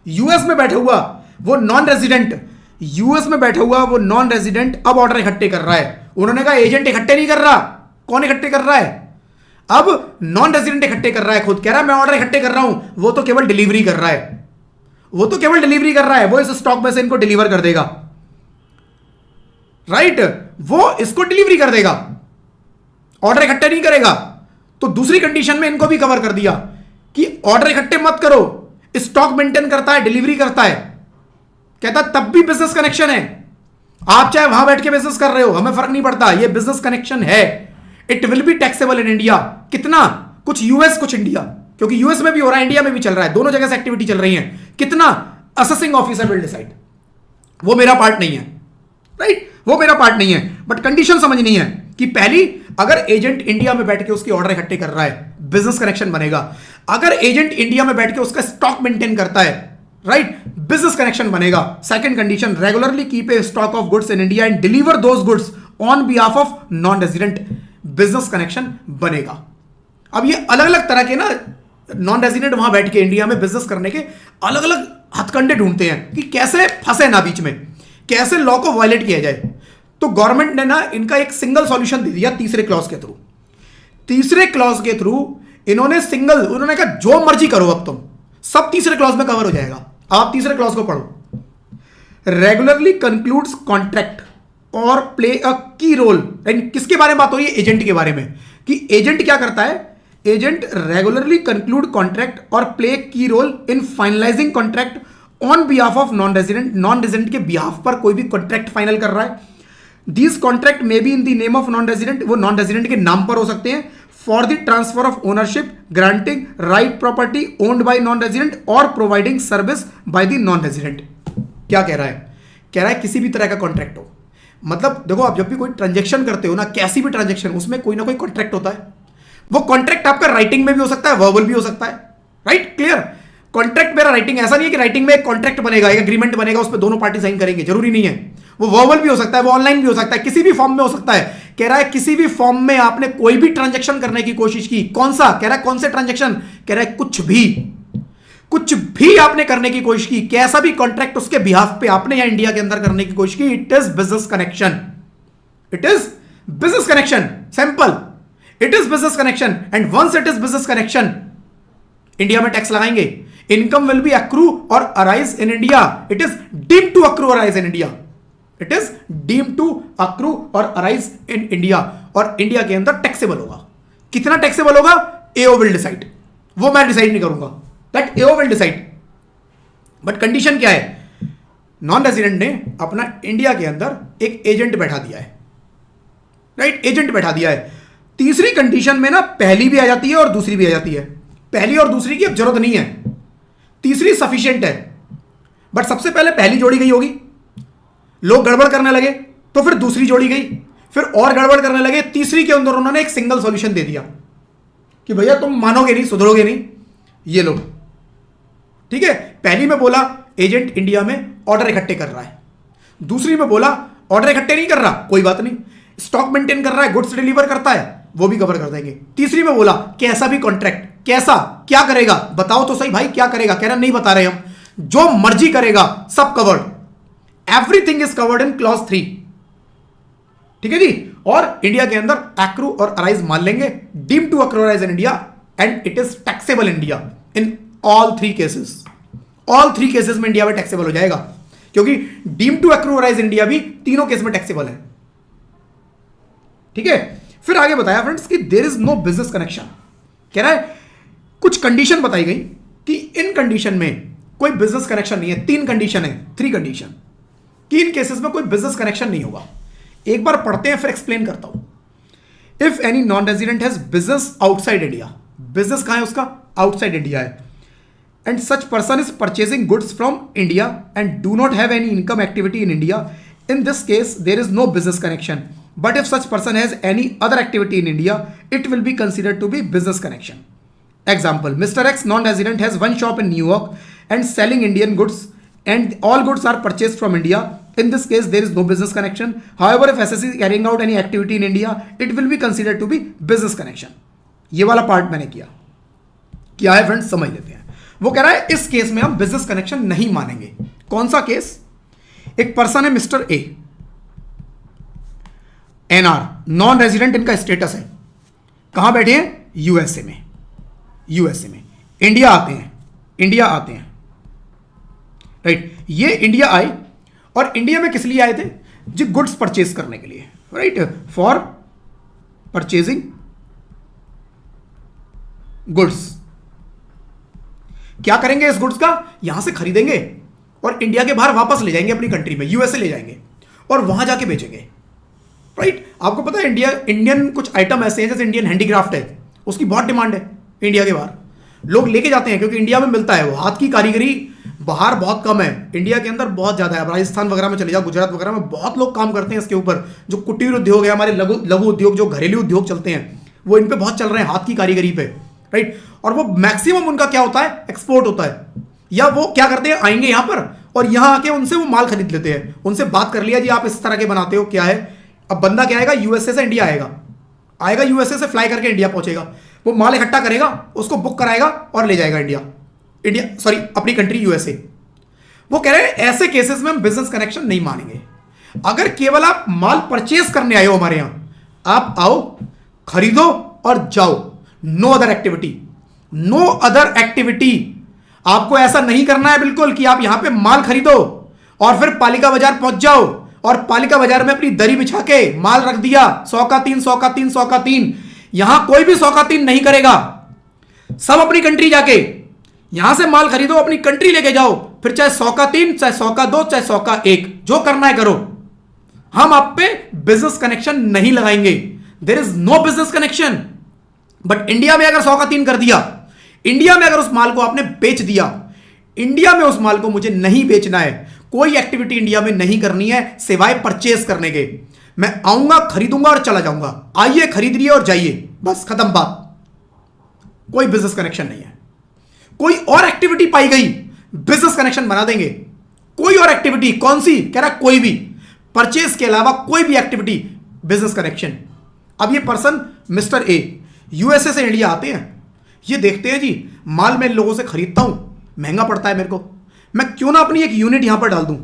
यूएस में बैठा हुआ वो नॉन रेजिडेंट, यूएस में बैठा हुआ वो नॉन रेजिडेंट अब ऑर्डर इकट्ठे कर रहा है। उन्होंने कहा एजेंट इकट्ठे नहीं कर रहा, कौन इकट्ठे कर रहा है, अब नॉन रेजिडेंट इकट्ठे कर रहा है, खुद कह रहा है मैं ऑर्डर इकट्ठे कर रहा हूं, वो तो केवल डिलीवरी कर रहा है, वो तो केवल डिलीवरी कर रहा है, वो इस स्टॉक में से इनको डिलीवर कर देगा, राइट, वो इसको डिलीवरी कर देगा, ऑर्डर इकट्ठे नहीं करेगा। तो दूसरी कंडीशन में इनको भी कवर कर दिया कि ऑर्डर इकट्ठे मत करो, स्टॉक मेंटेन करता है, डिलीवरी करता है, कहता तब भी बिजनेस कनेक्शन है, आप चाहे वहां बैठ के बिजनेस कर रहे हो, हमें फर्क नहीं पड़ता, ये बिजनेस कनेक्शन है। It will be taxable in India. कितना, कुछ यूएस कुछ इंडिया, क्योंकि यूएस में भी हो रहा है, इंडिया में भी चल रहा है, दोनों जगह से एक्टिविटी चल रही है। कितना, असेसिंग ऑफिसर विल डिसाइड, वो मेरा पार्ट नहीं है, राइट, वो मेरा पार्ट नहीं है। बट कंडीशन समझनी है कि पहली, अगर एजेंट इंडिया में बैठ के उसकी ऑर्डर इकट्ठे कर रहा है, बिजनेस कनेक्शन बनेगा। अगर एजेंट इंडिया में बैठ के उसका स्टॉक मेंटेन करता है, राइट, बिजनेस कनेक्शन बनेगा। Second condition, regularly keep a stock of goods in India and deliver those goods on behalf of non resident, business connection बनेगा। अब ये अलग अलग तरह के ना नॉन रेजिडेंट वहां बैठ के इंडिया में बिजनेस करने के अलग अलग हथकंडे ढूंढते हैं कि कैसे फंसे ना बीच में, कैसे लॉ को वायलेट किया जाए। तो गवर्नमेंट ने ना इनका एक सिंगल सॉल्यूशन दे दिया तीसरे क्लॉज के थ्रू। तीसरे क्लॉज के थ्रू इन्होंने उन्होंने कहा जो मर्जी करो, अब तुम सब तीसरे क्लॉज में कवर हो जाएगा। आप तीसरे क्लॉज को पढ़ो, रेगुलरली कंक्लूड्स कॉन्ट्रैक्ट और प्ले अ की रोल। किसके बारे में बात हो रही है, एजेंट के बारे में, कि एजेंट क्या करता है, एजेंट रेगुलरली कंक्लूड कॉन्ट्रैक्ट और प्ले की role in finalising contract on behalf of non resident. Non resident के बिहाफ पर कोई भी कॉन्ट्रैक्ट फाइनल कर रहा है। These contract may be in the name of non resident, वो नॉन रेजिडेंट के नाम पर हो सकते हैं। For the transfer of ownership, granting right property owned by non resident और providing service by the non resident. क्या कह रहा है, कह रहा है किसी भी तरह का कॉन्ट्रैक्ट हो, मतलब देखो आप जब भी कोई ट्रांजेक्शन करते हो ना, कैसी भी ट्रांजेक्शन, उसमें कोई ना कोई कॉन्ट्रैक्ट होता है। वो कॉन्ट्रैक्ट आपका राइटिंग में भी हो सकता है, वर्बल भी हो सकता है, राइट, क्लियर। कॉन्ट्रैक्ट मेरा राइटिंग, ऐसा नहीं है कि राइटिंग में एक कॉन्ट्रैक्ट बनेगा, एक एग्रीमेंट बनेगा, उस पर दोनों पार्टी साइन करेंगे, जरूरी नहीं है। वो वर्बल भी हो सकता है, वो ऑनलाइन भी हो सकता है, किसी भी फॉर्म में हो सकता है। कह रहा है किसी भी फॉर्म में आपने कोई भी ट्रांजेक्शन करने की कोशिश की, कौन सा, कह रहा है कौन से ट्रांजेक्शन, कह रहा है कुछ भी आपने करने की कोशिश की, कैसा भी कॉन्ट्रैक्ट उसके बिहाफ पे आपने या इंडिया के अंदर करने की कोशिश की, it is business connection, it is business connection, simple, it is business connection. And once it is business connection, India में टैक्स लगाएंगे, इनकम विल बी अक्रू और arise in India, it is deemed to accrue और arise in India, it is deemed to accrue और arise in India, और India के अंदर taxable होगा। कितना टैक्सेबल होगा, एओ विल डिसाइड, वो मैं डिसाइड नहीं करूंगा, that AO will decide. But condition क्या है, नॉन रेजिडेंट ने अपना इंडिया के अंदर एक एजेंट बैठा दिया है, राइट, एजेंट बैठा दिया है। तीसरी कंडीशन में ना पहली भी आ जाती है और दूसरी भी आ जाती है। पहली और दूसरी की अब जरूरत नहीं है, तीसरी सफिशिएंट है। बट सबसे पहले पहली जोड़ी गई होगी, लोग गड़बड़ करने लगे, तो फिर दूसरी जोड़ी गई, फिर और गड़बड़ करने लगे, तीसरी के अंदर उन्होंने एक सिंगल सॉल्यूशन दे दिया कि भैया तुम मानोगे नहीं, सुधरोगे नहीं, ये लो, ठीक है। पहली में बोला एजेंट इंडिया में ऑर्डर इकट्ठे कर रहा है, दूसरी में बोला ऑर्डर इकट्ठे नहीं कर रहा, कोई बात नहीं, स्टॉक मेंटेन कर रहा है, गुड्स डिलीवर करता है, वो भी कवर कर देंगे। तीसरी में बोला कैसा भी कॉन्ट्रैक्ट, कैसा, क्या करेगा बताओ तो सही भाई, क्या करेगा, कह रहा नहीं बता रहे हम, जो मर्जी करेगा, सब covered, everything is covered in clause 3, ठीक है जी। और इंडिया के अंदर एक्रू और अराइज मान लेंगे, deem to accrue arise in India and it is taxable India in all three cases. All three cases में इंडिया में टैक्सेबल हो जाएगा, क्योंकि डीम टू अक्रूराइज इंडिया भी तीनों केस में टैक्सेबल है। ठीक है, फिर आगे बताया फ्रेंड्स कि there is no business connection. कह रहा है कुछ कंडीशन बताई गई कि इन कंडीशन में कोई बिजनेस कनेक्शन नहीं है। तीन कंडीशन है, थ्री कंडीशन, कि इन केसेस में कोई बिजनेस कनेक्शन नहीं होगा। एक बार पढ़ते हैं फिर एक्सप्लेन करता हूं। If any non resident has business outside India, business कहां है उसका? आउटसाइड इंडिया है, and such person is purchasing goods from India and do not have any income activity in India, in this case there is no business connection, but if such person has any other activity in India it will be considered to be business connection. Example, Mr. X non-resident has one shop in New York and selling Indian goods and all goods are purchased from India. In this case, there is no business connection. However, if SS is carrying out any activity in India, it will be considered to be business connection. ये वाला part मैंने किया। क्या है friends, समझ लेते हैं। वो कह रहा है इस केस में हम बिजनेस कनेक्शन नहीं मानेंगे। कौन सा केस? एक पर्सन है mister A, NR, non resident इनका स्टेटस है। कहां बैठे हैं? यूएसए में। यूएसए में इंडिया आते हैं राइट। ये इंडिया आए और इंडिया में किस लिए आए थे? जी गुड्स परचेज करने के लिए, राइट, फॉर परचेजिंग गुड्स। क्या करेंगे इस गुड्स का? यहां से खरीदेंगे और इंडिया के बाहर वापस ले जाएंगे अपनी कंट्री में, यूएसए ले जाएंगे और वहां जाके बेचेंगे, राइट। आपको पता है इंडियन कुछ आइटम ऐसे हैं, जैसे इंडियन हैंडीक्राफ्ट है, उसकी बहुत डिमांड है इंडिया के बाहर। लोग लेके जाते हैं क्योंकि इंडिया में मिलता है। वो हाथ की कारीगरी बाहर बहुत कम है, इंडिया के अंदर बहुत ज्यादा है। राजस्थान वगैरह में चले जाओ, गुजरात वगैरह में बहुत लोग काम करते हैं इसके ऊपर। जो कुटीर उद्योग है, हमारे लघु उद्योग, जो घरेलू उद्योग चलते हैं, वो इन पे बहुत चल रहे हैं, हाथ की कारीगरी पे, राइट। और वो मैक्सिमम उनका क्या होता है? एक्सपोर्ट होता है। या वो क्या करते हैं, आएंगे यहाँ पर और यहाँ आके उनसे वो माल खरीद लेते हैं। उनसे बात कर लिया जी आप इस तरह के बनाते हो, क्या है? अब बंदा क्या आएगा? यूएसए से इंडिया आएगा यूएसए से फ्लाई करके इंडिया पहुंचेगा। वो माल इकट्ठा करेगा, उसको बुक कराएगा और ले जाएगा अपनी कंट्री यूएसए। वो कह रहे हैं ऐसे केसेस में हम बिजनेस कनेक्शन नहीं मानेंगे। अगर केवल आप माल परचेज करने आए हो हमारे यहां, आप आओ, खरीदो और जाओ, नो अदर एक्टिविटी। आपको ऐसा नहीं करना है बिल्कुल कि आप यहां पे माल खरीदो और फिर पालिका बाजार पहुंच जाओ और पालिका बाजार में अपनी दरी बिछा के माल रख दिया, 100 का 3, 100 का 3, 100 का 3। यहां कोई भी 100 का 3 नहीं करेगा। सब अपनी कंट्री जाके यहां से माल खरीदो, अपनी कंट्री लेके जाओ, फिर चाहे 100 का 3, चाहे 100 का 2, चाहे 100 का 1, जो करना है करो। हम आप पे बिजनेस कनेक्शन नहीं लगाएंगे। There is no business connection. But India में अगर 100 का 3 कर दिया, इंडिया में अगर उस माल को आपने बेच दिया, इंडिया में उस माल को मुझे नहीं बेचना है, कोई एक्टिविटी इंडिया में नहीं करनी है सिवाय परचेज करने के। मैं आऊंगा, खरीदूंगा और चला जाऊंगा। आइए, खरीद लिए और जाइए, बस खत्म बात। कोई बिजनेस कनेक्शन नहीं है। कोई और एक्टिविटी पाई गई, बिजनेस कनेक्शन बना देंगे। कोई और एक्टिविटी, कौन सी? कह रहा कोई भी, परचेज के अलावा कोई भी एक्टिविटी, बिजनेस कनेक्शन। अब ये पर्सन मिस्टर ए यूएसए से इंडिया आते हैं, ये देखते हैं जी माल मैं इन लोगों से खरीदता हूं, महंगा पड़ता है मेरे को, मैं क्यों ना अपनी एक यूनिट यहां पर डाल दूं,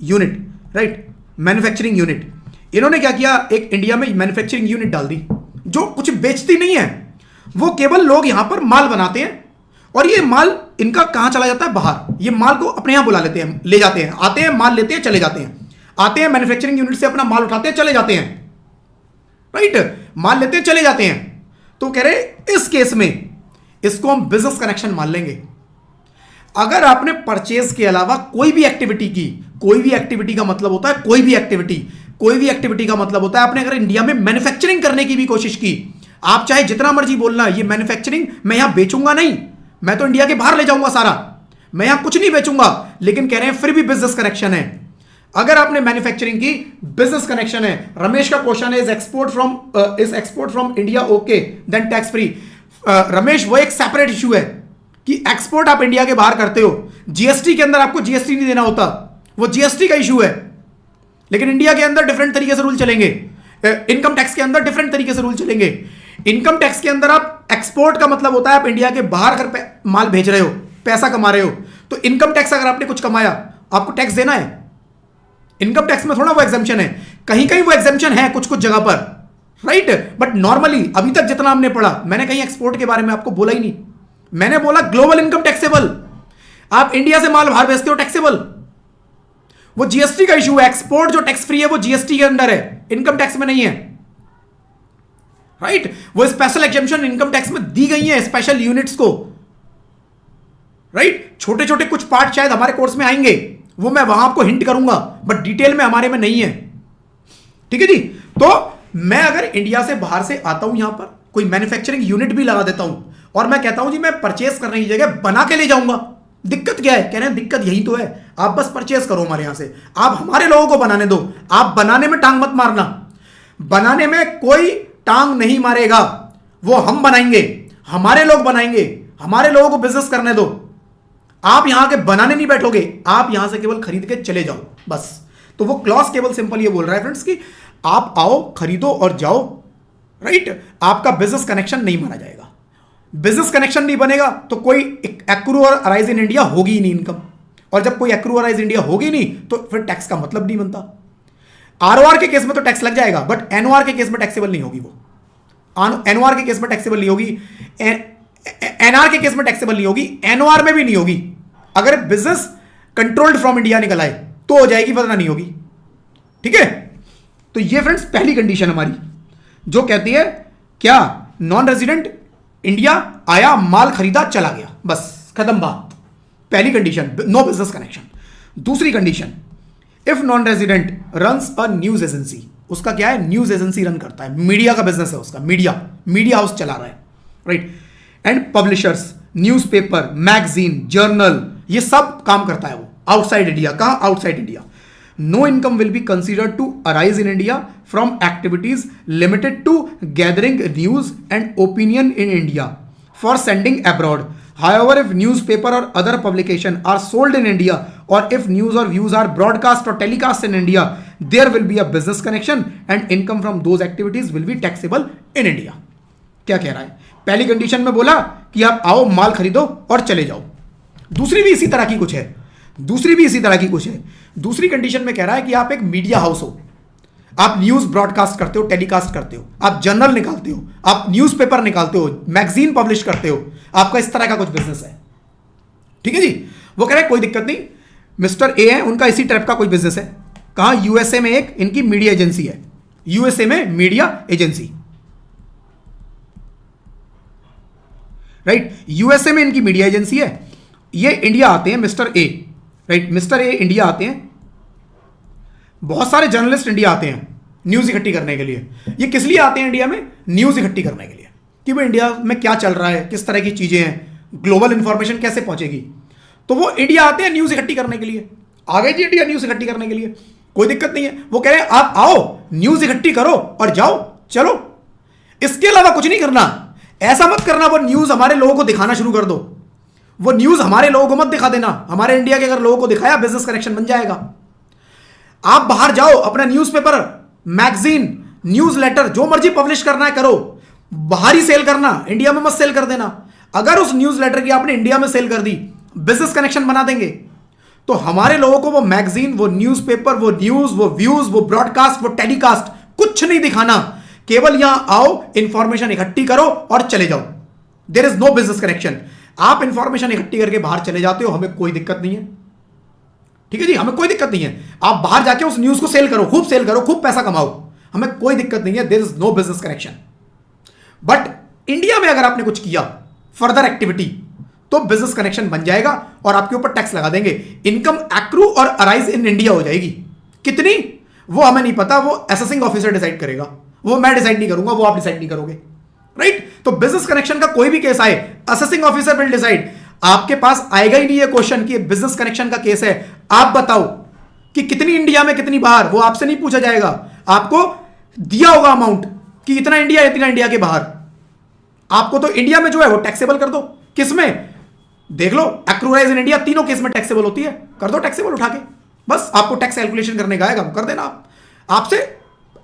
यूनिट, राइट, मैन्युफैक्चरिंग यूनिट। इन्होंने क्या किया, एक इंडिया में मैन्युफैक्चरिंग यूनिट डाल दी, जो कुछ बेचती नहीं है, वो केवल लोग यहां पर माल बनाते हैं और ये माल इनका कहां चला जाता है? बाहर। ये माल को अपने यहां बुला लेते हैं, ले जाते हैं, आते हैं, माल लेते हैं, चले जाते हैं, आते हैं मैन्युफैक्चरिंग यूनिट से अपना माल उठाते हैं, चले जाते हैं, राइट, माल लेते हैं, चले जाते हैं। तो कह रहे इस केस में इसको हम बिजनेस कनेक्शन मान लेंगे। अगर आपने परचेज के अलावा कोई भी एक्टिविटी की, कोई भी एक्टिविटी का मतलब होता है कोई भी एक्टिविटी का मतलब होता है आपने अगर इंडिया में मैन्युफैक्चरिंग करने की भी कोशिश की, आप चाहे जितना मर्जी बोलना ये मैन्युफैक्चरिंग मैं यहां बेचूंगा नहीं, मैं तो इंडिया के बाहर ले जाऊंगा सारा, मैं यहां कुछ नहीं बेचूंगा, लेकिन कह रहे हैं फिर भी बिजनेस कनेक्शन है। अगर आपने मैन्युफैक्चरिंग की, बिजनेस कनेक्शन है। रमेश का क्वेश्चन है, is export from India okay then tax free? Ramesh, वो एक सेपरेट इशू है कि एक्सपोर्ट आप इंडिया के बाहर करते हो, जीएसटी के अंदर आपको जीएसटी नहीं देना होता, वो जीएसटी का इशू है। लेकिन इंडिया के अंदर डिफरेंट तरीके से रूल चलेंगे, इनकम टैक्स के अंदर डिफरेंट तरीके से रूल चलेंगे। इनकम टैक्स के अंदर आप एक्सपोर्ट का मतलब होता है आप इंडिया के बाहर अगर माल भेज रहे हो, पैसा कमा रहे हो, तो इनकम टैक्स अगर आपने कुछ कमाया आपको टैक्स देना है। इनकम टैक्स में थोड़ा वो एग्जेम्पशन है, कहीं कहीं वो एग्जेम्पशन है कुछ कुछ जगह पर, राइट। बट नॉर्मली अभी तक जितना हमने पढ़ा, मैंने कहीं एक्सपोर्ट के बारे में आपको बोला ही नहीं। मैंने बोला ग्लोबल इनकम टैक्सेबल, आप इंडिया से माल बाहर भेजते हो टैक्सेबल। वो जीएसटी का इशू है, एक्सपोर्ट जो टैक्स फ्री है वो जीएसटी के अंदर है, इनकम टैक्स में नहीं है, राइट। वो स्पेशल एग्जेम्पशन इनकम टैक्स में दी गई है स्पेशल यूनिट्स को, राइट। छोटे छोटे कुछ पार्ट शायद हमारे कोर्स में आएंगे, वो मैं वहां आपको हिंट करूंगा, बट डिटेल में हमारे में नहीं है, ठीक है जी। तो मैं अगर इंडिया से बाहर से आता हूं, यहां पर कोई मैन्युफैक्चरिंग यूनिट भी लगा देता हूं और मैं कहता हूं जी मैं परचेस करने की जगह बना के ले जाऊंगा, दिक्कत क्या है? कह रहे हैं दिक्कत यही तो है, आप बस परचेस करो हमारे यहां से, आप हमारे लोगों को बनाने दो, आप बनाने में टांग मत मारना, बनाने में कोई टांग नहीं मारेगा, वो हम बनाएंगे, हमारे लोग बनाएंगे, हमारे लोगों को बिजनेस करने दो, आप यहां के बनाने नहीं बैठोगे, आप यहां से केवल खरीद के चले जाओ बस। तो वो क्लॉज केवल सिंपल ये बोल रहा है फ्रेंड्स कि आप आओ, खरीदो और जाओ, राइट। आपका बिजनेस कनेक्शन नहीं माना जाएगा, बिजनेस कनेक्शन नहीं बनेगा तो कोई एक्रू और अराइज इन इंडिया होगी ही नहीं इनकम, और जब कोई एक्रू अराइज इंडिया होगी नहीं तो फिर टैक्स का मतलब नहीं बनता। आरओआर के केस में तो टैक्स लग जाएगा, बट एनओआर के केस में टैक्सेबल नहीं होगी, वो एनओआर के केस में टैक्सेबल नहीं होगी, एनआर के केस में टैक्सेबल नहीं होगी, एनओआर में भी नहीं होगी। अगर बिजनेस कंट्रोल्ड फ्रॉम इंडिया निकल आए तो हो जाएगी, वरना नहीं होगी, ठीक है। तो ये फ्रेंड्स पहली कंडीशन हमारी जो कहती है क्या, नॉन रेजिडेंट इंडिया आया, माल खरीदा, चला गया, बस खत्म बात। पहली कंडीशन, नो बिजनेस कनेक्शन। दूसरी condition, if non resident runs a news agency, उसका क्या है, न्यूज एजेंसी रन करता है, मीडिया का बिजनेस है उसका, मीडिया हाउस चला रहा है, right. And publishers, newspaper, magazine, journal, ये सब काम करता है वो आउटसाइड इंडिया। कहां? Outside India. No income will be considered to arise in India from activities limited to gathering news and opinion in India for sending abroad. However, if newspaper or other publication are sold in India, or if news or views are broadcast or telecast in India, there will be a business connection and income from those activities will be taxable in India. क्या कह रहा है? पहली condition में बोला कि आप आओ, माल खरीदो और चले जाओ। दूसरी भी इसी तरह की कुछ है, दूसरी कंडीशन में कह रहा है कि आप एक मीडिया हाउस हो, आप न्यूज ब्रॉडकास्ट करते हो, टेलीकास्ट करते हो, आप जर्नल निकालते हो, आप न्यूज़पेपर निकालते हो, मैगजीन पब्लिश करते हो, आपका इस तरह का कुछ बिजनेस है, ठीक है जी। वो कह रहे हैं कोई दिक्कत नहीं, मिस्टर ए है, उनका इसी टाइप का कोई बिजनेस है। कहां? यूएसए में एक इनकी मीडिया एजेंसी है, यूएसए में मीडिया एजेंसी, राइट। यूएसए में इनकी मीडिया एजेंसी है, ये इंडिया आते हैं mister A, right. Mister A India आते हैं, बहुत सारे जर्नलिस्ट इंडिया आते हैं न्यूज इकट्ठी करने के लिए। ये किस लिए आते हैं इंडिया में? न्यूज इकट्ठी करने के लिए, कि भाई इंडिया में क्या चल रहा है, किस तरह की चीजें हैं, ग्लोबल इंफॉर्मेशन कैसे पहुंचेगी। तो वो इंडिया आते हैं न्यूज इकट्ठी करने के लिए, आ गए जी इंडिया न्यूज इकट्ठी करने के लिए, कोई दिक्कत नहीं है। वो कह रहे हैं आप आओ, न्यूज इकट्ठी करो और जाओ, चलो, इसके अलावा कुछ नहीं करना। ऐसा मत करना वो न्यूज हमारे लोगों को दिखाना शुरू कर दो, वो न्यूज हमारे लोगों को मत दिखा देना। हमारे इंडिया के अगर लोगों को दिखाया, बिजनेस कनेक्शन बन जाएगा। आप बाहर जाओ, अपना न्यूज़पेपर, मैगजीन, न्यूज लेटर, जो मर्जी पब्लिश करना है करो, बाहर ही सेल करना, इंडिया में मत सेल कर देना। अगर उस न्यूज लेटर की आपने इंडिया में सेल कर दी, बिजनेस कनेक्शन बना देंगे, तो हमारे लोगों को वो मैगजीन, वो न्यूज़पेपर, वो न्यूज, वो व्यूज, वो ब्रॉडकास्ट, वो टेलीकास्ट कुछ नहीं दिखाना, केवल यहां आओ, इंफॉर्मेशन इकट्ठी करो और चले जाओ। There is no business connection. आप इंफॉर्मेशन इकट्ठी करके बाहर चले जाते हो, हमें कोई दिक्कत नहीं है, ठीक है जी, हमें कोई दिक्कत नहीं है। आप बाहर जाके उस न्यूज को सेल करो, खूब पैसा कमाओ, हमें कोई दिक्कत नहीं है। There is no business connection. But India में अगर आपने कुछ किया फर्दर एक्टिविटी, तो बिजनेस कनेक्शन बन जाएगा और आपके ऊपर टैक्स लगा देंगे। इनकम एक्रू और अराइज इन इंडिया हो जाएगी। कितनी, वो हमें नहीं पता, वो असेसिंग ऑफिसर डिसाइड करेगा, वो मैं डिसाइड नहीं करूंगा, वो आप डिसाइड नहीं करोगे, राइट। तो बिजनेस कनेक्शन का कोई भी केस आए, असेसिंग ऑफिसर विल डिसाइड। आपके पास आएगा ही नहीं ये क्वेश्चन कि बिजनेस कनेक्शन का केस है, आप बताओ कि कितनी इंडिया में कितनी बाहर, वो आपसे नहीं पूछा जाएगा। आपको दिया होगा अमाउंट कि इतना इंडिया, इतना इंडिया के बाहर, आपको तो इंडिया में जो है वो टैक्सेबल कर दो। किसमें? देख लो, एक्रूराइज इन इंडिया तीनों केस में टैक्सेबल होती है, कर दो टैक्सेबल उठा के, बस आपको टैक्स कैलकुलेशन करने का आएगा, कर देना। आप, आपसे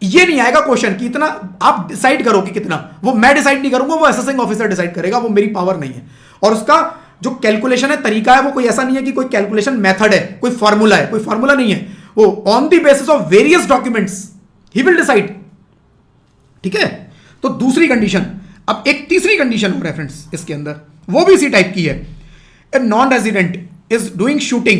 ये नहीं आएगा क्वेश्चन कि इतना आप डिसाइड करो कि कितना, वो मैं डिसाइड नहीं करूंगा, वो असेसिंग ऑफिसर डिसाइड करेगा, वो मेरी पावर नहीं है। और उसका जो कैलकुलेशन है, तरीका है, वो कोई ऐसा नहीं है कि कोई कैलकुलेशन मेथड है, कोई फॉर्मूला है, कोई फॉर्मूला नहीं है, वो on the basis of various documents he will decide, ठीक है, तो दूसरी कंडीशन। अब एक तीसरी कंडीशन हो रहा है फ्रेंड्स इसके अंदर, वो भी इसी टाइप की है। A non resident is doing shooting,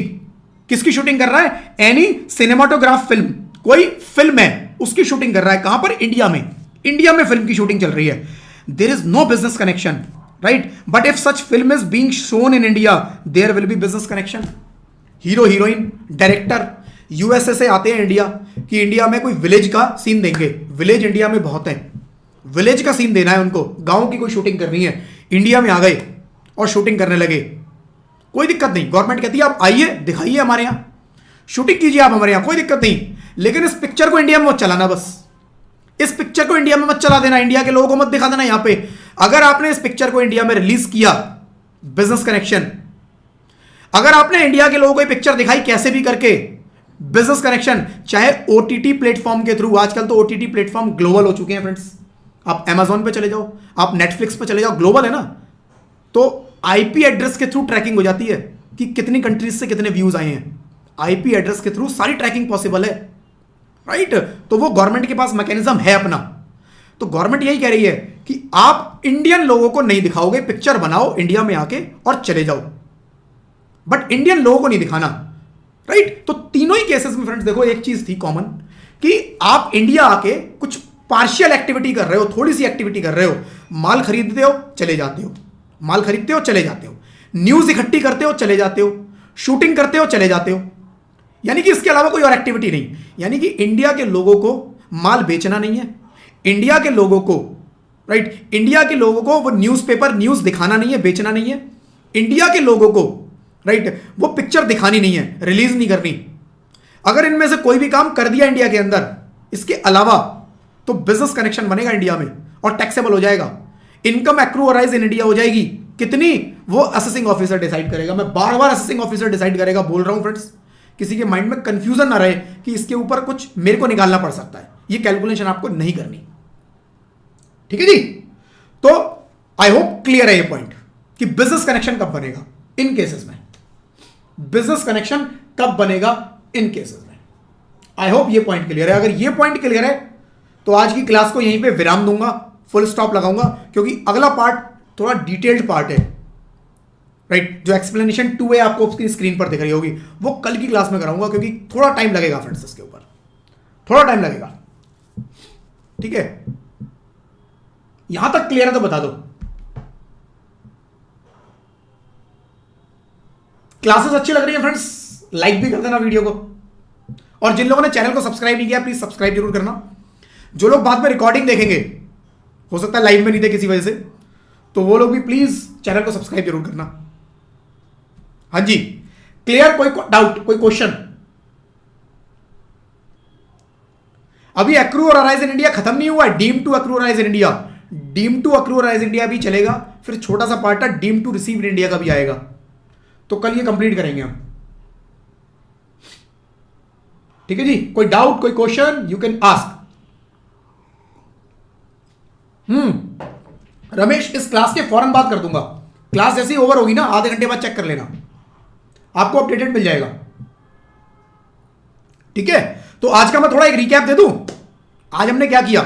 किसकी शूटिंग कर रहा है? एनी सिनेमाटोग्राफ फिल्म, कोई फिल्म है उसकी शूटिंग कर रहा है। कहां पर? इंडिया में। इंडिया में फिल्म की शूटिंग चल रही है। There is no business connection, right, but if such film is being shown in India there will be business connection. Hero heroine director USA से आते हैं इंडिया, कि इंडिया में कोई विलेज का सीन देंगे। विलेज इंडिया में बहुत है, विलेज का सीन देना है उनको, गांव की कोई शूटिंग करनी है, इंडिया में आ गए और शूटिंग करने लगे, कोई दिक्कत नहीं। गवर्नमेंट कहती है आप आइए, दिखाइए हमारे यहां, शूटिंग कीजिए आप हमारे यहां, कोई दिक्कत नहीं, लेकिन इस पिक्चर को इंडिया में मत चलाना। बस इस पिक्चर को इंडिया में मत चला देना, इंडिया के लोगों को मत दिखा देना यहां पे। अगर आपने इस पिक्चर को इंडिया में रिलीज किया, बिजनेस कनेक्शन। अगर आपने इंडिया के लोगों को पिक्चर दिखाई कैसे भी करके, बिजनेस कनेक्शन। चाहे ओटीटी प्लेटफॉर्म के थ्रू, आजकल तो ओटीटी प्लेटफॉर्म ग्लोबल हो चुके हैं फ्रेंड्स। आप अमेजॉन पे चले जाओ, आप नेटफ्लिक्स पे चले जाओ, ग्लोबल है ना, तो आईपी एड्रेस के थ्रू ट्रैकिंग हो जाती है कि कितनी कंट्रीज से कितने व्यूज आए हैं। आईपी एड्रेस के थ्रू सारी ट्रैकिंग पॉसिबल है, राइट। तो वो गवर्नमेंट के पास मैकेनिज्म है अपना। तो गवर्नमेंट यही कह रही है कि आप इंडियन लोगों को नहीं दिखाओगे, पिक्चर बनाओ इंडिया में आके और चले जाओ, बट इंडियन लोगों को नहीं दिखाना, राइट। तो तीनों ही केसेस में फ्रेंड्स देखो एक चीज थी कॉमन, कि आप इंडिया आके कुछ पार्शियल एक्टिविटी कर रहे हो, थोड़ी सी एक्टिविटी कर रहे हो, माल खरीदते हो चले जाते हो, माल खरीदते हो चले जाते हो, न्यूज इकट्ठी करते हो चले जाते हो, शूटिंग करते हो चले जाते हो, यानी कि इसके अलावा कोई और एक्टिविटी नहीं। यानी कि इंडिया के लोगों को माल बेचना नहीं है, इंडिया के लोगों को, राइट, इंडिया के लोगों को वो न्यूज़पेपर न्यूज दिखाना नहीं है, बेचना नहीं है, इंडिया के लोगों को, राइट, वो पिक्चर दिखानी नहीं है, रिलीज नहीं करनी। अगर इनमें से कोई भी काम कर दिया इंडिया के अंदर इसके अलावा, तो बिजनेस कनेक्शन बनेगा इंडिया में और टैक्सेबल हो जाएगा, इनकम एक्रूअराइज इन इंडिया हो जाएगी। कितनी? वो असेसिंग ऑफिसर डिसाइड करेगा। मैं बार बार असेसिंग ऑफिसर डिसाइड करेगा बोल रहा हूं फ्रेंड्स, किसी के माइंड में कंफ्यूजन ना रहे कि इसके ऊपर कुछ मेरे को निकालना पड़ सकता है, ये कैलकुलेशन आपको नहीं करनी, ठीक है जी। तो आई होप क्लियर है ये पॉइंट कि बिजनेस कनेक्शन कब बनेगा इन केसेस में, बिजनेस कनेक्शन कब बनेगा इन केसेस में। आई होप ये पॉइंट क्लियर है। अगर ये पॉइंट क्लियर है तो आज की क्लास को यहीं पे विराम दूंगा, फुल स्टॉप लगाऊंगा, क्योंकि अगला पार्ट थोड़ा डिटेल्ड पार्ट है, राइट। जो एक्सप्लेनेशन 2 है आपको उसकी स्क्रीन पर दिख रही होगी, वो कल की क्लास में कराऊंगा, क्योंकि थोड़ा टाइम लगेगा फ्रेंड्स, इसके ऊपर थोड़ा टाइम लगेगा, ठीक है। यहां तक क्लियर है तो बता दो। क्लासेस अच्छी लग रही है फ्रेंड्स, लाइक भी कर देना वीडियो को, और जिन लोगों ने चैनल को सब्सक्राइब नहीं किया प्लीज सब्सक्राइब जरूर करना। जो लोग बाद में रिकॉर्डिंग देखेंगे, हो सकता है लाइव में नहीं थे किसी वजह से, तो वो लोग भी प्लीज चैनल को सब्सक्राइब जरूर करना। हाँ जी, क्लियर? कोई डाउट, कोई क्वेश्चन? अभी एक्रू और अराइज इन इंडिया खत्म नहीं हुआ है, deem to accrue arise in India, deem to accrue arise India भी चलेगा, फिर छोटा सा पार्ट है deem to receive in India का भी आएगा, तो कल ये कंप्लीट करेंगे हम, ठीक है जी। कोई डाउट, कोई question, you can ask. Ramesh, इस क्लास के फौरन बात कर दूंगा, क्लास जैसी ओवर होगी ना आधे घंटे बाद चेक कर लेना, आपको अपडेटेड मिल जाएगा, ठीक है। तो आज का मैं थोड़ा एक रिकैप दे दूं, आज हमने क्या किया,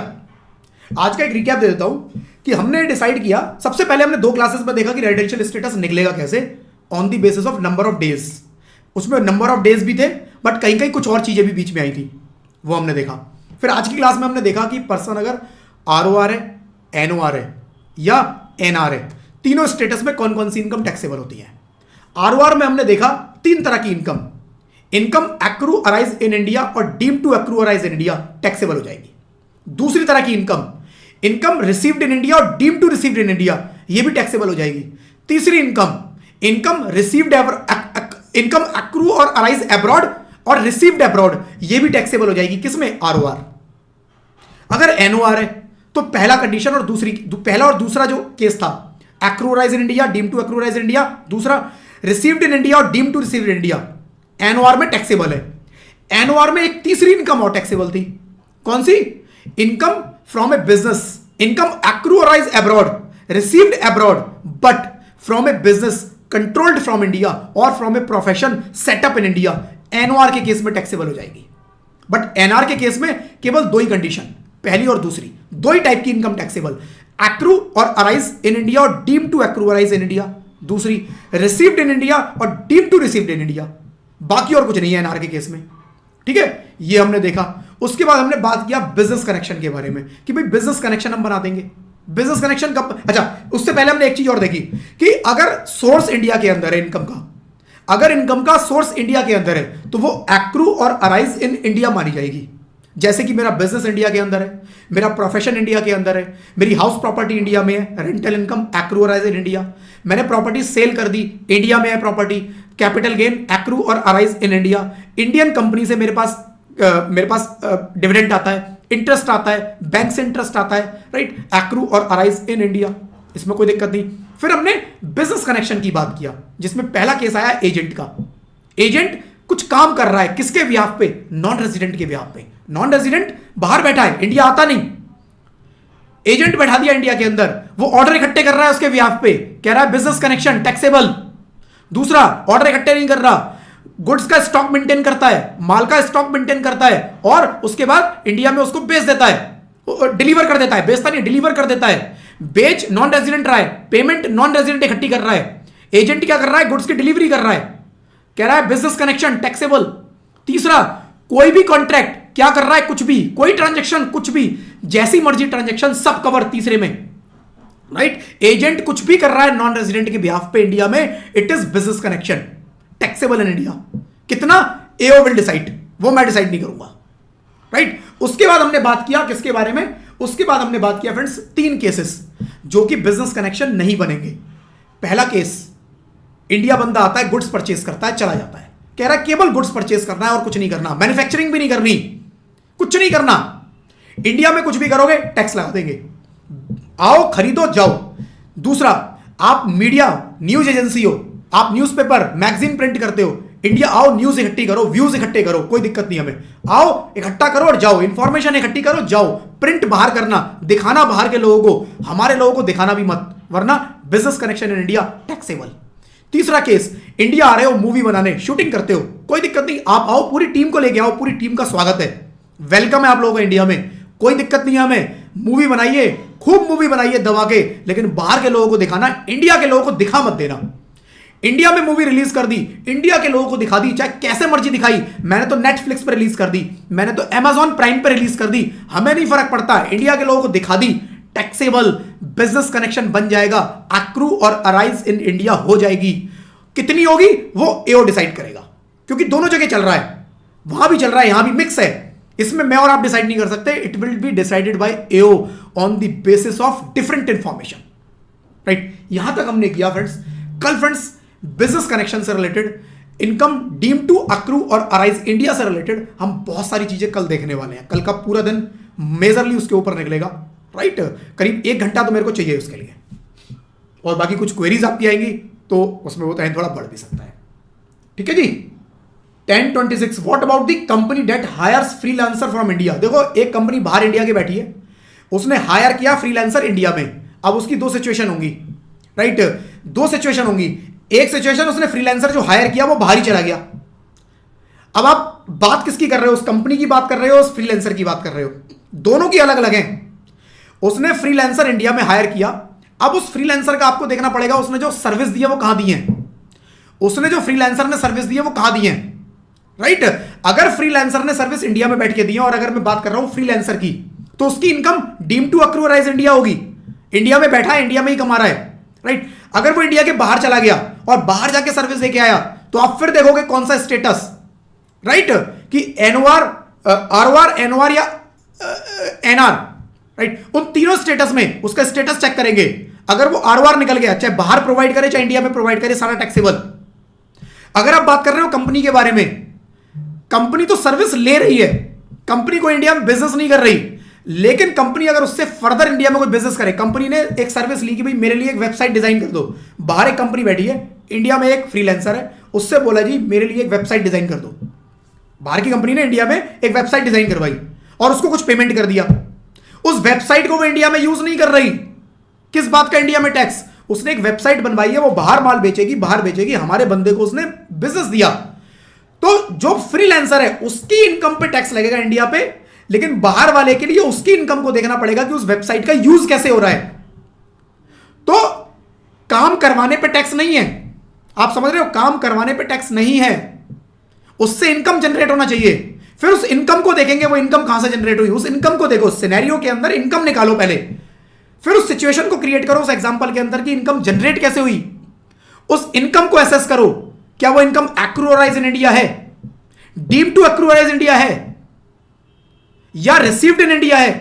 आज का एक रिकैप दे देता हूं कि हमने डिसाइड किया, सबसे पहले हमने 2 क्लासेस में देखा कि रेजिडेंशियल स्टेटस निकलेगा कैसे, on the basis of number of days. उसमें नंबर ऑफ डेज भी थे, बट कहीं कहीं कुछ और चीजें भी बीच में आई थी, वो हमने देखा। फिर आज की क्लास में हमने देखा कि पर्सन अगर ROR है, NOR है या NR है, तीनों स्टेटस में कौन कौन सी इनकम टैक्सेबल होती है। ROR में हमने देखा 3 तरह की income, income accrue arise in India और deem to accrue arise in India taxable हो जाएगी। दूसरी तरह की income, income received in India और deem to received in India, ये भी टैक्सेबल हो जाएगी। तीसरी income, income received, income accrue और अराइज अब्रॉड और रिसीव्ड अब्रॉड, ये भी टैक्सेबल हो जाएगी, किसमें? ROR। अगर NOR है तो पहला कंडीशन और दूसरी, पहला और दूसरा जो केस था, accrue arise in India, deem to accrue arise in India, दूसरा रिसीव्ड इन इंडिया और deem to received in India, NOR में टैक्सेबल है। NOR में एक तीसरी इनकम और टैक्सेबल थी, कौन सी? Income from a business, income accrue arise abroad, received abroad, but from a business controlled from India और from a profession setup in India, NOR के केस में टैक्सेबल हो जाएगी। बट NR के केस में केवल 2 ही कंडीशन, पहली और दूसरी दो ही टाइप की इनकम टैक्सेबल, एक्रू और अराइज इन इंडिया और deem to accrue arise in India. दूसरी रिसीव्ड इन इंडिया और deem to received in India. बाकी और कुछ नहीं है एनआर के केस में। ठीक है, ये हमने देखा। उसके बाद हमने बात किया बिजनेस कनेक्शन के बारे में कि भाई बिजनेस कनेक्शन हम बना देंगे। बिजनेस कनेक्शन कब, अच्छा उससे पहले हमने एक चीज और देखी कि अगर सोर्स इंडिया के अंदर है इनकम का, अगर इनकम का सोर्स इंडिया के अंदर है तो वो एक्रू और अराइज इन इंडिया मानी जाएगी। जैसे कि मेरा बिजनेस इंडिया के अंदर है, मेरा प्रोफेशन इंडिया के अंदर है, मेरी हाउस प्रॉपर्टी इंडिया में है, rental income accrue arise in India, मैंने प्रॉपर्टी सेल कर दी इंडिया में है प्रॉपर्टी, कैपिटल गेन एक्रू और arise in India, Indian company से मेरे पास डिविडेंड आता है, इंटरेस्ट आता है, बैंक से इंटरेस्ट आता है, राइट, एक्रू और अराइज इन इंडिया, इसमें कोई दिक्कत नहीं। फिर हमने बिजनेस कनेक्शन की बात किया जिसमें पहला केस आया एजेंट का। एजेंट कुछ काम कर रहा है किसके ब्याह पे, नॉन रेजिडेंट के ब्याह पे। नॉन रेजिडेंट बाहर बैठा है, इंडिया आता नहीं, एजेंट बैठा दिया इंडिया के अंदर, वो ऑर्डर इकट्ठे कर रहा है उसके ब्याह पे, कह रहा है बिजनेस कनेक्शन टैक्सेबल। दूसरा ऑर्डर इकट्ठे नहीं कर रहा, गुड्स का स्टॉक मेंटेन करता है, माल का स्टॉक मेंटेन करता है और उसके बाद इंडिया में उसको बेच देता है, डिलीवर कर देता है, बेचता नहीं डिलीवर कर देता है। बेच नॉन रेजिडेंट रहा है, पेमेंट नॉन रेजिडेंट इकट्ठी कर रहा है, एजेंट क्या कर रहा है, गुड्स की डिलीवरी कर रहा है, कह रहा है बिजनेस कनेक्शन टैक्सेबल। तीसरा कोई भी कॉन्ट्रैक्ट क्या कर रहा है, कुछ भी, कोई ट्रांजेक्शन कुछ भी, जैसी मर्जी ट्रांजेक्शन सब कवर तीसरे में, राइट। एजेंट कुछ भी कर रहा है नॉन रेजिडेंट के बिहाफ पे इंडिया में, it is business connection taxable in India. कितना, एओ विल डिसाइड, वो मैं डिसाइड नहीं करूंगा, राइट। उसके बाद हमने बात किया किसके बारे में, उसके बाद हमने बात किया फ्रेंड्स तीन केसेस जो कि बिजनेस कनेक्शन नहीं बनेंगे। पहला केस, इंडिया बंदा आता है, गुड्स परचेस करता है, चला जाता है, कह रहा है केवल गुड्स परचेस करना है और कुछ नहीं करना, मैन्युफैक्चरिंग भी नहीं करनी, कुछ नहीं करना, इंडिया में कुछ भी करोगे टैक्स लगा देंगे, आओ खरीदो जाओ। दूसरा, आप मीडिया न्यूज एजेंसी हो, आप न्यूज़पेपर मैगजीन प्रिंट करते हो, इंडिया आओ न्यूज इकट्ठी करो, व्यूज इकट्ठे करो, कोई दिक्कत नहीं हमें, आओ इकट्ठा करो और जाओ, इंफॉर्मेशन इकट्ठी करो जाओ, प्रिंट बाहर करना, दिखाना बाहर के लोगों को, हमारे लोगों को दिखाना भी मत, वरना business connection in India taxable. तीसरा केस, इंडिया आ रहे हो मूवी बनाने, शूटिंग करते हो, कोई दिक्कत नहीं, आप आओ, पूरी टीम को लेके आओ, पूरी टीम का स्वागत है, वेलकम है आप लोगों को इंडिया में, कोई दिक्कत नहीं है हमें, मूवी बनाइए, खूब मूवी बनाइए दबा के, लेकिन बाहर के लोगों को दिखाना, इंडिया के लोगों को दिखा मत देना। इंडिया में मूवी रिलीज कर दी, इंडिया के लोगों को दिखा दी, चाहे कैसे मर्जी दिखाई, मैंने तो नेटफ्लिक्स पर रिलीज कर दी, मैंने तो अमेजॉन प्राइम पर रिलीज कर दी, हमें नहीं फर्क पड़ता, इंडिया के लोगों को दिखा दी, टैक्सेबल बिजनेस कनेक्शन बन जाएगा, एक्रू और अराइज इन इंडिया हो जाएगी। कितनी होगी वो एओ डिसाइड करेगा, क्योंकि दोनों जगह चल रहा है, वहां भी चल रहा है, यहां भी मिक्स है, इसमें मैं और आप डिसाइड नहीं कर सकते, it will be decided by AO on the basis of different information, right. यहां तक हमने किया फ्रेंड्स। कल फ्रेंड्स बिजनेस कनेक्शन से related, income deem to accrue और अराइज इंडिया से रिलेटेड हम बहुत सारी चीजें कल देखने वाले हैं। कल का पूरा दिन मेजरली उसके ऊपर निकलेगा, राइट। करीब 1 घंटा तो मेरे को चाहिए उसके लिए, और बाकी कुछ क्वेरीज आपकी आएंगी तो उसमें वो टाइम थोड़ा बढ़ भी सकता है, ठीक है जी। 1026, what about the company that hires freelancer from India. देखो एक कंपनी बाहर इंडिया की बैठी है, उसने हायर किया फ्रीलांसर इंडिया में, अब उसकी दो सिचुएशन होंगी, राइट, दो सिचुएशन होंगी। एक सिचुएशन, उसने फ्रीलांसर जो हायर किया वो बाहर ही चला गया, अब आप बात किसकी कर रहे हो, उस कंपनी की बात कर रहे हो, उस फ्रीलांसर की बात कर रहे हो, दोनों की अलग अलग है। उसने फ्रीलांसर इंडिया में हायर किया, अब उस फ्रीलांसर का आपको देखना पड़ेगा उसने जो सर्विस दी है वो कहां दी है, उसने जो फ्रीलांसर ने सर्विस दी है वो कहां दी है, राइट। अगर फ्रीलांसर ने सर्विस इंडिया में बैठ के दी है, और अगर मैं बात कर रहा हूं फ्रीलांसर की, तो उसकी income deem to accrue arise India होगी, इंडिया में बैठा है, इंडिया में ही कमा रहा है, राइट। अगर वो इंडिया के बाहर चला गया और बाहर जाके सर्विस देके आया, तो आप फिर देखोगे कौन सा स्टेटस, राइट, कि एनओआर, आरओआर, एनओआर या एनआर, राइट। उन तीनों स्टेटस में उसका स्टेटस चेक करेंगे। अगर वो आरओआर निकल गया, चाहे बाहर प्रोवाइड करे चाहे इंडिया में प्रोवाइड करे, सारा टैक्सेबल। अगर आप बात कर रहे हो कंपनी के बारे में, कंपनी तो सर्विस ले रही है, कंपनी को इंडिया में बिजनेस नहीं कर रही, लेकिन कंपनी अगर उससे फर्दर इंडिया में कोई बिजनेस करे, कंपनी ने एक सर्विस ली कि भाई मेरे लिए एक वेबसाइट डिजाइन कर दो, बाहर एक कंपनी बैठी है, इंडिया में एक फ्रीलांसर है, उससे बोला जी मेरे लिए एक वेबसाइट डिजाइन कर दो, बाहर की कंपनी ने इंडिया में एक वेबसाइट डिजाइन करवाई और उसको कुछ पेमेंट कर दिया, उस वेबसाइट को वो इंडिया में यूज नहीं कर रही, किस बात का इंडिया में टैक्स, उसने एक वेबसाइट बनवाई है, वो बाहर माल बेचेगी, बाहर बेचेगी, हमारे बंदे को उसने बिजनेस दिया, तो जो फ्रीलांसर है उसकी इनकम पे टैक्स लगेगा इंडिया पे, लेकिन बाहर वाले के लिए उसकी इनकम को देखना पड़ेगा कि उस वेबसाइट का यूज कैसे हो रहा है। तो काम करवाने पे टैक्स नहीं है, आप समझ रहे हो, काम करवाने पे टैक्स नहीं है, उससे इनकम जनरेट होना चाहिए। फिर उस इनकम को देखेंगे, वो इनकम कहां से जनरेट हुई, उस इनकम को देखो, सिनेरियो के अंदर इनकम निकालो पहले, फिर उस सिचुएशन को क्रिएट करो उस एग्जांपल के अंदर कि इनकम जनरेट कैसे हुई, उस इनकम को एसेस करो, क्या वो इनकम एक्रूअराइज इन इंडिया है, डीम टू एक्रूअराइज इंडिया है, या रिसीव्ड इन इंडिया है,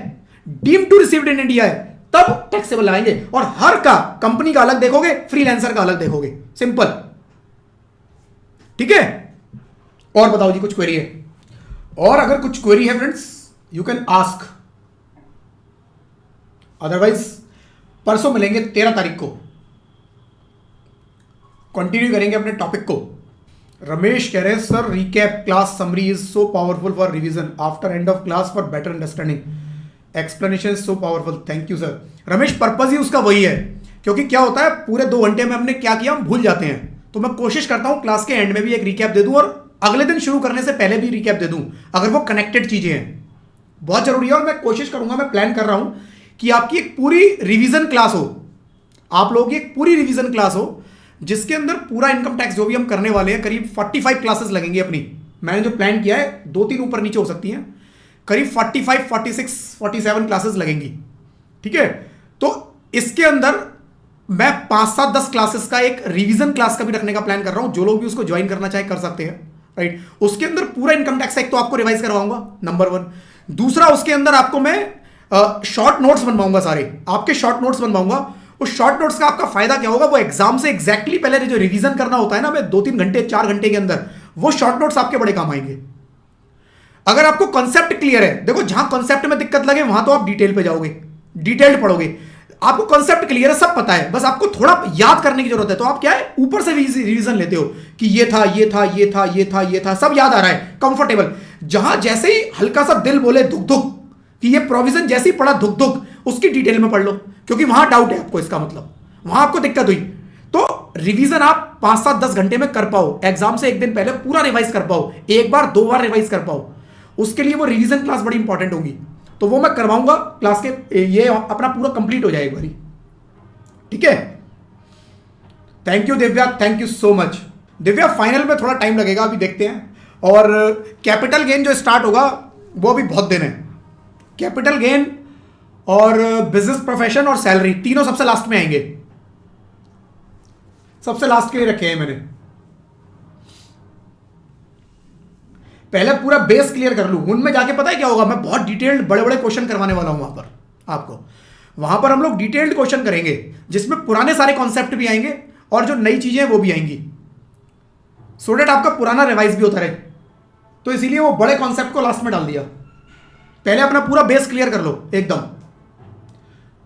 deem to received in India है, तब टैक्सेबल लगाएंगे। और हर का कंपनी का अलग देखोगे, फ्रीलांसर का अलग देखोगे, सिंपल, ठीक है। और बताओ जी, कुछ क्वेरी है? और अगर कुछ क्वेरी है friends, you can ask, otherwise परसों मिलेंगे 13 तारीख को, कंटिन्यू करेंगे अपने टॉपिक को। रमेश कह रहे हैं sir, recap class summary is so powerful for revision after end of class for better understanding, explanation is so powerful, thank you sir. Ramesh, purpose ही उसका वही है, क्योंकि क्या होता है पूरे 2 घंटे में हमने क्या किया हम भूल जाते हैं, तो मैं कोशिश करता हूं क्लास के एंड में भी एक रिकैप दे दूं और अगले दिन शुरू करने से पहले भी रिकैप दे दूं, अगर वो कनेक्टेड चीजें हैं। बहुत जरूरी है, और मैं कोशिश करूंगा, मैं प्लान कर रहा हूं कि आपकी एक पूरी रिवीजन क्लास हो, आप लोगों की एक पूरी रिवीजन क्लास हो, जिसके अंदर पूरा इनकम टैक्स जो भी हम करने वाले हैं, करीब 45 क्लासेस लगेंगी अपनी, मैंने जो प्लान किया है, 2-3 ऊपर नीचे हो सकती हैं, करीब 45, 46, 47 क्लासेस लगेंगी, ठीक है। तो इसके अंदर मैं 5-7, 10 क्लासेस का एक रिवीजन क्लास का भी रखने का प्लान कर रहा हूं, जो लोग भी उसको ज्वाइन करना चाहे कर सकते हैं, राइट। उसके अंदर पूरा इनकम टैक्स एक तो आपको रिवाइज करवाऊंगा, नंबर 1। दूसरा, उसके अंदर आपको मैं शॉर्ट नोट्स बनवाऊंगा, सारे आपके शॉर्ट नोट्स बनवाऊंगा। उस शॉर्ट नोट्स का आपका फायदा क्या होगा, वो एग्जाम से एग्जैक्टली पहले जो रिवीजन करना होता है ना, मैं 2-3 घंटे 4 घंटे के अंदर, वो शॉर्ट नोट्स आपके बड़े काम आएंगे। अगर आपको कॉन्सेप्ट क्लियर है, देखो जहां कॉन्सेप्ट में दिक्कत लगे वहां तो आप डिटेल पे जाओगे, डिटेल्ड पढ़ोगे, आपको कॉन्सेप्ट क्लियर है, सब पता है, बस आपको थोड़ा याद करने की जरूरत है, तो आप क्या है ऊपर से रिवीजन लेते हो कि ये था, ये था, ये था, ये था, ये था, सब याद आ रहा है, कंफर्टेबल। जहां जैसे ही हल्का सा दिल बोले धुक धुक कि ये प्रोविजन जैसे ही पढ़ा धुक धुक, उसकी डिटेल में पढ़ लो, क्योंकि वहां डाउट है आपको, इसका मतलब वहां आपको दिक्कत हुई। तो रिवीजन आप 5-7-10 घंटे में कर पाओ, एग्जाम से एक दिन पहले पूरा रिवाइज कर पाओ, एक बार 2 बार रिवाइज कर पाओ, उसके लिए वो रिवीजन क्लास बड़ी इंपॉर्टेंट होगी, तो वो मैं करवाऊंगा क्लास के, ये अपना पूरा कंप्लीट हो जाए एक बारी, ठीक है। Thank you Divya, thank you so much. Divya, final में थोड़ा टाइम लगेगा, अभी देखते हैं, और कैपिटल गेन जो स्टार्ट होगा वो भी बहुत दिन है, कैपिटल गेन और बिजनेस प्रोफेशन और सैलरी तीनों सबसे लास्ट में आएंगे, सबसे लास्ट के लिए रखे हैं मैंने, पहले पूरा बेस क्लियर कर लूं, उनमें जाके पता है क्या होगा, मैं बहुत डिटेल्ड बड़े बड़े क्वेश्चन करवाने वाला हूं वहां पर आपको, वहां पर हम लोग डिटेल्ड क्वेश्चन करेंगे, जिसमें पुराने सारे कॉन्सेप्ट भी आएंगे और जो नई चीजें हैं वो भी आएंगी, सो दैट आपका पुराना रिवाइज भी होता रहे। तो इसीलिए वो बड़े कॉन्सेप्ट को लास्ट में डाल दिया, पहले अपना पूरा बेस क्लियर कर लो एकदम,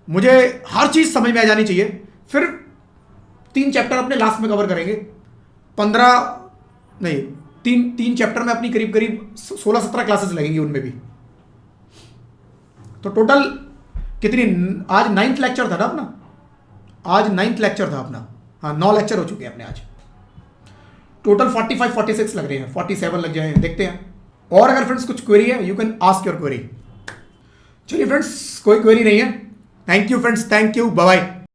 मुझे हर चीज समझ में आ जानी चाहिए, फिर 3 चैप्टर अपने लास्ट में कवर करेंगे, 15 नहीं 3 चैप्टर में अपनी करीब करीब 16-17 क्लासेस लगेंगी उनमें भी, तो टोटल कितनी, आज 9th लेक्चर था ना अपना, आज 9th लेक्चर था अपना, हाँ 9 लेक्चर हो चुके हैं अपने आज, टोटल 45-46 लग रहे हैं, 47 लग जाए, देखते हैं। और अगर फ्रेंड्स कुछ क्वेरी है, you can ask your query. चलिए फ्रेंड्स, कोई क्वेरी नहीं है, thank you friends, thank you, bye bye.